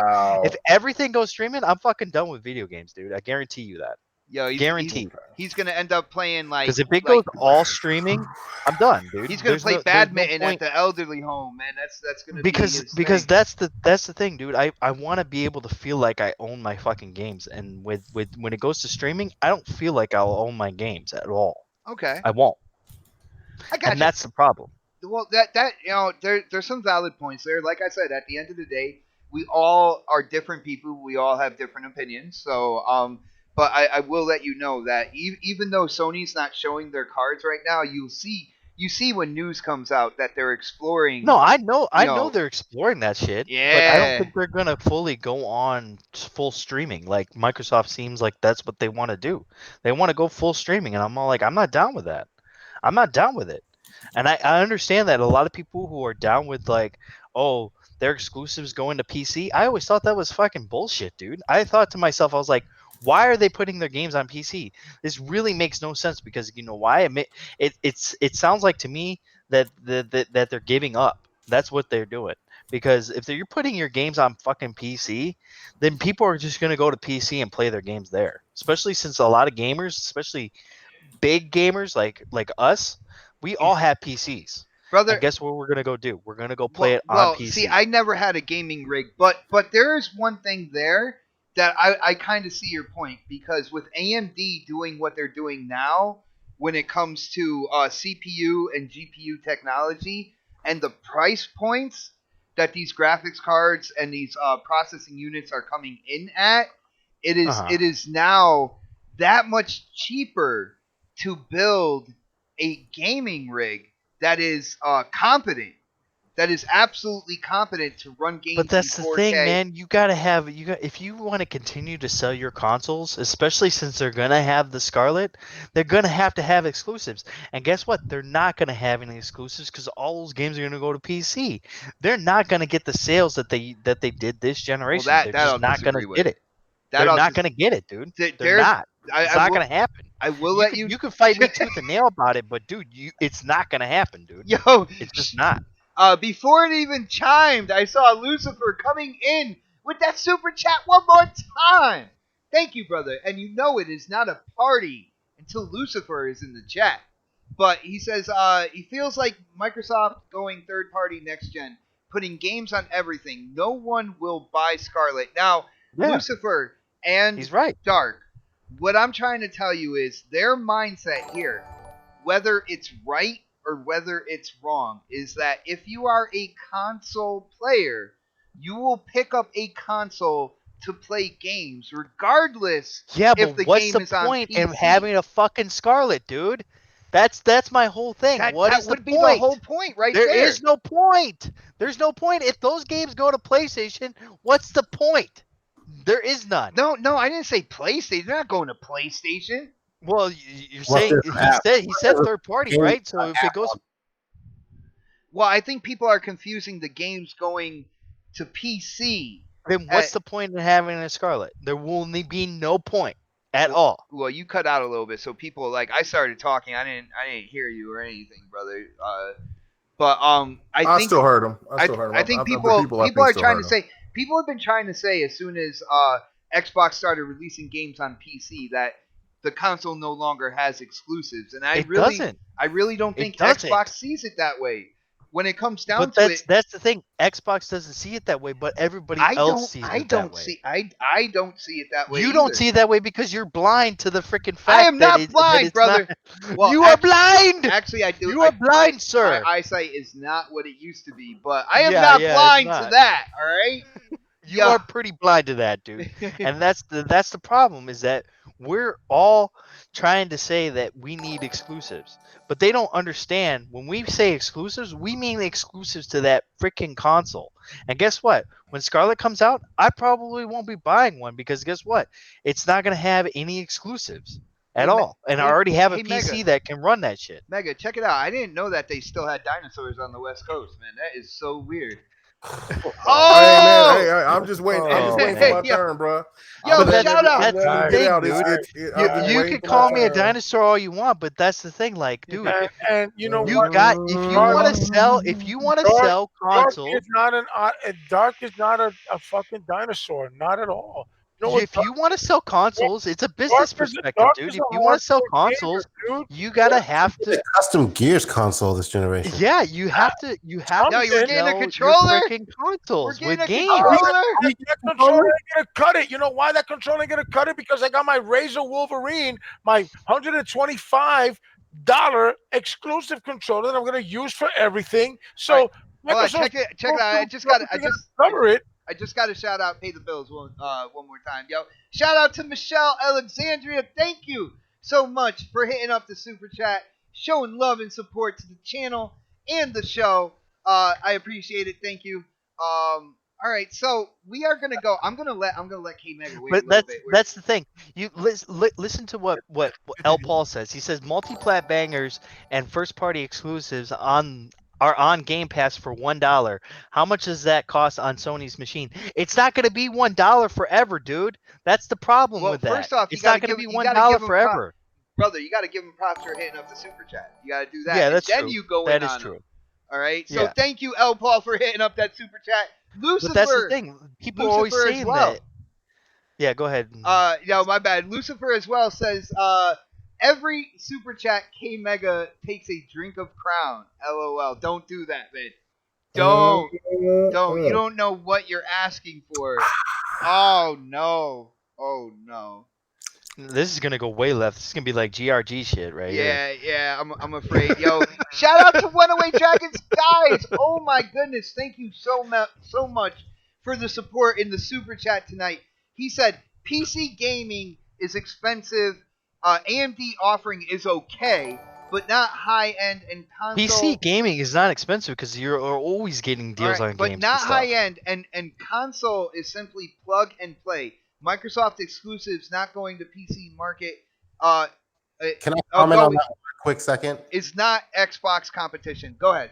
if Wow. everything goes streaming, I'm fucking done with video games, dude. I guarantee you that. Yo, Guaranteed. he's gonna end up playing Because if it goes all streaming, I'm done, dude. he's gonna play There's no badminton at point the elderly home, man. That's gonna be because his because thing. that's the thing, dude. I want to be able to feel like I own my fucking games, and with when it goes to streaming, I don't feel like I'll own my games at all. Okay, I won't, I got and you. that's the problem. Well, that there's some valid points there. Like I said, at the end of the day, we all are different people. We all have different opinions. So but I will let you know that even though Sony's not showing their cards right now, you see when news comes out that they're exploring. No, You I know know, they're exploring that shit, but I don't yeah. think they're gonna fully go on full streaming. Like Microsoft seems like that's what they want to do. They want to go full streaming, and I'm all like, I'm not down with that. I'm not down with it. And I understand that a lot of people who are down with like, oh, their exclusives going to PC. I always thought that was fucking bullshit, dude. I thought to myself, I was like, why are they putting their games on PC? This really makes no sense because you know why? It sounds like to me that they're giving up. That's what they're doing. Because if you're putting your games on fucking PC, then people are just gonna go to PC and play their games there. Especially since a lot of gamers, especially big gamers like us, we all have PCs. And Brother, guess what we're gonna go do? We're gonna go play it on see, PC. I never had a gaming rig, but there is one thing there that I kind of see your point because with AMD doing what they're doing now when it comes to CPU and GPU technology and the price points that these graphics cards and these processing units are coming in at, Uh-huh. it is now that much cheaper to build a gaming rig that is competent, that is absolutely competent to run But games in that's the thing, 4K. man. You gotta have if you want to continue to sell your consoles, especially since they're gonna have the Scarlet, they're gonna have to have exclusives. And guess what? They're not gonna have any exclusives because all those games are gonna go to PC. They're not gonna get the sales that they did this Well, generation. They're that just I'll not gonna disagree with. get it. That They're I'll not just gonna get it, dude. They're there's not. It's I not will gonna happen. You let could you you could fight me tooth and nail about it, but dude, it's not gonna happen, dude. yo. It's just not. Before it even chimed, I saw Lucifer coming in with that super chat one more time. Thank you, brother. And you know it is not a party until Lucifer is in the chat. But he says he feels like Microsoft going third party next gen, putting games on everything. No one will buy Scarlet. Now, Yeah, Lucifer and he's right. Dark, what I'm trying to tell you is their mindset here, whether it's right or whether it's wrong, is that if you are a console player, you will pick up a console to play games regardless Yeah, if but the what's game the is on point in PC. having a fucking Scarlet, dude? That's my whole thing. What That is the would be the whole point? point right There there. is no point. There's no point. If those games go to PlayStation, what's the point? There is none. No, I didn't say PlayStation. They're not going to PlayStation. Well, you're What saying there's an app? he said third party, Game right? So if it goes, Well, I think people are confusing the games going to PC. then what's the point in having a Scarlet? There will be no point at all. Well, you cut out a little bit, so people like I started talking. I didn't hear you or anything, brother. But I still heard him. I still heard him. I think The people I people think are still trying heard to him. say people have been trying to say as soon as Xbox started releasing games on PC that the console no longer has exclusives, and It doesn't. I really don't It think doesn't. Xbox sees it that way. when it comes down But to it, that's the thing. Xbox doesn't see it that way, but everybody else sees it that way. I don't see it that way You don't either. see it that way because you're blind to the freaking I fact am that not blind, it's not. brother. Well, You are blind. actually, I do. You are blind, My sir. eyesight is not what it used to be, but I am Yeah, not yeah, it's blind to not. that. All right. You Yeah. are pretty blind to that, dude. And that's the problem is that we're all trying to say that we need exclusives, but they don't understand when we say exclusives, we mean exclusives to that freaking console. And guess what? When Scarlet comes out, I probably won't be buying one because guess what? It's not going to have any exclusives Hey, at all. And I already have a hey, Mega. PC that can run that shit. Mega, check it out. I didn't know that they still had dinosaurs on the West Coast, man. That is so weird. Hey man, Oh, I'm just waiting. I'm just Oh, waiting for my man. Yo, turn, bro. yo, But shout out. that's the Get thing, out. dude. I'm just You waiting could for my call me a turn. dinosaur all you want, but that's the thing, like, dude. And you know You what? got if you Dark, want to sell Dark, Dark consoles, is not Dark is not a fucking dinosaur, not at all. You know what? if you want to sell consoles, it's a business perspective, Dark dude. is If a you want to sell hardcore gamer, consoles, dude. you gotta have The to. custom Gears console this generation. Yeah, you have to. You have No, to you were getting a sell your controller. freaking We're consoles getting with a games. controller. That controller ain't gonna cut it. You know why that controller ain't gonna cut it? Because I got my Razor Wolverine, my $125 exclusive controller that I'm gonna use for everything. All right, So hold on. Microsoft Check it out. cover it. I just got to shout out, pay the bills one more time, yo. Shout out to Michelle Alexandria. Thank you so much for hitting up the super chat, showing love and support to the channel and the show. I appreciate it. Thank you. All right, so we are gonna go. I'm gonna let K Mega wait a But little bit. that's the thing. You listen to what L. Paul says. He says multi-plat bangers and first-party exclusives are on Game Pass for $1. How much does that cost on Sony's machine? It's not going to be $1 forever, dude. That's the problem Well, with that. first off, It's not going to be you $1 gotta give him forever. brother. You gotta give him props for hitting up the super chat. You gotta do that, Yeah, and that's then true. you go That in is on true. him. All right. So Yeah. thank you, L. Paul, for hitting up that super chat. But that's the Lucifer, thing. People are always Lucifer as saying well. that. Yeah, go ahead. No, my bad. Lucifer as well says, every super chat K Mega takes a drink of Crown. LOL. Don't do that, man. Don't. You don't know what you're asking for. Oh no. Oh no. This is gonna go way left. This is gonna be like GRG shit right here. Yeah. I'm afraid. Yo, shout out to Runaway Dragons, guys. Oh my goodness, thank you so much for the support in the super chat tonight. He said PC gaming is expensive. AMD offering is okay, but not high end and console. PC gaming is not expensive because you're always getting deals All right, on but games not and stuff. high end, and console is simply plug and play. Microsoft exclusives not going to PC market. Uh, Can I comment go- on that for a quick second? It's not Xbox competition. Go ahead.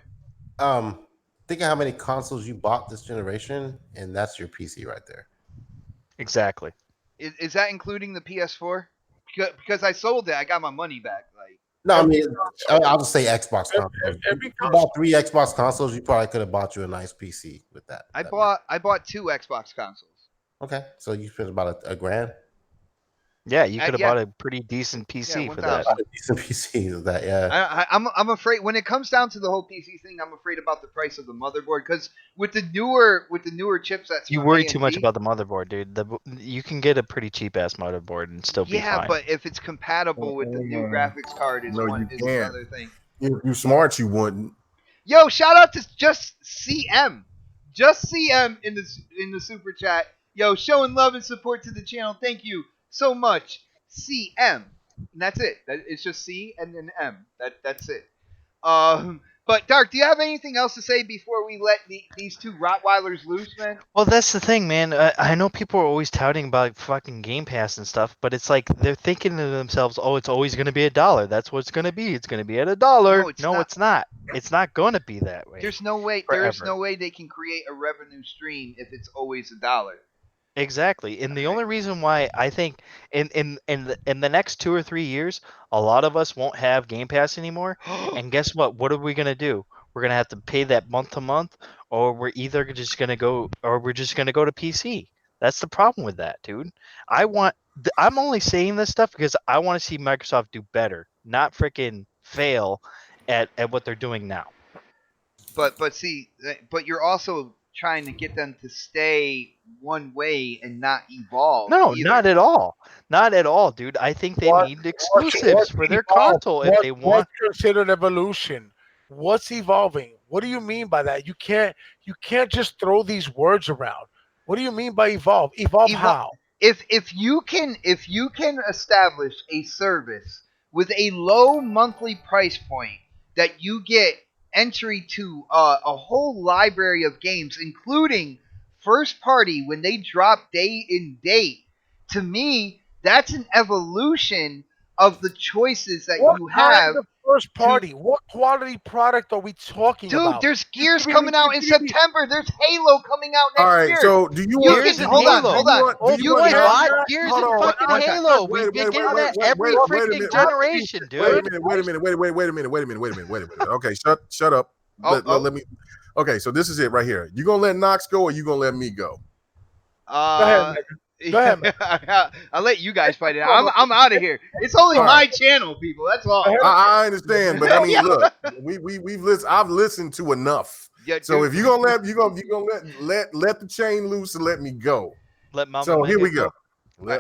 Think of how many consoles you bought this generation, and that's your PC right there. Exactly. Is that including the PS4? Because I sold it, I got my money back. Like, No, I mean, I'll just say Xbox consoles. Every If you bought 3 Xbox consoles, you probably could have bought you a nice PC with that. I that money. bought 2 Xbox consoles. Okay, so you spent about a grand. Yeah, you could have yeah. bought a pretty decent PC Yeah, for that. 1,000. A decent PC with that, yeah. I'm afraid when it comes down to the whole PC thing, I'm afraid about the price of the motherboard because with the newer chipsets, You from worry too much AMD, about the motherboard, dude. You can get a pretty cheap ass motherboard and still be yeah, fine. but if it's compatible with the new graphics card, is No, you is can't. another thing. If you smart, you wouldn't. Yo, shout out to just CM in the super chat. Yo, showing love and support to the channel. Thank you so much, CM. And that's it. It's just C and then M. That's it. But Dark, do you have anything else to say before we let these two Rottweilers loose, man? Well, that's the thing, man. I know people are always touting about fucking Game Pass and stuff, but it's like they're thinking to themselves, "Oh, it's always going to be $1. That's what it's going to be. It's going to be at $1." No, it's No, not. it's not. It's not going to be that way. There's no way. Forever. There's no way they can create a revenue stream if it's always $1. Exactly. And the only reason why I think in the next 2 or 3 years, a lot of us won't have Game Pass anymore. And guess what? What are we gonna do? We're gonna have to pay that month to month, or we're just gonna go to PC. That's the problem with that, dude. I'm only saying this stuff because I want to see Microsoft do better, not freaking fail at what they're doing now. but see, but you're also trying to get them to stay one way and not evolve No, either. not at all. Not at all, dude. I think they What need exclusives for their console if they what's want. considered evolution? What's evolving? What do you mean by that? You can't just throw these words around. What do you mean by evolve? Evolve Evo- how? if you can establish a service with a low monthly price point that you get entry to a whole library of games, including first party when they drop day and date, to me that's an evolution of the choices that What you kind have of first to. party? What quality product are we talking Dude, about? there's You Gears giving me, coming out in you giving me September. There's Halo coming out All next right. year. So do you You want? Gears can Do and you hold on, want? Do Halo. hold you on. want? Do Oh you You boy, want can now? bot Gears Hold and on. fucking one time. Halo. Wait, We've been wait, wait, getting wait, that wait, every wait, wait a freaking minute. generation, Wait a dude. minute. Wait a minute. Wait a minute. Wait a minute. Wait a minute. Wait a minute. Wait a minute. Okay, shut up. Oh, Let me. Okay, so this is it right here. You gonna let Knox go, or you gonna let me go? Go ahead, Uh, Megan. Go ahead, Megan. I'll let you guys fight it out. Go I'm out of here. It's only All right. my channel, people. That's all. ahead. I understand, but I mean, Yeah. look, we've listened. I've listened to enough. Yeah, So dude. if you're gonna let the chain loose and let me go. Let Mama So here Mega we go.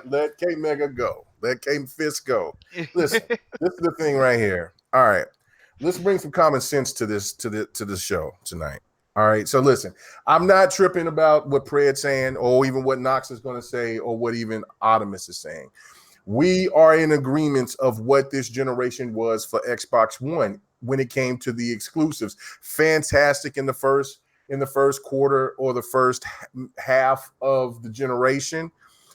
Let K Mega go. Let K Fist go. Listen, this is the thing right here. All right, let's bring some common sense to this show tonight. All right, so listen, I'm not tripping about what Pred's saying, or even what Knox is going to say, or what even Optimus is saying. We are in agreement of what this generation was for Xbox One when it came to the exclusives. Fantastic in the first quarter or the first half of the generation.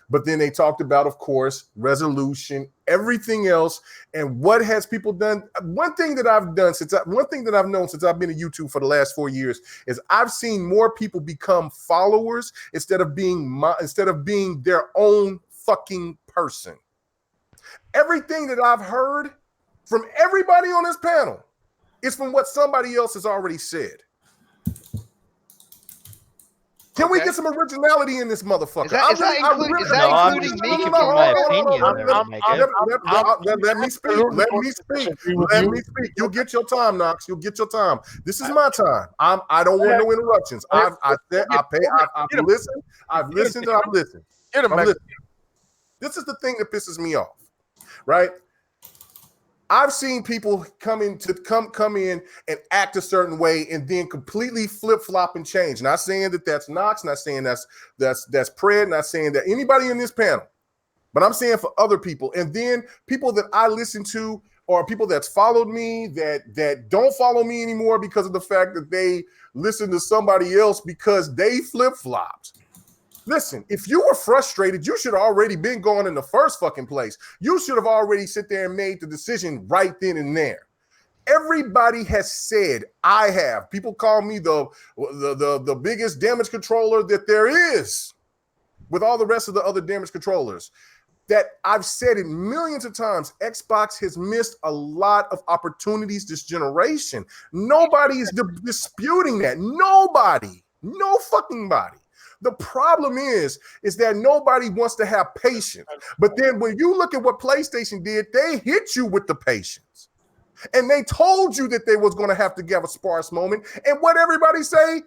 But then they talked about, of course, resolution, everything else, and what has people done. One thing that I've known since I've been at YouTube for the last 4 years is I've seen more people become followers instead of being their own fucking person. Everything that I've heard from everybody on this panel is from what somebody else has already said. Can we get some originality in this motherfucker? Is that including me? speaking from my opinion there, Mega. Let me speak. Let me speak. Let me speak. You'll get your time, Knox. You'll get your time. This is my time. I don't want no interruptions. I've listened. I've listened. Get him, Megan. This is the thing that pisses me off, right? I've seen people come in and act a certain way and then completely flip-flop and change. Not saying that that's Knox, not saying that's Pred, not saying that anybody in this panel, but I'm saying for other people. And then people that I listen to or people that's followed me that don't follow me anymore because of the fact that they listen to somebody else because they flip-flopped. Listen, if you were frustrated, you should have already been going in the first fucking place. You should have already sit there and made the decision right then and there. Everybody has said, I have. People call me the biggest damage controller that there is with all the rest of the other damage controllers. That I've said it millions of times, Xbox has missed a lot of opportunities this generation. Nobody is disputing that. Nobody. No fucking body. The problem is that nobody wants to have patience. But then when you look at what PlayStation did, they hit you with the patience. And they told you that they was going to have to give a sparse moment. And what everybody say?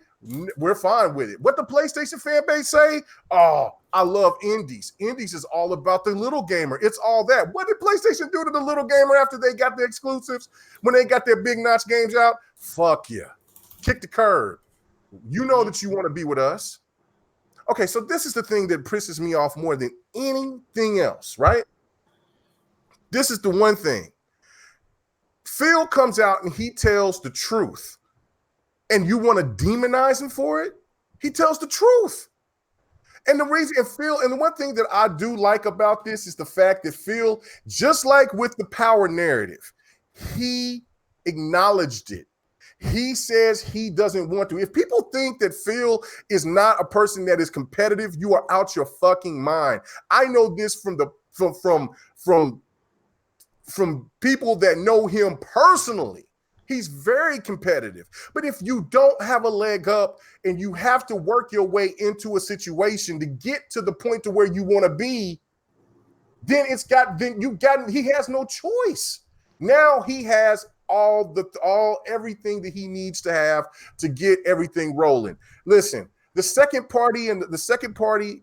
We're fine with it. What the PlayStation fan base say? Oh, I love indies. Indies is all about the little gamer. It's all that. What did PlayStation do to the little gamer after they got the exclusives? When they got their big notch games out? Fuck yeah. Kick the curb. You know that you want to be with us. Okay, so this is the thing that pisses me off more than anything else, right? This is the one thing. Phil comes out and he tells the truth. And you want to demonize him for it? He tells the truth. And the reason, and the one thing that I do like about this is the fact that Phil, just like with the power narrative, he acknowledged it. He says he doesn't want to. If people think that Phil is not a person that is competitive, you are out your fucking mind. I know this from people that know him personally. He's very competitive. But if you don't have a leg up and you have to work your way into a situation to get to the point to where you want to be, then he has no choice. Now he has everything that he needs to have to get everything rolling. Listen, the second party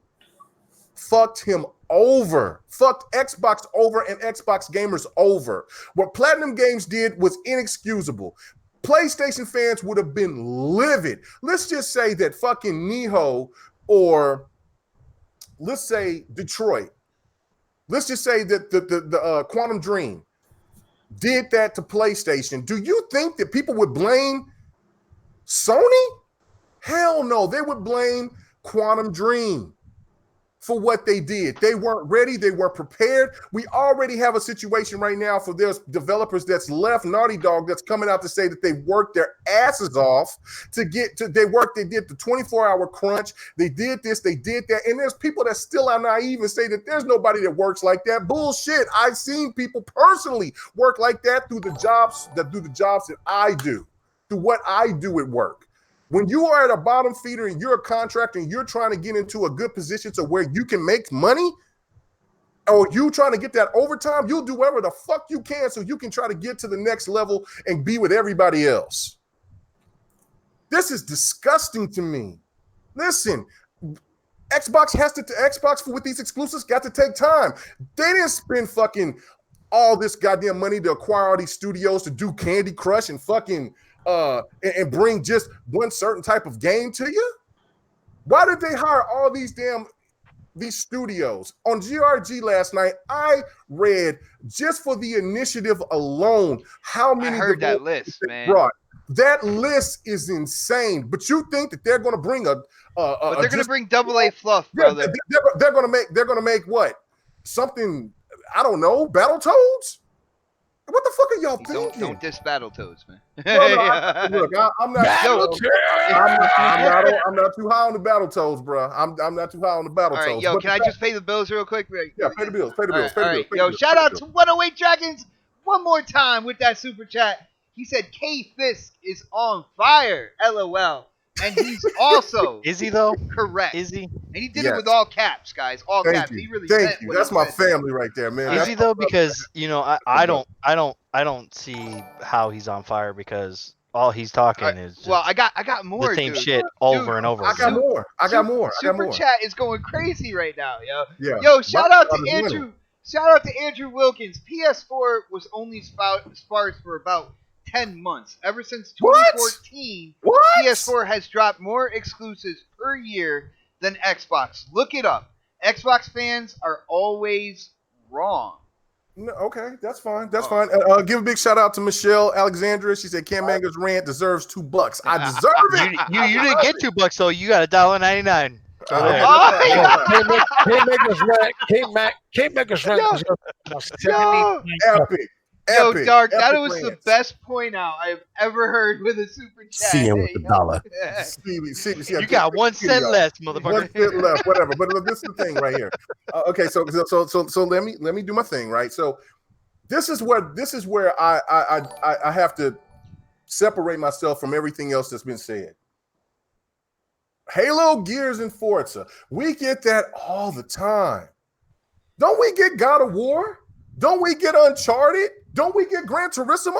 fucked him over, fucked Xbox over and Xbox gamers over. What Platinum Games did was inexcusable. PlayStation fans would have been livid. Let's just say that fucking Neho, or let's say Detroit, let's just say that the Quantum Dream did that to PlayStation. Do you think that people would blame Sony? Hell no. They would blame Quantum Dream for what they did. They weren't ready. They weren't prepared. We already have a situation right now for there's developers that's left Naughty Dog that's coming out to say that they worked their asses off to get to, they did the 24-hour crunch. They did this, they did that. And there's people that still are naive and say that there's nobody that works like that. Bullshit. I've seen people personally work like that through the jobs that I do, through what I do at work. When you are at a bottom feeder and you're a contractor and you're trying to get into a good position to where you can make money, or you trying to get that overtime, you'll do whatever the fuck you can so you can try to get to the next level and be with everybody else. This is disgusting to me. Listen, Xbox with these exclusives got to take time. They didn't spend fucking all this goddamn money to acquire all these studios to do Candy Crush and fucking and bring just one certain type of game to you. Why did they hire all these studios? On GRG last night, I read just for the initiative alone how many. I heard that list, man. Brought. That list is insane. But you think that they're going to bring but they're going to bring AA fluff, brother. They're going to make what? Something, I don't know, Battletoads? What the fuck are y'all thinking? Don't diss Battletoads, man. I'm not too high on the Battletoads, bro. I'm not too high on the Battletoads. All right, yo, can I just pay the bills real quick? Yeah, pay the bills. All right. Yo, shout out to 108 Dragons one more time with that super chat. He said K Fisk is on fire, LOL. And he's also Is he though? correct. Is he? And he did it with all caps, guys. All caps. He really Thank you. That's my family right there, man. Is he though? Because I don't see how he's on fire because all he's talking is just I got more. the same dude. shit over and over. I got more. Super chat is going crazy right now, yo. Yeah. Yo, shout out to Andrew. Shout out to Andrew Wilkins. PS4 was only sparse for about 10 months. Ever since 2014, PS4 has dropped more exclusives per year than Xbox. Look it up. Xbox fans are always wrong. No, okay, that's fine. That's fine. Give a big shout out to Michelle Alexandra. She said Cam Manga's rant deserves $2. I deserve it. You didn't get $2 though. You got $1.99. K-Mega's rent was 70. Epic. Yo, Dark, that was rants. the best point out I've ever heard with a super chat. See him with the dollar. You got 1 cent left, motherfucker. 1 cent left, whatever. But look, this is the thing right here. Okay, so let me do my thing, right? So this is where I have to separate myself from everything else that's been said. Halo, Gears, and Forza. We get that all the time. Don't we get God of War? Don't we get Uncharted? Don't we get Gran Turismo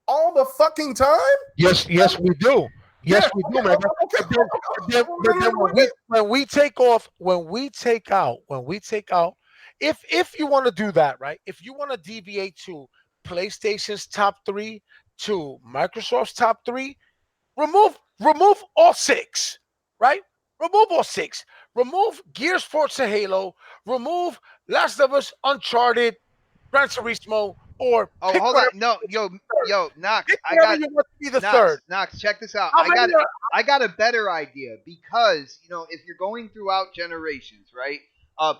all the fucking time? Yes, we do. Yes, we do, man. When we take out, if you want to do that, right? If you want to deviate to PlayStation's top 3 to Microsoft's top 3, remove all 6, right? Remove all 6. Remove Gears, Forza, Halo. Remove Last of Us, Uncharted, Gran Turismo, or hold on, no, yo, Knox, I got you want to be the third. Knox, check this out. How I many got a better idea because if you're going throughout generations, right?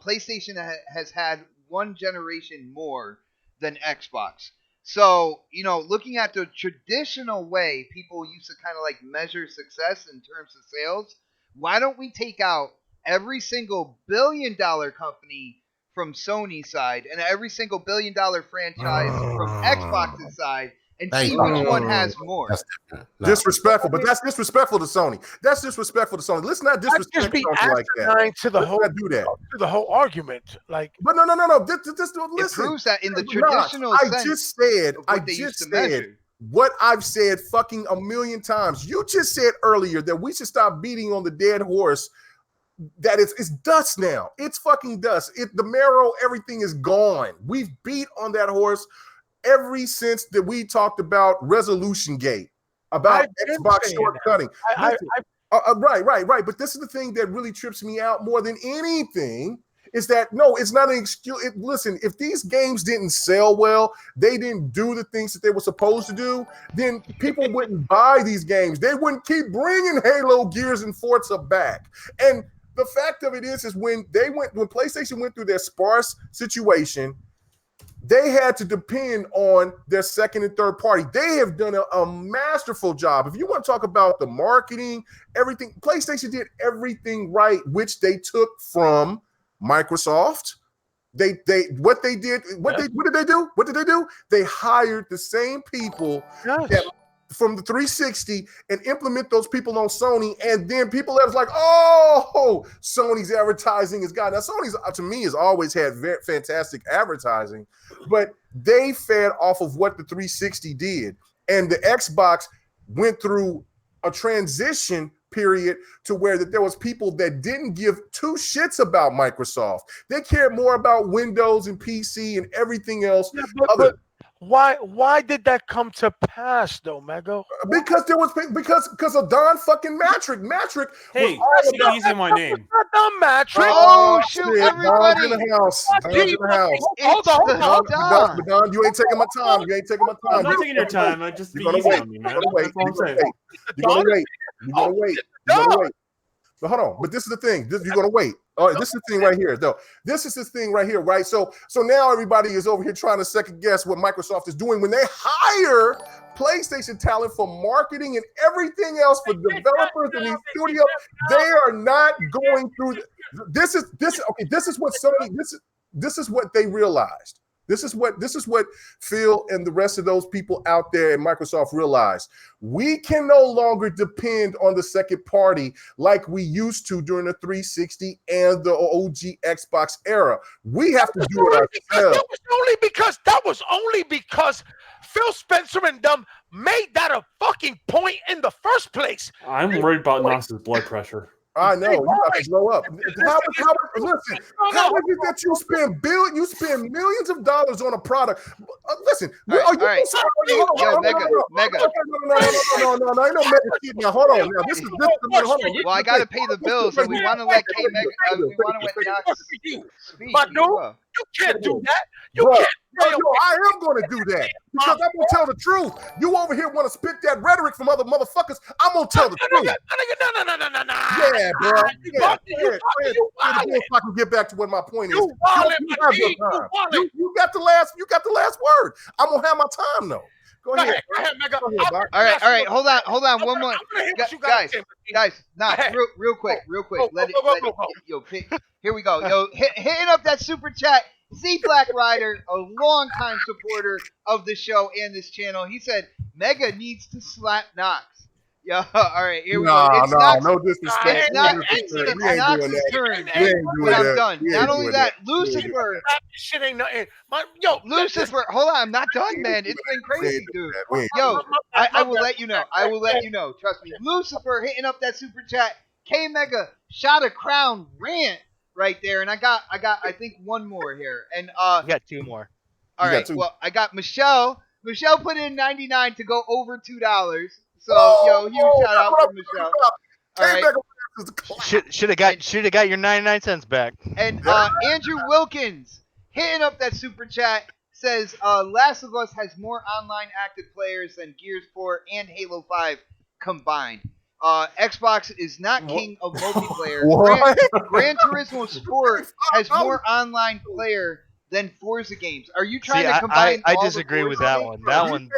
PlayStation has had one generation more than Xbox. So looking at the traditional way people used to kind of like measure success in terms of sales, why don't we take out every single billion-dollar company from Sony's side and every single billion-dollar franchise from Xbox's side and see which one has more. Disrespectful, but that's disrespectful to Sony. Let's not disrespect Sony like that. To the whole, do that. To the whole argument, like. But no. It proves that in the traditional sense, I just said what I've said fucking a million times. You just said earlier that we should stop beating on the dead horse. That it's dust now. It's fucking dust. The marrow, everything is gone. We've beat on that horse ever since that we talked about Resolution Gate, about Xbox shortcutting. Right. But this is the thing that really trips me out more than anything is that no, it's not an excuse. Listen, if these games didn't sell well, they didn't do the things that they were supposed to do, then people wouldn't buy these games. They wouldn't keep bringing Halo, Gears, and Forza back. And the fact of it is when PlayStation went through their sparse situation, they had to depend on their second and third party. They have done a masterful job. If you want to talk about the marketing, everything, PlayStation did everything right, which they took from Microsoft. What did they do? What did they do? They hired the same people from the 360 and implement those people on Sony, and then people that was like, oh, Sony's advertising is gone. Now Sony's to me has always had very fantastic advertising, but they fed off of what the 360 did, and the Xbox went through a transition period to where that there was people that didn't give two shits about Microsoft. They cared more about Windows and PC and everything else. But why did that come to pass though, Mego? Because of Don fucking Matrick. Matrick. Hey, stop using my name. Don Matrick. Oh shoot, everybody! Don's in the house. Don's in the house. Hold on. Don, you ain't taking my time. You ain't taking my time. I'm not taking your time. I just be easy on me, man. You're gonna wait. But hold on. But this is the thing. You're gonna wait. All right, this is the thing right here, though. This is the thing right here, right? So now everybody is over here trying to second guess what Microsoft is doing when they hire PlayStation talent for marketing and everything else for developers in these studios. They are not going through. This is what Sony. This is what they realized. This is what Phil and the rest of those people out there at Microsoft realized. We can no longer depend on the second party like we used to during the 360 and the OG Xbox era. We have to do it ourselves. That was only because Phil Spencer and them made that a fucking point in the first place. I'm worried about Knox's blood pressure. I know you have to blow up. How is it that you spend millions of dollars on a product? Listen, All right. Yo, Mega. No, I know Mega shit now. Hold on, now this is hold on. Well, I gotta pay the bills, and we want to let K Mega. We want to let Knox speak. But no, you can't do that. You Bro, can't. I am going to do that because I'm going to tell the truth. You over here want to spit that rhetoric from other motherfuckers. I'm going to tell the truth. No. Yeah, bro. If I can get back to what my point is. You got the last word. I'm going to have my time though. Go ahead. All right. Hold on. One more. Guys, nah, real quick. Let it. Yo, here we go. Yo, hitting up that super chat. Z Black Rider, a longtime supporter of the show and this channel, he said Mega needs to slap Knox. Yeah, all right, here we go. It's no disrespect. It's Knox's turn. When I'm done. Not only that, Lucifer. Shit ain't nothing. Lucifer, hold on, I'm not done, man. It's been crazy, dude. Yo, I will let you know. Trust me. Lucifer hitting up that super chat. K Mega shot a crown rant right there, and I got I think one more here, and You got two more. all right. Well, I got Michelle. Michelle put in 99 to go over $2. So huge shout out for Michelle. All right. Should have got your 99 cents back. And Andrew Wilkins hitting up that super chat says Last of Us has more online active players than Gears 4 and Halo 5 combined. Xbox is not king of multiplayer. Gran Turismo Sport has more online player than Forza games. Are you trying to combine? I disagree with that one. That one,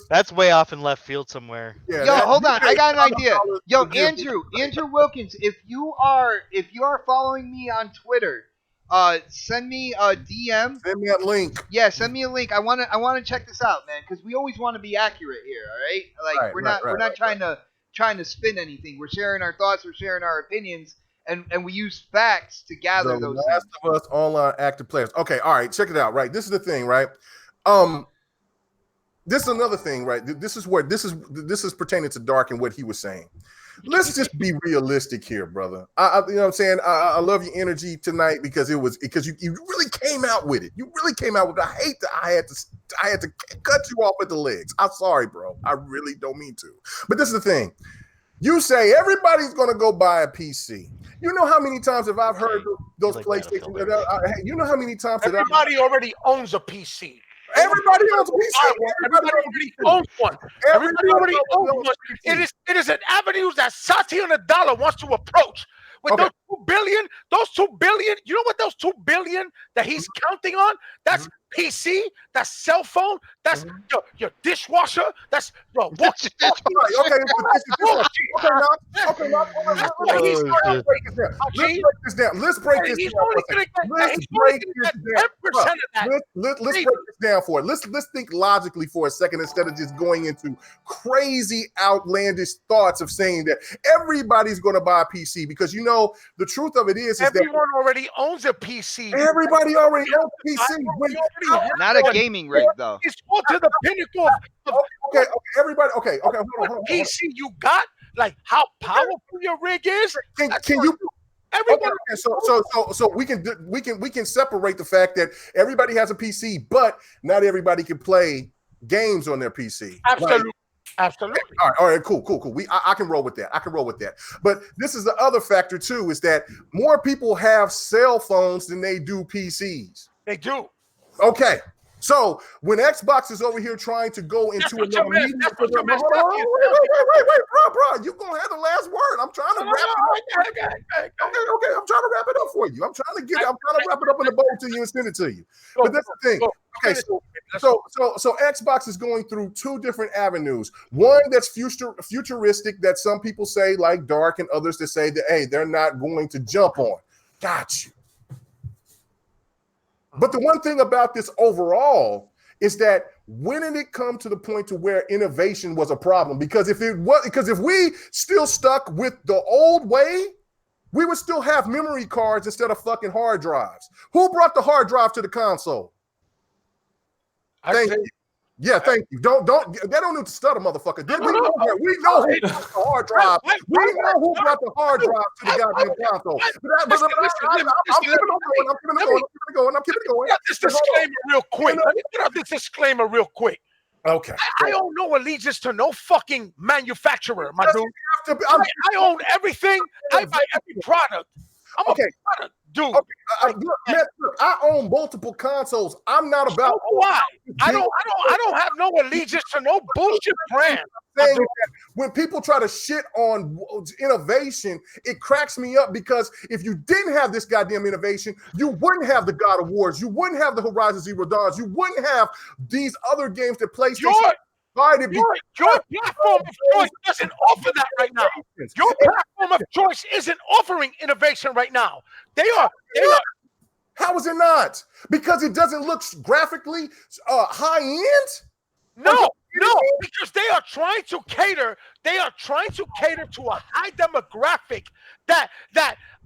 that's way off in left field somewhere. Yeah, yo, hold on. I got an idea. Yo, Andrew Wilkins, if you are following me on Twitter, send me a DM. Send me a link. Yeah, send me a link. I want to check this out, man, because we always want to be accurate here. All right, like we're not trying to spin anything. We're sharing our thoughts. We're sharing our opinions. And we use facts to gather those. Last of Us online active players. Okay, all right, check it out. Right, this is the thing, right? this is another thing, right? This is pertaining to Dark and what he was saying. Let's just be realistic here, brother. You know what I'm saying? I love your energy tonight because you really came out with it. You really came out with it. I hate that I had to cut you off at the legs. I'm sorry, bro. I really don't mean to. But this is the thing. You say everybody's going to go buy a PC. You know how many times have I heard those PlayStation? You know how many times everybody already owns a PC. Everybody owns a PC. Everybody already owns one. Everybody already owns one. It is an avenue that Satya Nadella wants to approach. With those 2 billion, you know what those 2 billion that he's counting on? That's PC, that's cell phone, that's your dishwasher, that's your watch. Let's break this down for it. Let's think logically for a second instead of just going into crazy outlandish thoughts of saying that everybody's going to buy a PC, because you know the truth of it is everyone already owns a PC. Everybody already owns a PC. Not a gaming rig though. It's all to the pinnacle of everybody. Hold on. PC you got, like how powerful your rig is. Can you? Everybody. So we can separate the fact that everybody has a PC, but not everybody can play games on their PC. Absolutely. Right? Absolutely. All right, cool. I can roll with that. But this is the other factor too, is that more people have cell phones than they do PCs. They do. Okay. So when Xbox is over here trying to go into another medium, wait, bro, you gonna have the last word. I'm trying to wrap it up. Okay. I'm trying to wrap it up for you. I'm trying to wrap it up in the bowl to you and send it to you. But that's the thing. Okay, so Xbox is going through 2 different avenues. One that's futuristic, that some people say, like Dark and others, that say that, hey, they're not going to jump on. Got you. But the one thing about this overall is that when did it come to the point to where innovation was a problem? Because if we still stuck with the old way, we would still have memory cards instead of fucking hard drives. Who brought the hard drive to the console? Thank you. Yeah, thank you. They don't need to stutter, motherfucker. We know who brought the hard drive. We know who brought the hard drive to the goddamn console. I'm keeping it going. This disclaimer real quick. Let me get out this disclaimer real quick. Okay. I own no allegiance to no fucking manufacturer, my dude. I own everything. I buy every product. I'm a product dude. Okay. I own multiple consoles. I'm not about. Why? I don't have no allegiance to no bullshit brand. When people try to shit on innovation, it cracks me up, because if you didn't have this goddamn innovation, you wouldn't have the God of Wars, you wouldn't have the Horizon Zero Dawns, you wouldn't have these other games that PlayStation. Your platform of choice doesn't offer that right now. Your platform of choice isn't offering innovation right now. They are. How is it not? Because it doesn't look graphically high end? No, because they are trying to cater to a high demographic that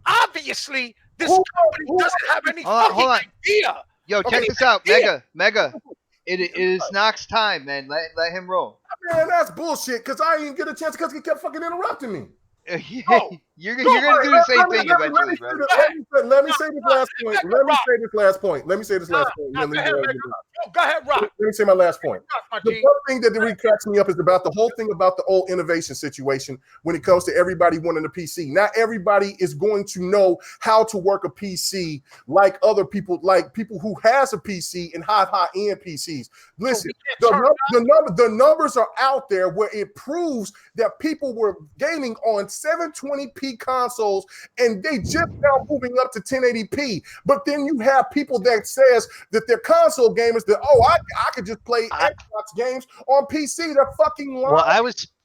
obviously this company doesn't have any fucking idea. Yo, check this out, Mega. It is Knox time, man. Let him roll. Man, that's bullshit, because I didn't get a chance because he kept fucking interrupting me. You're gonna do the same thing eventually, bro. Let me say this last point. Go ahead, Rob. Let me say my last point. The one thing that really cracks me up is about the whole thing about the old innovation situation when it comes to everybody wanting a PC. Not everybody is going to know how to work a PC like other people, like people who has a PC and high-end PCs. Listen, the numbers are out there where it proves that people were gaming on 720p consoles and they just now moving up to 1080p. But then you have people that says that they're console gamers that, I could just play Xbox games on PC. They're fucking lying. Well,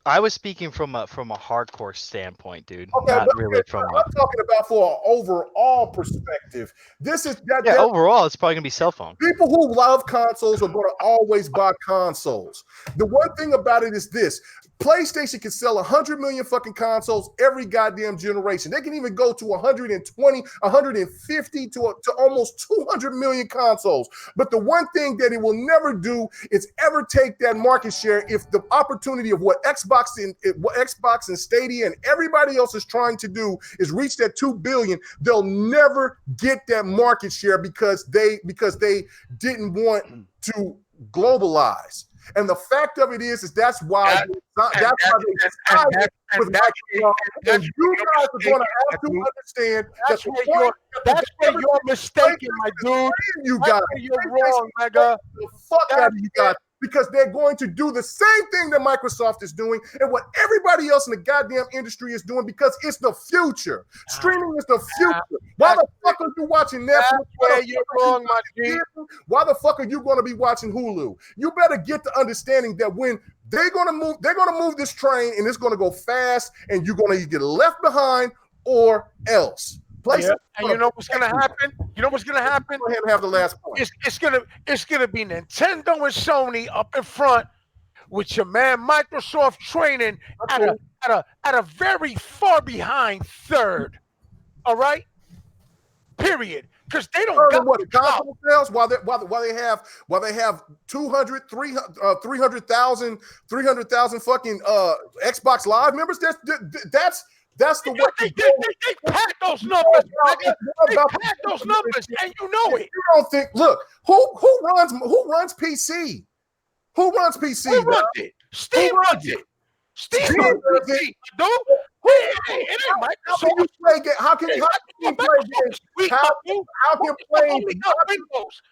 I was speaking from a hardcore standpoint, dude. Okay, not really from. I'm talking about for an overall perspective. This is that. Yeah, overall, it's probably gonna be cell phone. People who love consoles are going to always buy consoles. The one thing about it is this: PlayStation can sell 100 million fucking consoles every goddamn generation. They can even go to 120, 150 to almost 200 million consoles. But the one thing that it will never do is ever take that market share if the opportunity of what Xbox and Stadia and everybody else is trying to do is reach that 2 billion. They'll never get that market share because they didn't want to globalize. And the fact of it is that's why they decided with Microsoft. And you guys are going to have to understand that's where you're mistaken, my dude. You guys, you're wrong, Mega. The fuck out of you guys. Because they're going to do the same thing that Microsoft is doing and what everybody else in the goddamn industry is doing because it's the future. Streaming is the future. Why the fuck are you watching Netflix? Where you're wrong, my G. Why the fuck are you going to be watching Hulu? You better get the understanding that when they're going to move this train and it's going to go fast and you're going to get left behind or else. Yeah. And you know what's gonna happen? You know what's gonna happen? Go ahead and have the last point. It's gonna be Nintendo and Sony up in front with your man Microsoft training at a very far behind third. All right. Period. Because they don't got what the console sales while they have 300,000 fucking Xbox Live members. That's the way they pad those numbers. They pad those numbers, and you know it. You don't think? Look, who runs PC? Who runs PC? Who runs it? Steve runs it. Steve runs it. Dude, it ain't Microsoft. How can Steam play games?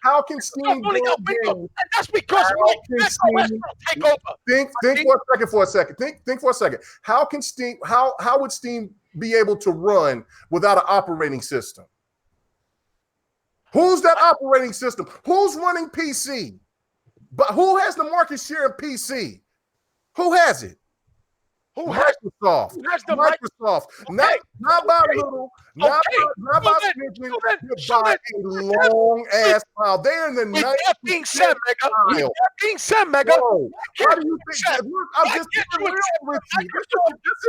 How can Steam play games? That's because take over. Think for a second. Think for a second. How can Steam? How would Steam be able to run without an operating system? Who's that operating system? Who's running PC? But who has the market share in PC? Who has it? Who has Microsoft? Microsoft. Okay. Not by little, not by smidgen, by a long ass mile. They're in the With that being said, Mega. Why do you think? I'm just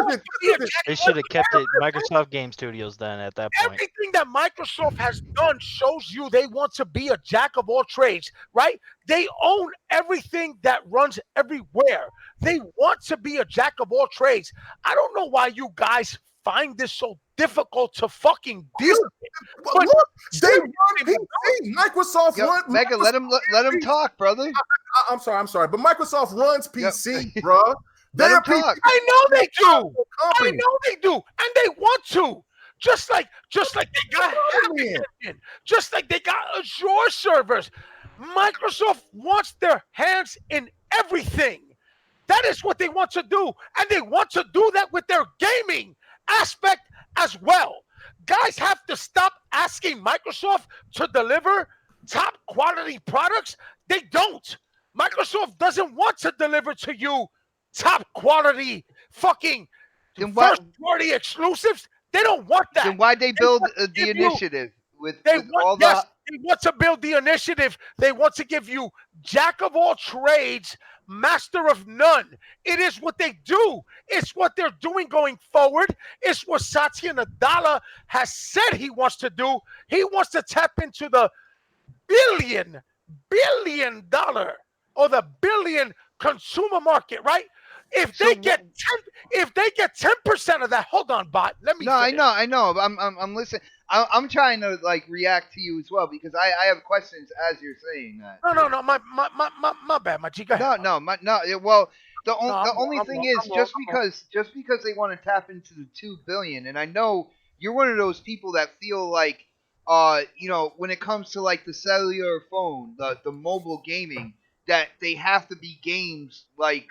with you. They should have kept it Microsoft Game Studios then at that point. Everything that Microsoft has done shows you they want to be a jack of all trades, right? They own everything that runs everywhere. They want to be a jack of all trades. I don't know why you guys find this so difficult to fucking deal with. But look, they run PC. Microsoft runs. Mega, let him talk, brother. I'm sorry, but Microsoft runs PC, bro. Let him talk. I know they do. I know they do, and they want to. Just like they got Happy, just like they got Azure servers. Microsoft wants their hands in everything. That is what they want to do. And they want to do that with their gaming aspect as well. Guys have to stop asking Microsoft to deliver top quality products. They don't. Microsoft doesn't want to deliver to you top quality fucking first party exclusives. They don't want that. Then why'd they build the initiative? They want to build the initiative. They want to give you jack of all trades, master of none. It is what they do. It's what they're doing going forward. It's what Satya Nadella has said he wants to do. He wants to tap into the billion dollar or the billion consumer market, right? If they get 10% of that, hold on, bot. Let me. No, finish. I know. I'm listening. I'm trying to react to you as well because I have questions as you're saying that. No. My bad, my G. Go ahead. Well, the only thing is just because they want to tap into the 2 billion, and I know you're one of those people that feel like, when it comes to the cellular phone, the mobile gaming, that they have to be games like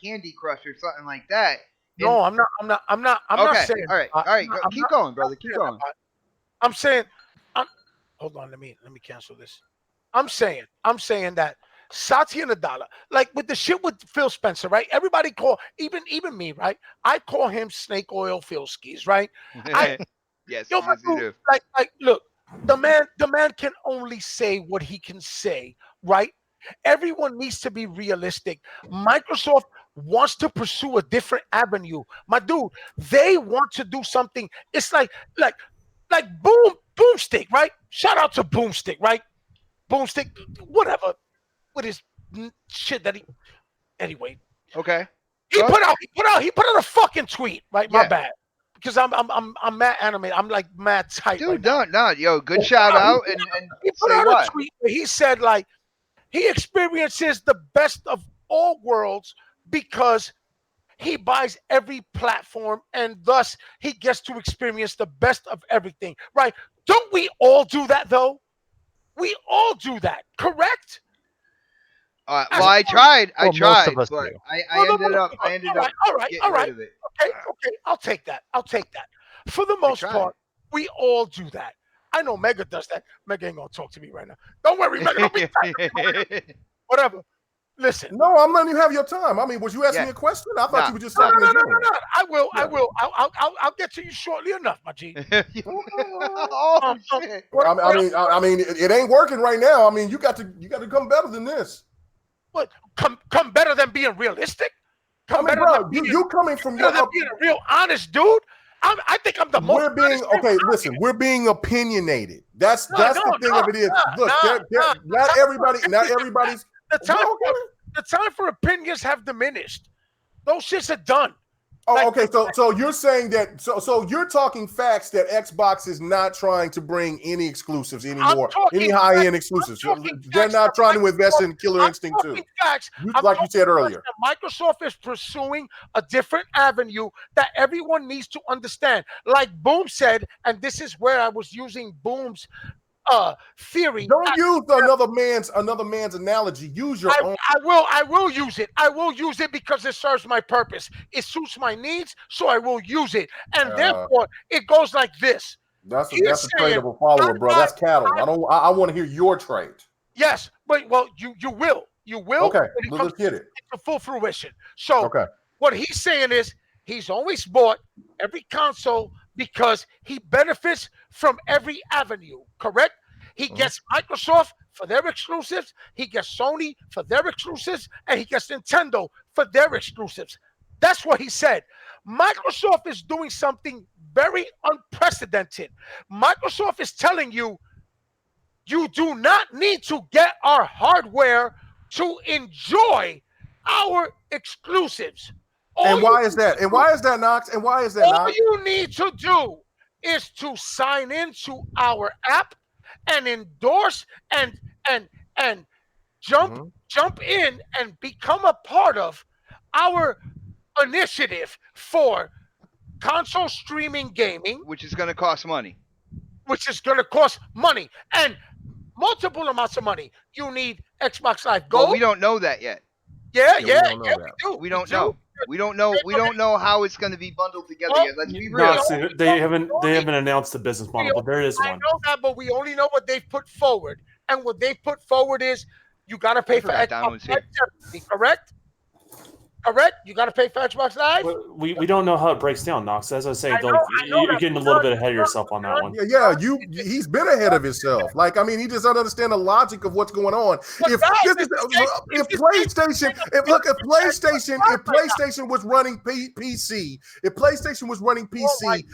Candy Crush or something like that. No, I'm not saying. All right. Keep going, brother. Keep going. I'm saying. Hold on. Let me cancel this. I'm saying that Satya Nadella, with the shit with Phil Spencer, right? Everybody call even me, right? I call him Snake Oil Phil Skis, right? Yes. Look, the man can only say what he can say, right? Everyone needs to be realistic. Microsoft wants to pursue a different avenue. My dude, they want to do something. It's like Boomstick, right? Shout out to Boomstick, right? Boomstick, whatever, with his shit that he. Anyway, Okay. he Go put out a fucking tweet, right? My Yeah. bad, because I'm mad animated. I'm like mad tight right Dude, now. no, yo, good shout out and He put say out what? a tweet where he said like he experiences the best of all worlds because he buys every platform and thus he gets to experience the best of everything, right? Don't we all do that though? We all do that, correct? Well, I tried, Well, most of us but do. I ended up getting rid of it. Okay, I'll take that. For the I most tried. part, we all do that. I know Mega does that. Mega ain't gonna talk to me right now. Don't worry, Mega. Don't be whatever. Listen. No, I'm letting you have your time. I mean, was you asking Yeah. me a question? I thought Nah, you were just No, talking no, in no, no, general. no. I will. Yeah. I'll get to you shortly enough, my G. Oh shit! I mean, it ain't working right now. I mean, you got to come better than this. What? Come better than being realistic? I mean, bro, you coming from your being a real honest dude? I think I'm the most. We're being okay. Listen, we're being opinionated. That's the thing of it is. Look, not everybody's. The time for opinions have diminished. Those shits are done. Oh, okay. So you're saying that. So you're talking facts that Xbox is not trying to bring any exclusives anymore, any high-end exclusives. They're not trying to invest in Killer Instinct 2. Like you said earlier, Microsoft is pursuing a different avenue that everyone needs to understand. Like Boom said, and this is where I was using Boom's theory. Don't use another man's analogy. Use your own. I will use it. I will use it because it serves my purpose. It suits my needs, so I will use it. And therefore, it goes like this. That's a tradable follower, bro. That's cattle. I want to hear your trade. Yes, but you will. Okay, let's get it to full fruition. So what he's saying is he's always bought every console because he benefits from every avenue, correct? He gets Microsoft for their exclusives, he gets Sony for their exclusives, and he gets Nintendo for their exclusives. That's what he said. Microsoft is doing something very unprecedented. Microsoft is telling you, you do not need to get our hardware to enjoy our exclusives. And why is that? And why is that, Knox? And why is that, Knox? All you need to do is to sign into our app and endorse and jump in and become a part of our initiative for console streaming gaming, which is going to cost money. And multiple amounts of money. You need Xbox Live Gold. Well, we don't know that yet. Yeah, we don't know. We don't know how it's going to be bundled together yet. Let's be real. No, they haven't announced the business model, but there is one. I know that, but we only know what they've put forward, and what they've put forward is you got to pay for Xbox Live separately, correct? Correct? You got to pay for Xbox Live? We don't know how it breaks down, Knox. As I say, you're getting a little bit ahead of yourself on that one. Yeah, he's been ahead of himself. Like, I mean, he just doesn't understand the logic of what's going on. If PlayStation was running PC,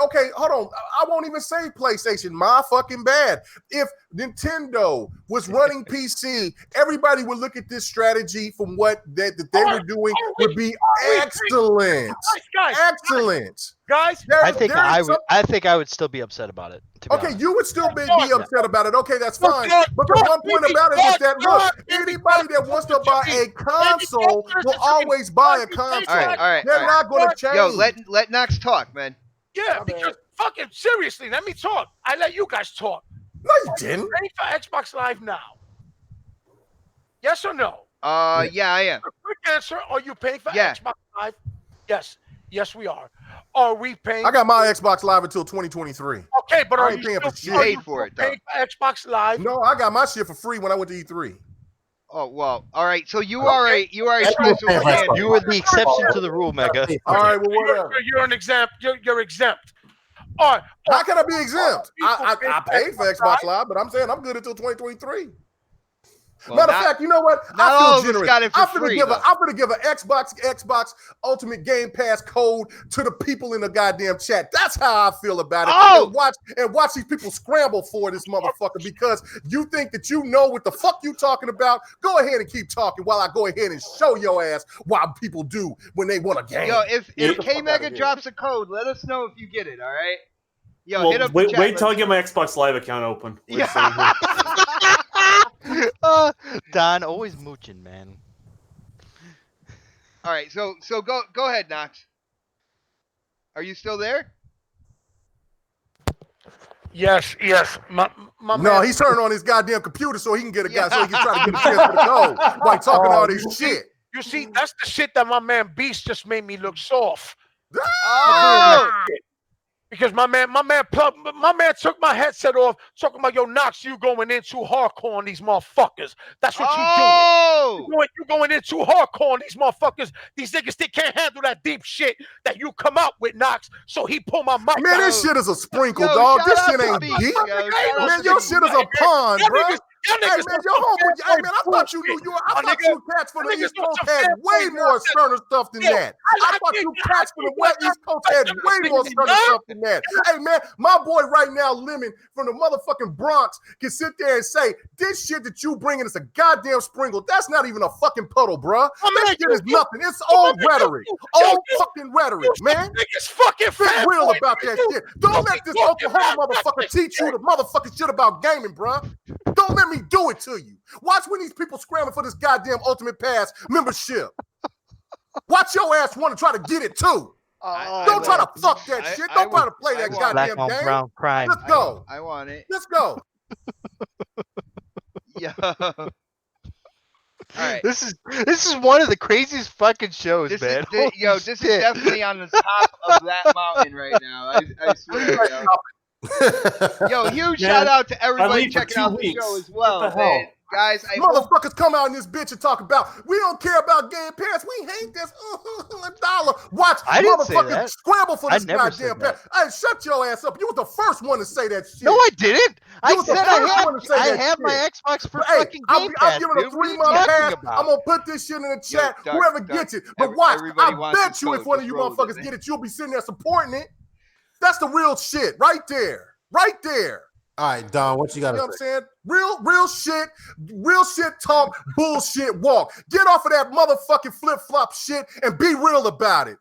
okay, hold on. I won't even say PlayStation. My fucking bad. If Nintendo was running PC, everybody would look at this strategy from what they were doing would be excellent. Excellent. Guys, I think I would still be upset about it. Okay, you would still be upset about it. Okay, that's fine. But the one point about it is that, look, anybody that wants to buy a console will always buy a console. All right. They're not going to change. Yo, let Knox talk, man. Yeah, because fucking seriously, let me talk. I let you guys talk. No, you didn't. Are you paying for Xbox Live now? Yes or no? Yeah, I am. A quick answer. Are you paying for Xbox Live? Yes. Yes, we are. Are we paying? I got my Xbox Live until 2023. Okay, but I ain't paying for shit. Paid for it, though. Paying for Xbox Live? No, I got my shit for free when I went to E3. Oh, well, all right. So you are a special fan. You were the exception to the rule, Mega. All right, well, whatever. You're an exempt. You're exempt. All right. How can I be exempt? I paid for Xbox Live, but I'm saying I'm good until 2023. Well, Matter of fact, you know what? not I all feel of us generous. got it for I'm gonna free, give though. an Xbox Ultimate Game Pass code to the people in the goddamn chat. That's how I feel about it. Oh! And watch these people scramble for this motherfucker because you think that you know what the fuck you talking about. Go ahead and keep talking while I go ahead and show your ass why people do when they want a game. Yo, if Get the K fuck Mega outta here. drops a code, let us know if you get it. All right. Yo, hit Well, up the chat. wait till I let us get my Xbox Live account open. Wait till I hear- Don, always mooching, man. All right, so go ahead, Knox. Are you still there? Yes. My No, man. he's turning on his goddamn computer so he can get a guy, Yeah. so he can try to get a chance for the code by talking all this you see- shit. You see, that's the shit that my man Beast just made me look soft. Oh! Because my man took my headset off, talking about, yo, Knox, you going in too hardcore on these motherfuckers. That's what you doing. Oh! You going in too hardcore on these motherfuckers. These niggas, they can't handle that deep shit that you come out with, Knox. So he pulled my mic. Man, out. this shit is a sprinkle, Yo, dog. shout This out shit to ain't Beast, deep. yo. Shout out Man, to your Beast. shit is a pond, bro. Y'all Hey, niggas man, on your some homeboy. Hey, fanboy man, I thought you knew bullshit, you. I my thought nigga. you cats from the Niggas East on Coast some had fanboy way more bullshit. sterner stuff than Yo, that. I thought you cats from the West East Coast had way more sterner stuff than that. Hey, man, my boy right now, Lemon from the motherfucking Bronx, can sit there and say this shit that you bringing is a goddamn sprinkle. That's not even a fucking puddle, bruh. That shit is nothing. It's old rhetoric. Old fucking rhetoric, man. Niggas fucking Be real fanboy, about that shit. Don't let this Oklahoma motherfucker teach you the motherfucking shit about gaming, bruh. Don't let me do it to you. Watch when these people scrambling for this goddamn Ultimate Pass membership. Watch your ass want to try to get it too. Don't try to fuck that shit. Don't try to play that want Black goddamn on game. brown crime. Let's go. I want it. Let's go. Yo. All right. This is one of the craziest fucking shows, This man. is this is definitely on the top of that mountain right now. I swear. Yo, huge Man, shout out to everybody leave for checking 2 out the weeks. show as well. What the hell? Man. Guys, I hope Motherfuckers come out in this bitch and talk about we don't care about Game Pass. We hate this $1. Watch I didn't say motherfuckers that. scramble for I this never goddamn said pass. Hey, shut your ass up. You was the first one to say that shit. No, I didn't. I was the said first one to say I that have my shit. Xbox for Hey, fucking I'm Game Pass, giving dude. a What are you 3-month talking pass. about? I'm gonna put this shit in the chat. Dark, Whoever Dark, gets it. But watch, everybody I wants bet this you code. if one of Just you roll with motherfuckers it, get it, you'll be sitting there supporting it. That's the real shit right there. Right there. All right, Don, what you got You know to what I'm say? saying? Real shit talk, bullshit walk. Get off of that motherfucking flip-flop shit and be real about it.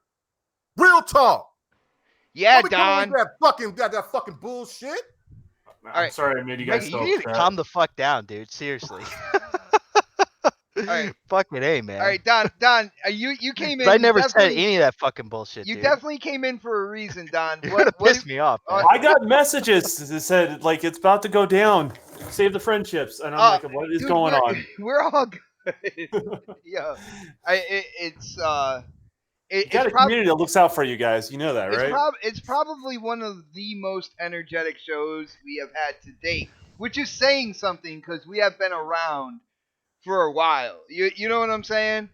Real talk. Yeah, Don't be coming Don. with that fucking bullshit. I'm right. sorry I made you guys Mega, so you need to upset. calm the fuck down, dude. Seriously. right. Fucking A, man. All right, Don, you came in. I never said definitely- any of that fucking bullshit, You dude. definitely came in for a reason, Don. You're gonna piss me off, man. I got messages that said like it's about to go down. Save the friendships, and I'm like, what is dude, going on? We're all good. Yeah, it's You got it's a community that looks out for you guys. You know that, right? It's probably one of the most energetic shows we have had to date, which is saying something because we have been around for a while. You know what I'm saying?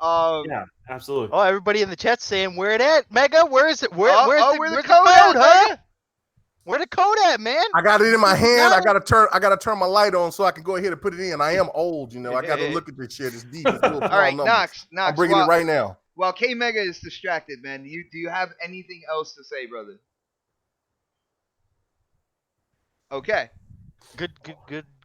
Yeah, absolutely. Oh, everybody in the chat's saying where it at, Mega? Where is it? Where's where the the code at, huh? Mega? Where the code at, man? I got it in my hand. got I gotta turn my light on so I can go ahead and put it in. I am old, you know. I gotta look at this shit. It's deep. It's real All small right, numbers. Knox. I'm bringing it right now. While K Mega is distracted, man, do you have anything else to say, brother? Okay. Good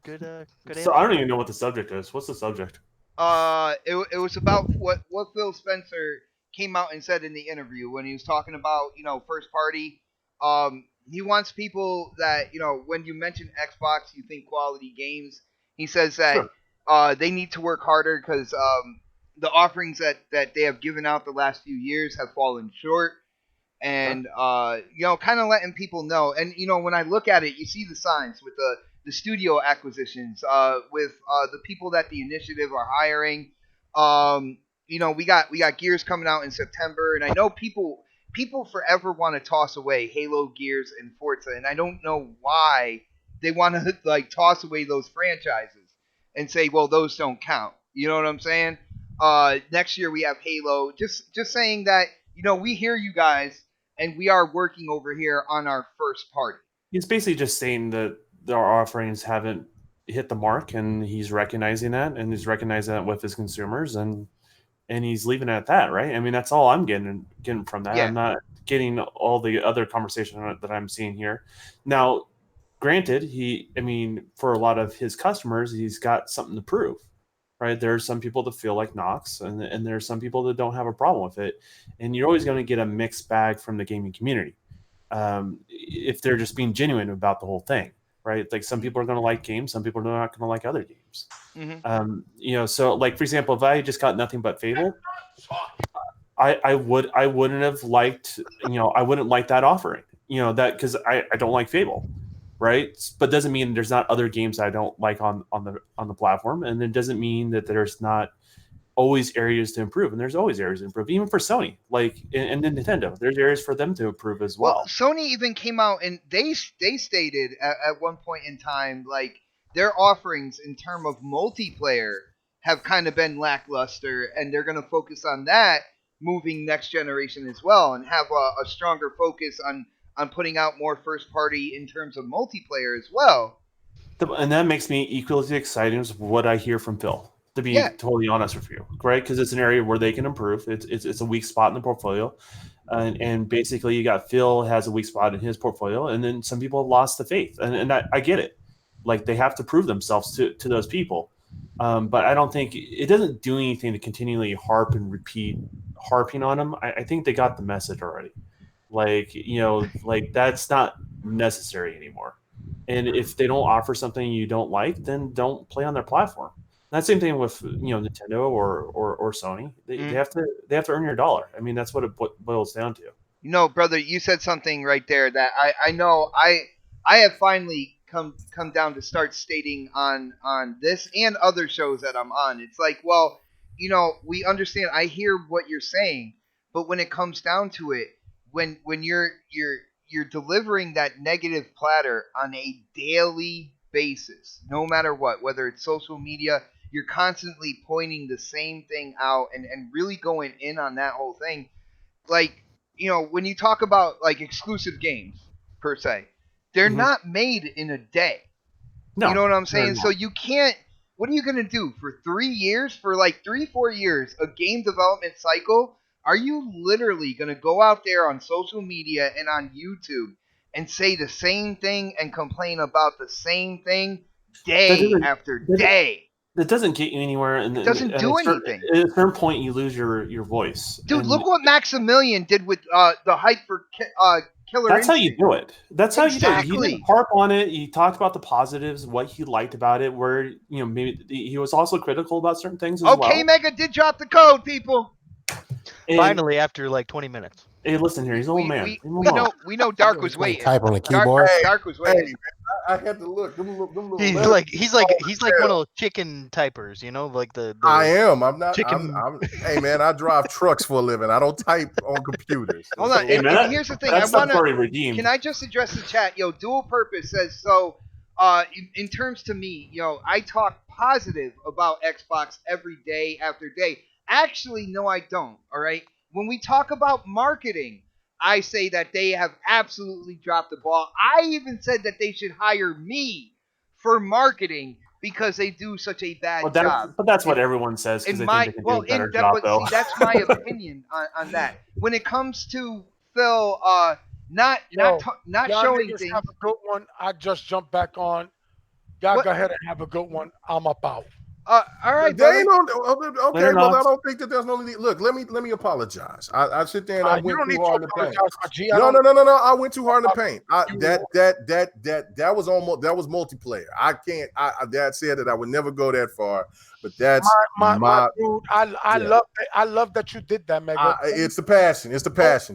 So answer. I don't even know what the subject is. What's the subject? It was about what Phil Spencer came out and said in the interview when he was talking about first party. He wants people that when you mention Xbox, you think quality games. He says that they need to work harder because the offerings that they have given out the last few years have fallen short. And kind of letting people know. And when I look at it, you see the signs with the studio acquisitions, with the people that the initiative are hiring. We got Gears coming out in September, and I know people forever want to toss away Halo, Gears, and Forza, and I don't know why they want to like toss away those franchises and say, well, those don't count. You know what I'm saying? Next year we have Halo. Just saying that we hear you guys, and we are working over here on our first party. He's basically just saying that our offerings haven't hit the mark, and he's recognizing that, and he's recognizing that with his consumers, and he's leaving it at that, right? I mean, that's all I'm getting from that. Yeah. I'm not getting all the other conversation that I'm seeing here. Now, granted, I mean, for a lot of his customers, he's got something to prove, right? There are some people that feel like Knox, and there are some people that don't have a problem with it, and you're always going to get a mixed bag from the gaming community if they're just being genuine about the whole thing, right? Like some people are going to like games, some people are not going to like other games. So like for example, if I just got nothing but Fable, I wouldn't have liked, I wouldn't like that offering, that because I don't like Fable, right? But doesn't mean there's not other games I don't like on the platform, and it doesn't mean that there's not always areas to improve, and there's always areas to improve, even for Sony, like and Nintendo. There's areas for them to improve as well. Sony even came out and they stated at one point in time like their offerings in terms of multiplayer have kind of been lackluster, and they're going to focus on that moving next generation as well, and have a stronger focus on putting out more first party in terms of multiplayer as well. And that makes me equally excited as what I hear from Phil, to be totally honest with you, right? Because it's an area where they can improve. It's a weak spot in the portfolio, and basically you got Phil has a weak spot in his portfolio, and then some people have lost the faith, and I get it. Like they have to prove themselves to those people, but I don't think it doesn't do anything to continually harping on them. I think they got the message already. Like that's not necessary anymore. And if they don't offer something you don't like, then don't play on their platform. That same thing with Nintendo or Sony. They have to earn your dollar. I mean, that's what it boils down to. Brother, you said something right there that I know I have finally come down to start stating on this and other shows that I'm on. It's like, well, we understand. I hear what you're saying, but when it comes down to it, when you're delivering that negative platter on a daily basis, no matter what, whether it's social media, you're constantly pointing the same thing out and really going in on that whole thing. Like, when you talk about like exclusive games per se, they're not made in a day. No, you know what I'm saying? So you can't. What are you gonna do for 3 years? For like 3-4 years, a game development cycle? Are you literally gonna go out there on social media and on YouTube and say the same thing and complain about the same thing day after day? That doesn't get you anywhere, and it doesn't do anything. At a certain point, you lose your voice. Dude, look what Maximilian did with the hype for Killer That's Instinct. how you do it. That's how exactly. you do it. He didn't harp on it. He talked about the positives, what he liked about it, where maybe he was also critical about certain things as well. Okay, Mega did drop the code, people. And finally, after like 20 minutes. Hey, listen here. He's an old man. We know Dark was waiting. Type on the keyboard. Dark was waiting. I had to look. He's like one of those chicken typers, like the I am. I'm not. Chicken. Hey man, I drive trucks for a living. I don't type on computers. Hold on. Hey, and here's the thing. Can I just address the chat? Dual Purpose says so. In terms to me, I talk positive about Xbox every day after day. Actually, no, I don't. All right. When we talk about marketing, I say that they have absolutely dropped the ball. I even said that they should hire me for marketing because they do such a bad job. But that's what everyone says because they think they can do a better job, though. See, that's my opinion on that. When it comes to Phil, not showing things. Have a good one. I just jumped back on. Y'all go ahead and have a good one. I'm about. All right, okay. Well, I don't think that there's no need. Look, let me apologize. I sit there and I went too hard in the paint. No. I went too hard in the paint. That was multiplayer. I can't. Dad said that I would never go that far, but that's my dude. I love that you did that, Mega. It's the passion.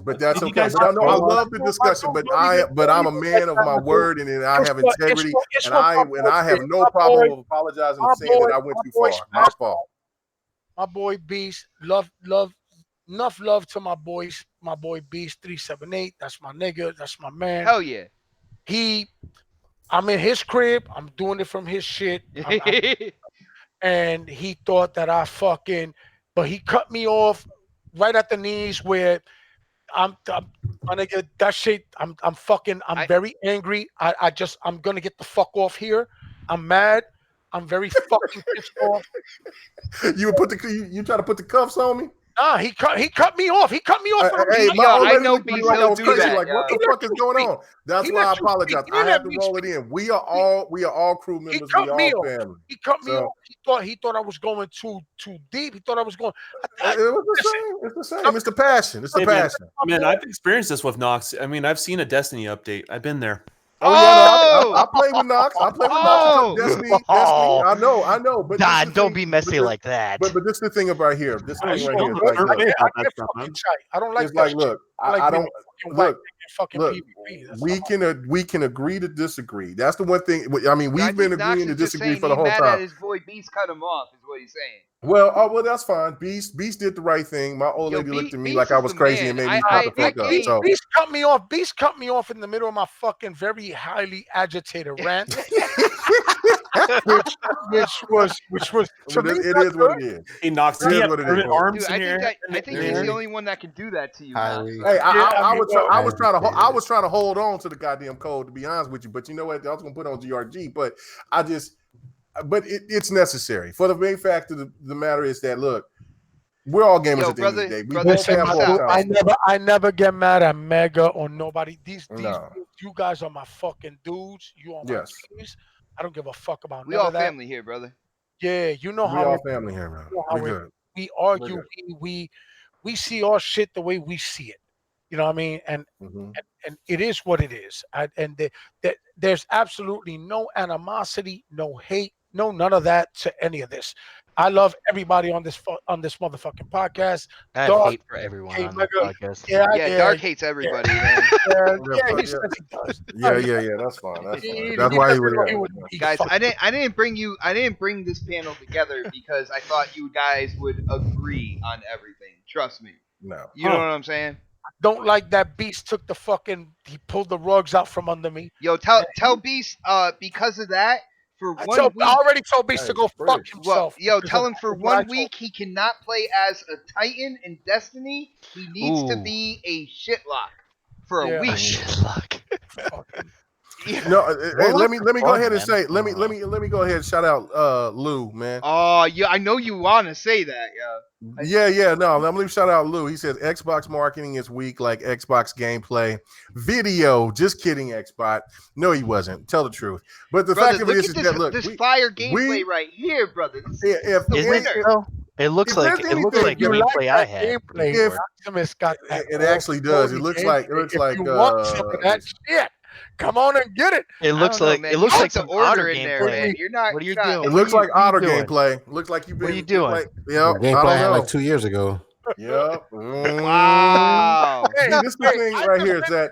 But that's okay. But I know I love the discussion. But I'm a man of my word, and I have integrity, and I have no problem apologizing and saying that I went too far. My fault. My boy Beast, enough love to my boys. My boy Beast 378. That's my nigga. That's my man. Hell yeah. I'm in his crib. I'm doing it from his shit. And he thought that but he cut me off right at the knees where I'm gonna get that shit. I'm very angry. I'm gonna get the fuck off here. I'm mad. I'm very fucking pissed off. You try to put the cuffs on me? Nah, he cut me off. He cut me off. Hey, Yo, my old I lady know looked at me Beast, like I he'll was do crazy. that, Like, what yo. the fuck is going on? That's He why I let you apologize. speak. He I didn't have let to me roll it speak. in. We are all crew He members. cut We me all off. family. He cut me So off. He thought I was going too deep. He thought I was going. it was the same. It's the same. It's the passion. It's the Hey, man, passion. man, I've experienced this with Nox. I mean, I've seen a Destiny update. I've been there. Oh yeah, no, I Oh, play with Knox. I play with Knox. Oh! Destiny. Oh. I know. But this is Don, the don't thing- be messy but like that. But this is the thing about here. This Oh, thing you right know here. the It's like, dirt look, right I about that get stuff, man. fucking tight. I don't like it's that like, shit. look, I like I being don't fucking white, look. fucking Look, PvP. That's we can agree to disagree. That's the one thing. I mean, I we've been think Knox agreeing to is just disagree saying for the he whole mad at time. his boy Beast cut him off, is what he's saying. Well, that's fine. Beast did the right thing. My old Yo, lady looked at me Beast like I is was the crazy man. and made me I shut the fuck up. can't- So Beast cut me off. Beast cut me off in the middle of my fucking very highly agitated rant, which was to but me. it is what it is. Hey, Nox, It did he is have what it permanent is. arms Dude, in I here? think he's the only one that can do that to you, Knox. Highly. Hey, Yeah, I was well, I was trying to hold on to the goddamn code, to be honest with you. But you know what? I was gonna put on GRG, but it's necessary. For the main fact of the matter is that, look, we're all gamers Yo, at the end of the day. We brother, both check have this hard out, times. man. I never get mad at Mega or nobody. These No. you guys are my fucking dudes. You are my Yes. keys. I don't give a fuck about We none all of that. family here, brother. Yeah, you know We how all it, family here, man. you know how We it, good. we We're argue. good. We see our shit the way we see it. You know what I mean? Mhm. And it is what it is. There's absolutely no animosity, no hate, no none of that to any of this. I love everybody on this motherfucking podcast. I have Dark, hate for everyone K on this Mega, podcast. Yeah, Dark hates everybody, man. he says he does. Yeah. That's fine. That's He- fine. he That's why he doesn't would. know Yeah. he Guys, fuck- I didn't bring this panel together because I thought you guys would agree on everything. Trust me. No. You know what I'm saying? don't like that Beast took the fucking he pulled the rugs out from under me. Yo, tell Beast because of that for I 1 week. already told Beast to Hey, go fuck Chris. Well, himself. yo, because tell of him for what I 1 told- week he cannot play as a Titan in Destiny. He needs to Ooh. be a shitlock for a Yeah. Oh, week. shit, luck. fucking- No. Hey, Well, let me go fun, ahead and man. say. Let me go ahead and shout out Lou, man. Oh, yeah, I know you want to say that, yeah. Yeah. No, let me shout out Lou. He says Xbox marketing is weak, like Xbox gameplay. Video, just kidding, Xbox. No, he wasn't. Tell the truth. But the Brother, fact of it look is at that look, this we- fire gameplay we- right here, brother. This if, is the if, Is winner. it though? It looks If like there's it looks anything- like you like gameplay I that had. gameplay. If- Optimus got that. it actually does. It all looks gameplay. like If you want some of that shit, come on and get it. It I looks don't know, like man. it You looks put like the some order Otter in there, gameplay. man. You're not. What are you you're not- doing? It What looks are you- like what are you Otter doing? gameplay. Looks like you've been. What are you doing? Like, yep. Gameplay I I had don't like know. 2 years ago. Yep. Wow. See, this is the thing right here is that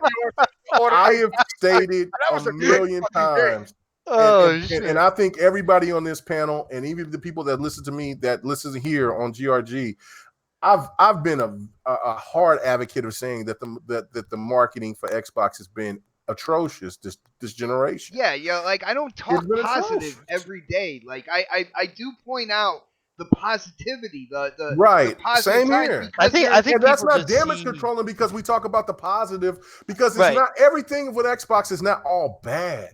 I have stated That was a a great million fucking game. times. Oh shit! And I think everybody on this panel, and even the people that listen to me, that listen here on GRG, I've been a hard advocate of saying that the marketing for Xbox has been atrocious this generation. Yeah. Like I don't talk been positive atrocious. every day. Like I do point out the positivity, the Right. positive Same signs here. because I think And that's people not just damage see- controlling because we talk about the positive, because it's Right. not everything with Xbox is not all bad.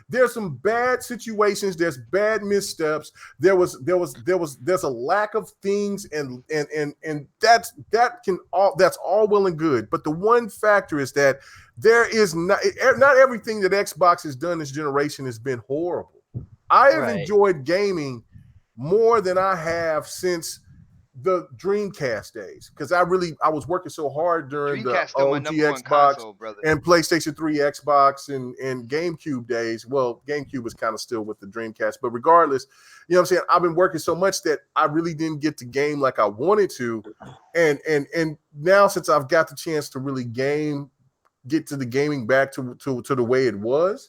There's some bad situations, there's bad missteps, there's a lack of things, and that's all well and good. But the one factor is that there is not everything that Xbox has done this generation has been horrible. I have Right. enjoyed gaming more than I have since the Dreamcast days, because I was working so hard during the Dreamcast still my OG number one Xbox console, brother. and PlayStation 3, Xbox, and GameCube days. Well, GameCube was kind of still with the Dreamcast, but regardless, you know what I'm saying? I've been working so much that I really didn't get to game like I wanted to. And now, since I've got the chance to really get to the gaming back to the way it was,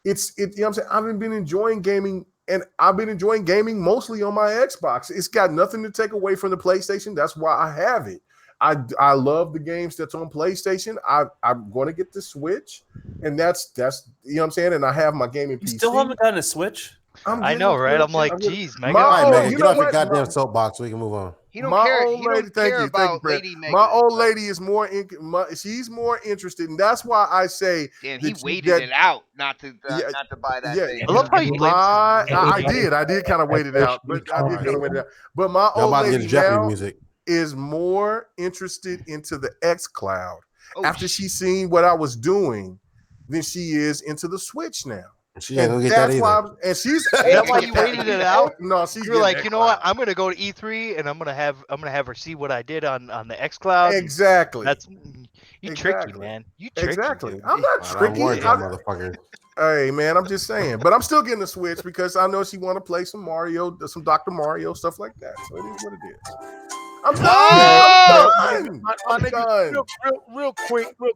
you know what I'm saying? I've been enjoying gaming, and I've been enjoying gaming mostly on my Xbox. It's got nothing to take away from the PlayStation. That's why I have it. I love the games that's on PlayStation. I'm going to get the Switch, and that's you know what I'm saying. And I have my gaming You PC. still haven't gotten a Switch? I know, right? I'm like, geez, Mega. All right, Oh, Megan, you get know off your what? goddamn soapbox so we can move on. He don't My care. old He lady, don't thank care you, about Brad. Lady Megan. My old but- lady is more, she's more interested, and that's why I say Damn, he that waited it out not to Yeah, buy that yeah, thing. I love how you blame. I did kind of wait it out, but I did kind of wait it out. But my Y'all old about to get lady Jeopardy now music. is more interested into the X Cloud Oh, after she's seen what I was doing than she is into the Switch now. She ain't And gonna get that that's why either. and she's Is that why you waited it out? No, she's You're getting like, X you know what? Cloud. I'm gonna go to E3 and I'm gonna have her see what I did on the X Cloud. Exactly. That's you tricky, Exactly. man. You tricky, Exactly. dude. I'm not I tricky. warned y'all, motherfucker. Hey man, I'm just saying. But I'm still getting the Switch because I know she want to play some Mario, some Dr. Mario, stuff like that. So it is what it is. I'm done. Oh! I'm done. My I'm nigga, done. real quick. All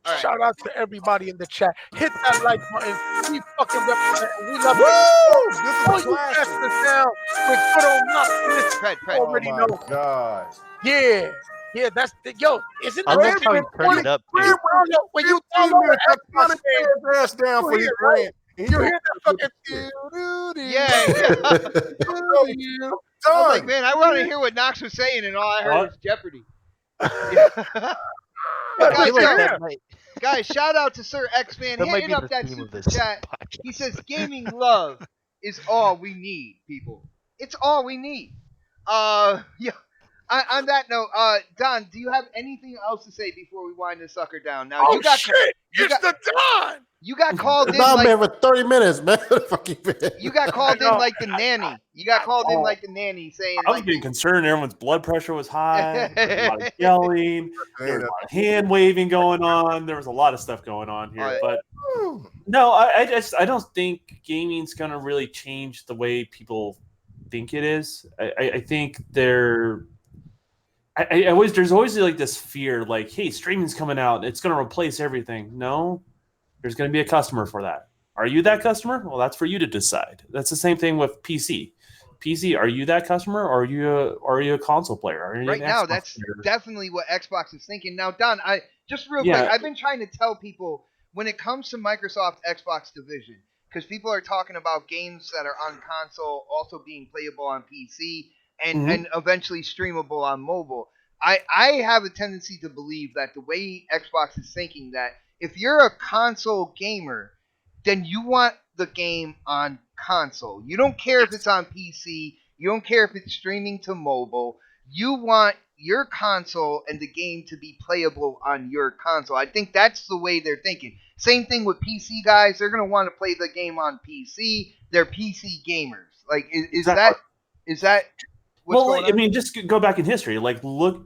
right. Shout out to everybody in the chat. Hit that like button. We fucking represent. We love it. Woo! This is All a you classic. bastards down with good old Knoxximus. Fred. Oh Already my know. god. Yeah, that's the isn't I it love the how you thing turned it up, when too. you download when you 15 download minutes, an I Xbox counted game, his ass down for you his hear right? rant. and he You gonna hear that fucking fucking shit. Yeah. I'm I was done. like, man, I want to hear what Knox was saying, and all I heard What? was Jeopardy. I guys, feel like yo, that might guys, shout out to Sir X-Man that might hitting be up the that theme of super this chat. podcast. He says, gaming love is all we need, people. It's all we need. Yeah. On that note, Don, do you have anything else to say before we wind this sucker down? Now, Oh you got shit! It's the Don. you got called in Nah, like man, for 30 minutes, man. Fucking you got called in know. like the nanny. You got called in like the nanny, saying I was like getting concerned. Everyone's blood pressure was high. There was a lot of yelling. There was a lot of hand waving going on. There was a lot of stuff going on here. But no, I don't think gaming's gonna really change the way people think it is. I think there's always like this fear, like, hey, streaming's coming out, it's gonna replace everything. No, there's gonna be a customer for that. Are you that customer? Well, that's for you to decide. That's the same thing with PC. PC, are you that customer, or are you a console player? Are you right an now Xbox that's player? definitely what Xbox is thinking. Now, Don, I just real Yeah. quick, I've been trying to tell people when it comes to Microsoft Xbox division, because people are talking about games that are on console also being playable on PC and eventually streamable on mobile. I have a tendency to believe that the way Xbox is thinking that if you're a console gamer, then you want the game on console. You don't care if it's on PC. You don't care if it's streaming to mobile. You want your console and the game to be playable on your console. I think that's the way they're thinking. Same thing with PC guys. They're going to want to play the game on PC. They're PC gamers. Like, is that what's going on? I mean, just go back in history. Like,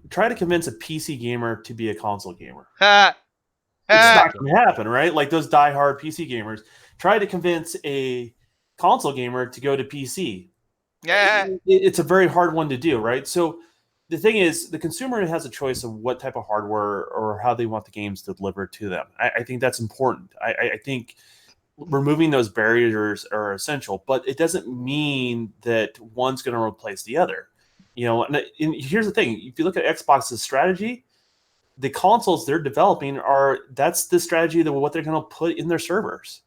try to convince a PC gamer to be a console gamer. Ha! It's Ha! not going to happen, right? Like those diehard PC gamers. Try to convince a console gamer to go to PC. Yeah. It's a very hard one to do, right? So the thing is, the consumer has a choice of what type of hardware or how they want the games delivered to them. I think that's important. I think removing those barriers are essential, but it doesn't mean that one's going to replace the other. You know, and here's the thing: if you look at Xbox's strategy, the consoles they're developing that's the strategy that what they're going to put in their servers.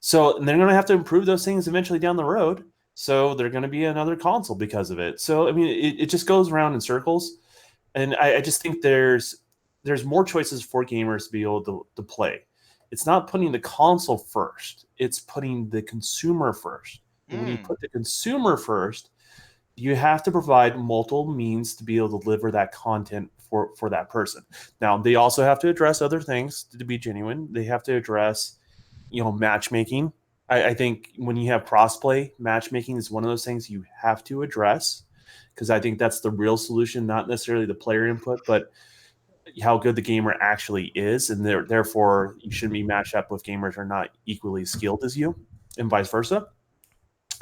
So they're going to have to improve those things eventually down the road. So they're going to be another console because of it. So I mean, it just goes around in circles, and I just think there's more choices for gamers to be able to play. It's not putting the console first; it's putting the consumer first. And when you put the consumer first, you have to provide multiple means to be able to deliver that content for that person. Now, they also have to address other things to be genuine. They have to address, matchmaking. I think when you have crossplay, matchmaking is one of those things you have to address, because I think that's the real solution, not necessarily the player input, but how good the gamer actually is, and therefore you shouldn't be matched up with gamers who are not equally skilled as you, and vice versa.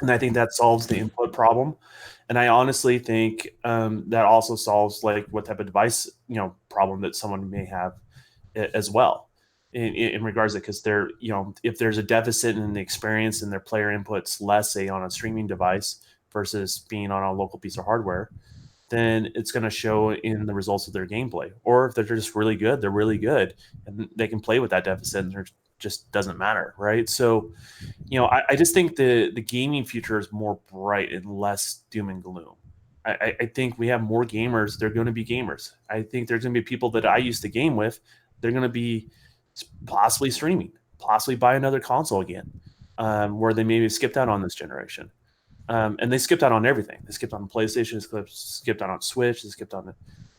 And I think that solves the input problem. And I honestly think that also solves like what type of device problem that someone may have as well in regards to, because they're if there's a deficit in the experience and their player inputs less, say on a streaming device versus being on a local piece of hardware, then it's going to show in the results of their gameplay. Or if they're just really good, they're really good, and they can play with that deficit, and just doesn't matter, right? So, I just think the gaming future is more bright and less doom and gloom. I think we have more gamers. They're going to be gamers. I think there's going to be people that I used to game with. They're going to be possibly streaming, possibly buy another console again, where they maybe skipped out on this generation. And they skipped out on everything. They skipped on PlayStation, skipped out on Switch, they skipped on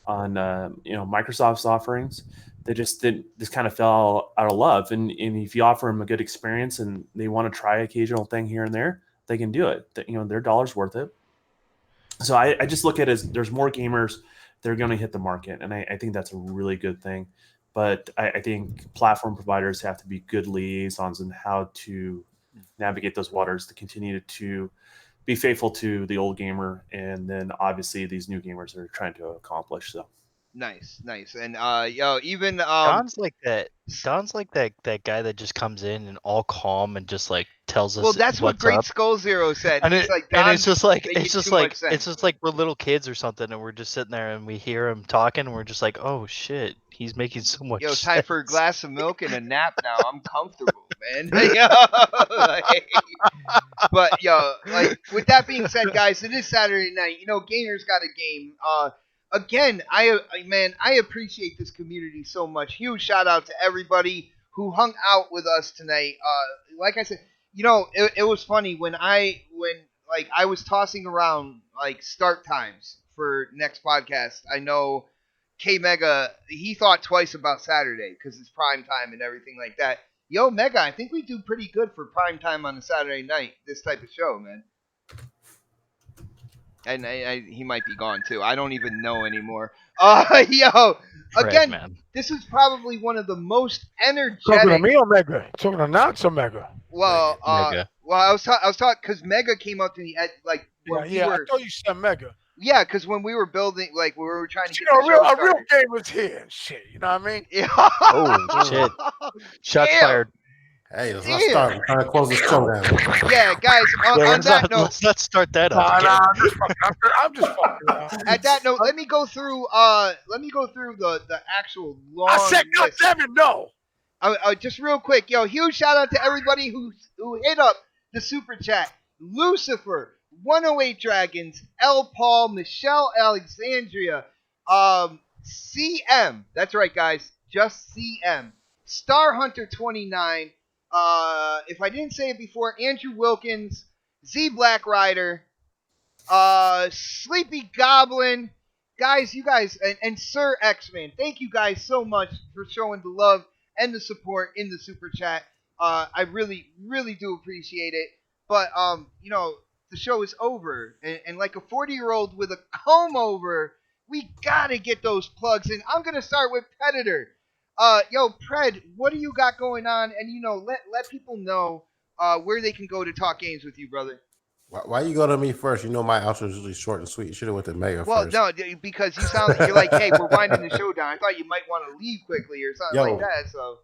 Microsoft's offerings. They just didn't. Just kind of fell out of love. And if you offer them a good experience and they want to try occasional thing here and there, they can do it. Their dollar's worth it. So I just look at it as there's more gamers. They're going to hit the market, and I think that's a really good thing. But I think platform providers have to be good liaisons in how to navigate those waters to continue to be faithful to the old gamer, and then obviously these new gamers are trying to accomplish. So Nice, nice. And even Don's like that guy that just comes in and all calm and just like tells well, us that's what what's Great up. Skull Zero said. And He's like, and "Don, it's just like making it's just too like much sense." it's just like we're little kids or something, and we're just sitting there and we hear him talking, and we're just like, oh shit, he's making so much Yo, sense. time for a glass of milk and a nap now. I'm comfortable, man. Yo, but yo, like with that being said, guys, it is Saturday night. Gamers got a game. Again, man, I appreciate this community so much. Huge shout out to everybody who hung out with us tonight. Like I said, it was funny when I was tossing around like start times for next podcast. I know K Mega, he thought twice about Saturday because it's prime time and everything like that. Yo, Mega, I think we do pretty good for prime time on a Saturday night. This type of show, man. And he might be gone too. I don't even know anymore. Yo, Fred, again, man. this is probably one of the most Talking to energetic. me or Mega? Talking to Knox or Mega? Well, Mega. I was talking because Mega came up to me at like when we I were. thought you said Mega. Yeah, because when we were building, like when we were trying to get A the show real started. gamer's here. Shit, you know what I mean? Yeah. Oh shit! Shots Damn. fired. Hey, let's Damn. not start. We're trying to close this show down. Yeah, guys. On let's that not, note, let's not start that up again. Nah, I'm just fucking around. at that note, let me go through. The actual long I said, God list. damn it, no. Just real quick, yo, huge shout out to everybody who hit up the super chat. Lucifer, 108 Dragons, L. Paul, Michelle Alexandria, CM. That's right, guys, just CM. Star Hunter 29. If I didn't say it before, Andrew Wilkins, Z Black Rider, Sleepy Goblin, guys, you guys, and Sir X-Man. Thank you guys so much for showing the love and the support in the super chat. I really, really do appreciate it. But the show is over, and like a 40-year-old with a comb over, we gotta get those plugs in. I'm gonna start with Predator. Yo, Pred, what do you got going on? And let people know where they can go to talk games with you, brother. Why you go to me first? You know my outro is usually short and sweet. You should have went to Mega Well, first. no, because you're like, hey, we're winding the show down. I thought you might want to leave quickly or something like that. So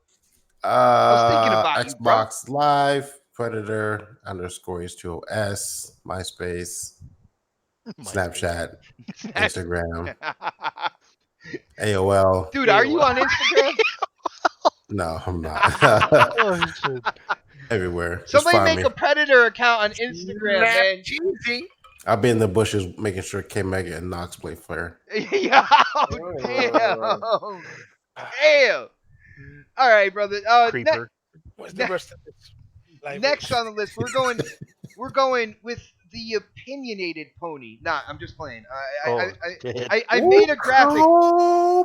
was thinking about you, bro. Xbox Live, Predator _H2OS, MySpace, Snapchat, Instagram, AOL. Dude, are you on Instagram? No, I'm not. Oh, shit. Everywhere. Just Somebody find make me. a Predator account on Instagram, man. Cheesy. I'll be in the bushes making sure K Mega and Knox play fair. Yo, damn. Damn. All right, brother. Creeper. What's the rest of this? Next on the list, we're going with the opinionated pony. Nah, I'm just playing. I made a graphic.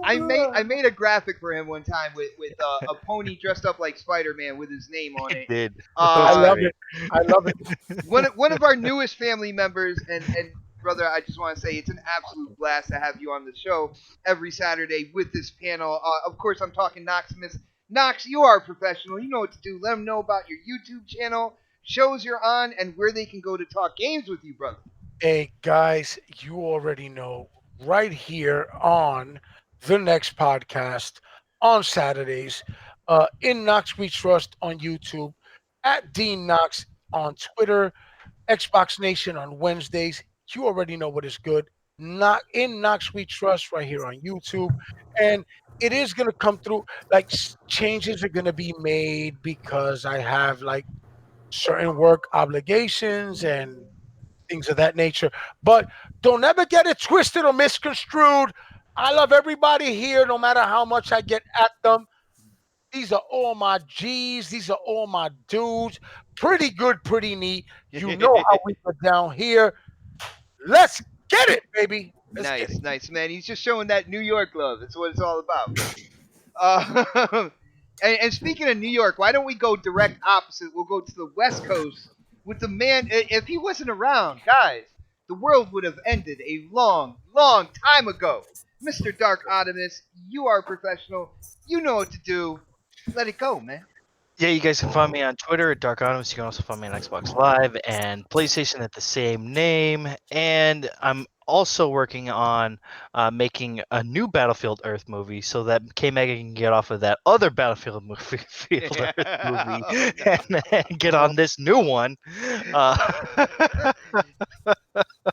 I made a graphic for him one time with a pony dressed up like Spider-Man with his name on it. Did. I love it. I love it. One of our newest family members, and brother, I just want to say it's an absolute blast to have you on the show every Saturday with this panel. Of course, I'm talking Knoxximus. Knox, you are a professional. You know what to do. Let them know about your YouTube channel, shows you're on, and where they can go to talk games with you, brother. Hey, guys, you already know right here on the next podcast on Saturdays, in Knox We Trust on YouTube, at Dean Knox on Twitter, Xbox Nation on Wednesdays. You already know what is good. Not in Knox We Trust right here on YouTube. and it is going to come through. Like changes are going to be made because I have like certain work obligations and things of that nature. But don't ever get it twisted or misconstrued. I love everybody here, no matter how much I get at them. These are all my G's. These are all my dudes. Pretty good, pretty neat. You know how we get down here. Let's get it, baby. Let's get Nice, it. nice, man. He's just showing that New York love. That's what it's all about. Uh, and speaking of New York, why don't we go direct opposite? We'll go to the West Coast with the man. If he wasn't around, guys, the world would have ended a long, long time ago. Mr. Dark Optimus, you are a professional. You know what to do. Let it go, man. Yeah, you guys can find me on Twitter at Dark Optimus. You can also find me on Xbox Live and PlayStation at the same name. And I'm also working on making a new Battlefield Earth movie so that K Mega can get off of that other Battlefield movie, Field Earth movie Oh, no. and get on this new one.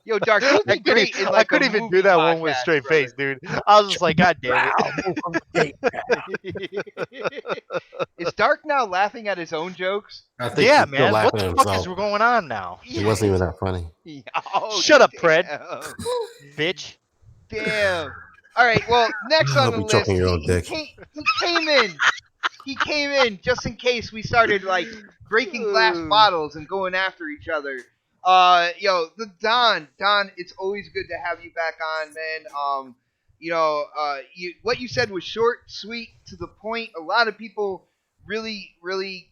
Yo, Dark, you'd be great in I like a couldn't even do movie that one with podcast, straight brother. face, dude. I was just like, God damn Wow, it. move from the gate. Is Dark now laughing at his own jokes? I think Yeah, he's still man. What laughing the at fuck himself. is going on now? It wasn't even that funny. Oh, Shut up, Pred. damn. Bitch. Damn. All right. Well, next I on hope the you're choking list, your own dick. he came in. He came in just in case we started like breaking glass bottles and going after each other. The Don, it's always good to have you back on, man. What you said was short, sweet, to the point. A lot of people really, really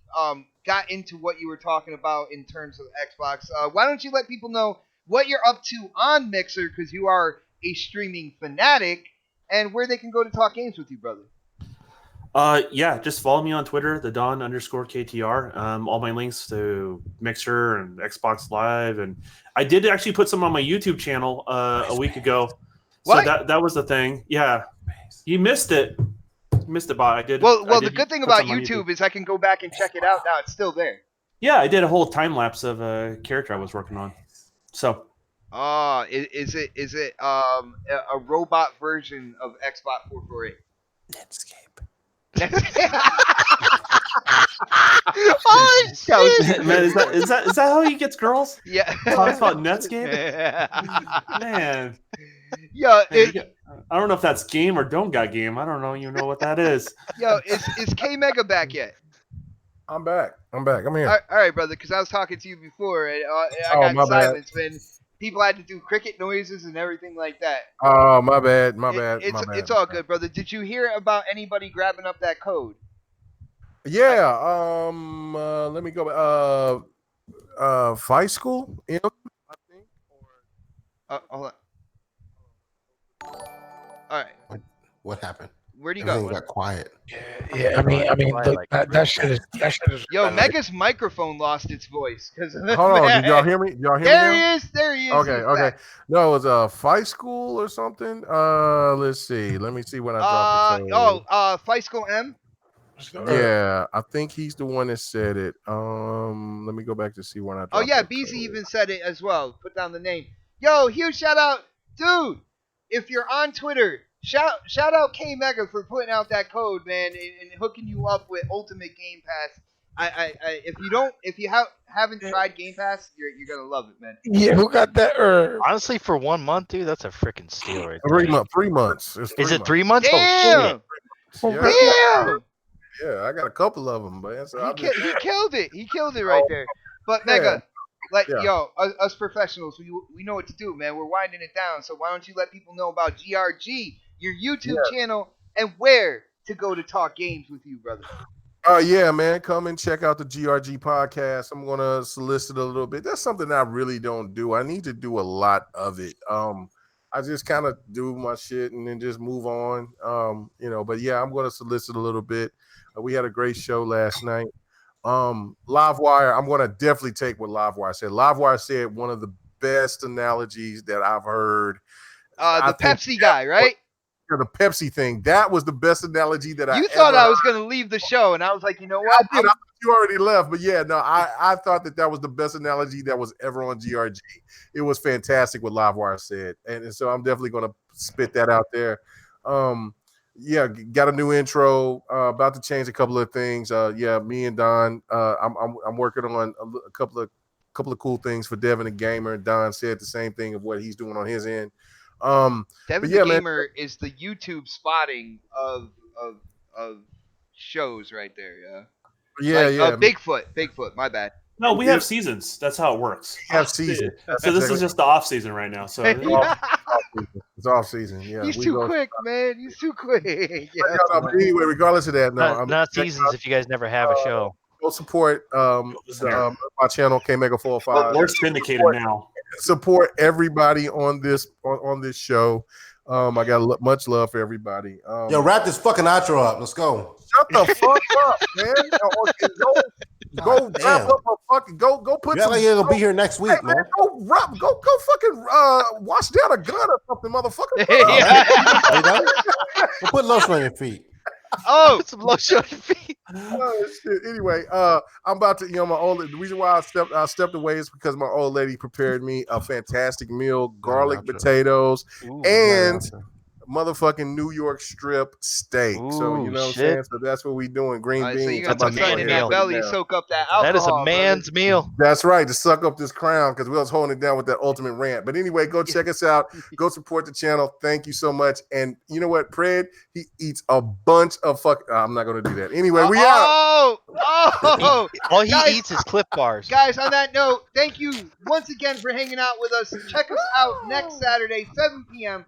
got into what you were talking about in terms of Xbox. Why don't you let people know what you're up to on Mixer, because you are a streaming fanatic, and where they can go to talk games with you, brother. Yeah, just follow me on Twitter, the Don _KTR. All my links to Mixer and Xbox Live, and I did actually put some on my YouTube channel a week ago. What? So that was the thing. Yeah, you missed it. Missed it, but I did. Well, I the did good thing put about some on YouTube is I can go back and check it out now. It's still there. Yeah, I did a whole time lapse of a character I was working on. So Is it a robot version of Xbox 448? Netscape. Oh, shit. man, is that how he gets girls? Yeah. Talks about Netscape. Man, Yo, I don't know if that's game or don't got game. I don't know. You know what that is? is K Mega back yet? I'm back. I'm here. All right, brother. Because I was talking to you before, and I Oh, got my bad. silence, man. People had to do cricket noises and everything like that. Oh, my bad. My bad. It's all good, brother. Did you hear about anybody grabbing up that code? Yeah. Let me go. Fight school. I think. Hold on. All right. What happened? Where'd he Everything go? got quiet. Yeah. I mean, that shit is. Yo, Mega's microphone lost its voice because. Hold on. Did y'all hear me? Y'all hear There me he now? is. There he is. Okay. He's Okay. back. No, it was a fight school or something. Let's see. Let me see when I dropped the code. Fight School M. Yeah, I think he's the one that said it. Let me go back to see when I dropped Oh yeah, the BZ code. even said it as well. Put down the name. Yo, huge shout out, dude. If you're on Twitter, shout out K Mega for putting out that code, man, and hooking you up with Ultimate Game Pass. If you haven't tried Game Pass, you're gonna love it, man. Yeah, who got that herb? Honestly, for 1 month, dude, that's a freaking steal right 3 there. months. 3 months. It's Is it months. 3 months? Oh, Damn, shit. Yeah, damn. yeah, I got a couple of them, but He killed it. He killed it right there. But Yeah. Mega, like Yeah. yo, us professionals, we know what to do, man. We're winding it down. So why don't you let people know about GRG, your YouTube channel, and where to go to talk games with you, brother? Yeah, man, come and check out the GRG podcast. I'm gonna solicit a little bit. That's something I really don't do. I need to do a lot of it. I just kind of do my shit and then just move on. But yeah, I'm gonna solicit a little bit. We had a great show last night. Livewire, I'm gonna definitely take what Livewire said. Livewire said one of the best analogies that I've heard. The Pepsi guy, right? The Pepsi thing. That was the best analogy that You thought I was gonna leave the show, and I was like, you know what? I thought you already left, but yeah, no, I thought that was the best analogy that was ever on GRG. It was fantastic what Livewire said, and so I'm definitely going to spit that out there. yeah, got a new intro. About to change a couple of things. Yeah, me and Don. I'm working on a couple of cool things for Devin the Gamer. Don said the same thing of what he's doing on his end. Devin But the yeah, man. Gamer is the YouTube spotting of shows right there. Yeah. Yeah, yeah. Bigfoot. My bad. No, we have seasons. That's how it works. We have season. That's So this exactly- is just the off season right now. So It's off season. Yeah, He's we too go. quick, man. He's too quick. Yeah. But anyway, regardless of that, Not seasons if you guys never have a show. go support my channel K Mega 405. we're syndicated now. Support everybody on this show. I got much love for everybody. Yo, wrap this fucking outro up. Let's go. Shut the fuck up, man. Go wrap up a fucking go put Yeah, some. like you're gonna be here next week, Hey, man, man. go fucking wash down a gun or something, motherfucker. Yeah. You know? We'll put lotion on your feet. Oh, Put some lotion on your feet. Oh, shit. Anyway, I'm about to, the reason why I stepped away is because my old lady prepared me a fantastic meal, garlic Gotcha. potatoes, Ooh, and Gotcha. motherfucking New York strip steak. So you Ooh, know what I'm shit. saying? So that's what we doing. Green all right, beans. so you That's got a the fat in man that meal. belly, soak up that alcohol. That is a brother. man's meal. That's right, to suck up this crown because we was holding it down with that ultimate rant. But anyway, go check us out. Go support the channel. Thank you so much. And you know what, Pred? He eats a bunch of I'm not gonna do that. Anyway, we out. Oh, All he Guys- eats is Cliff Bars. guys, on that note, thank you once again for hanging out with us. Check us out next Saturday, 7 p.m.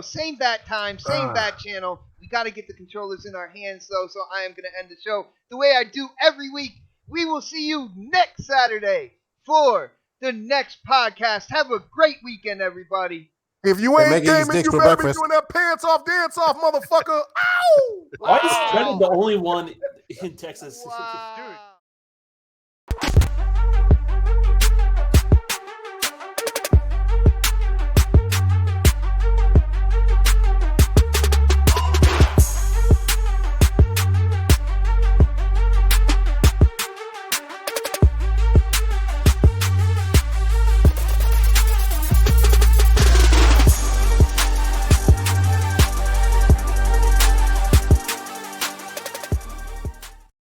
Same bat time, same bat channel. We got to get the controllers in our hands, though, so I am going to end the show the way I do every week. We will see you next Saturday for the next podcast. Have a great weekend, everybody. If you Hey, ain't make it eat gaming, sticks you for better be breakfast. doing that pants off, dance off, motherfucker. Ow! Why is Brennan the only one in Texas? Wow. Dude.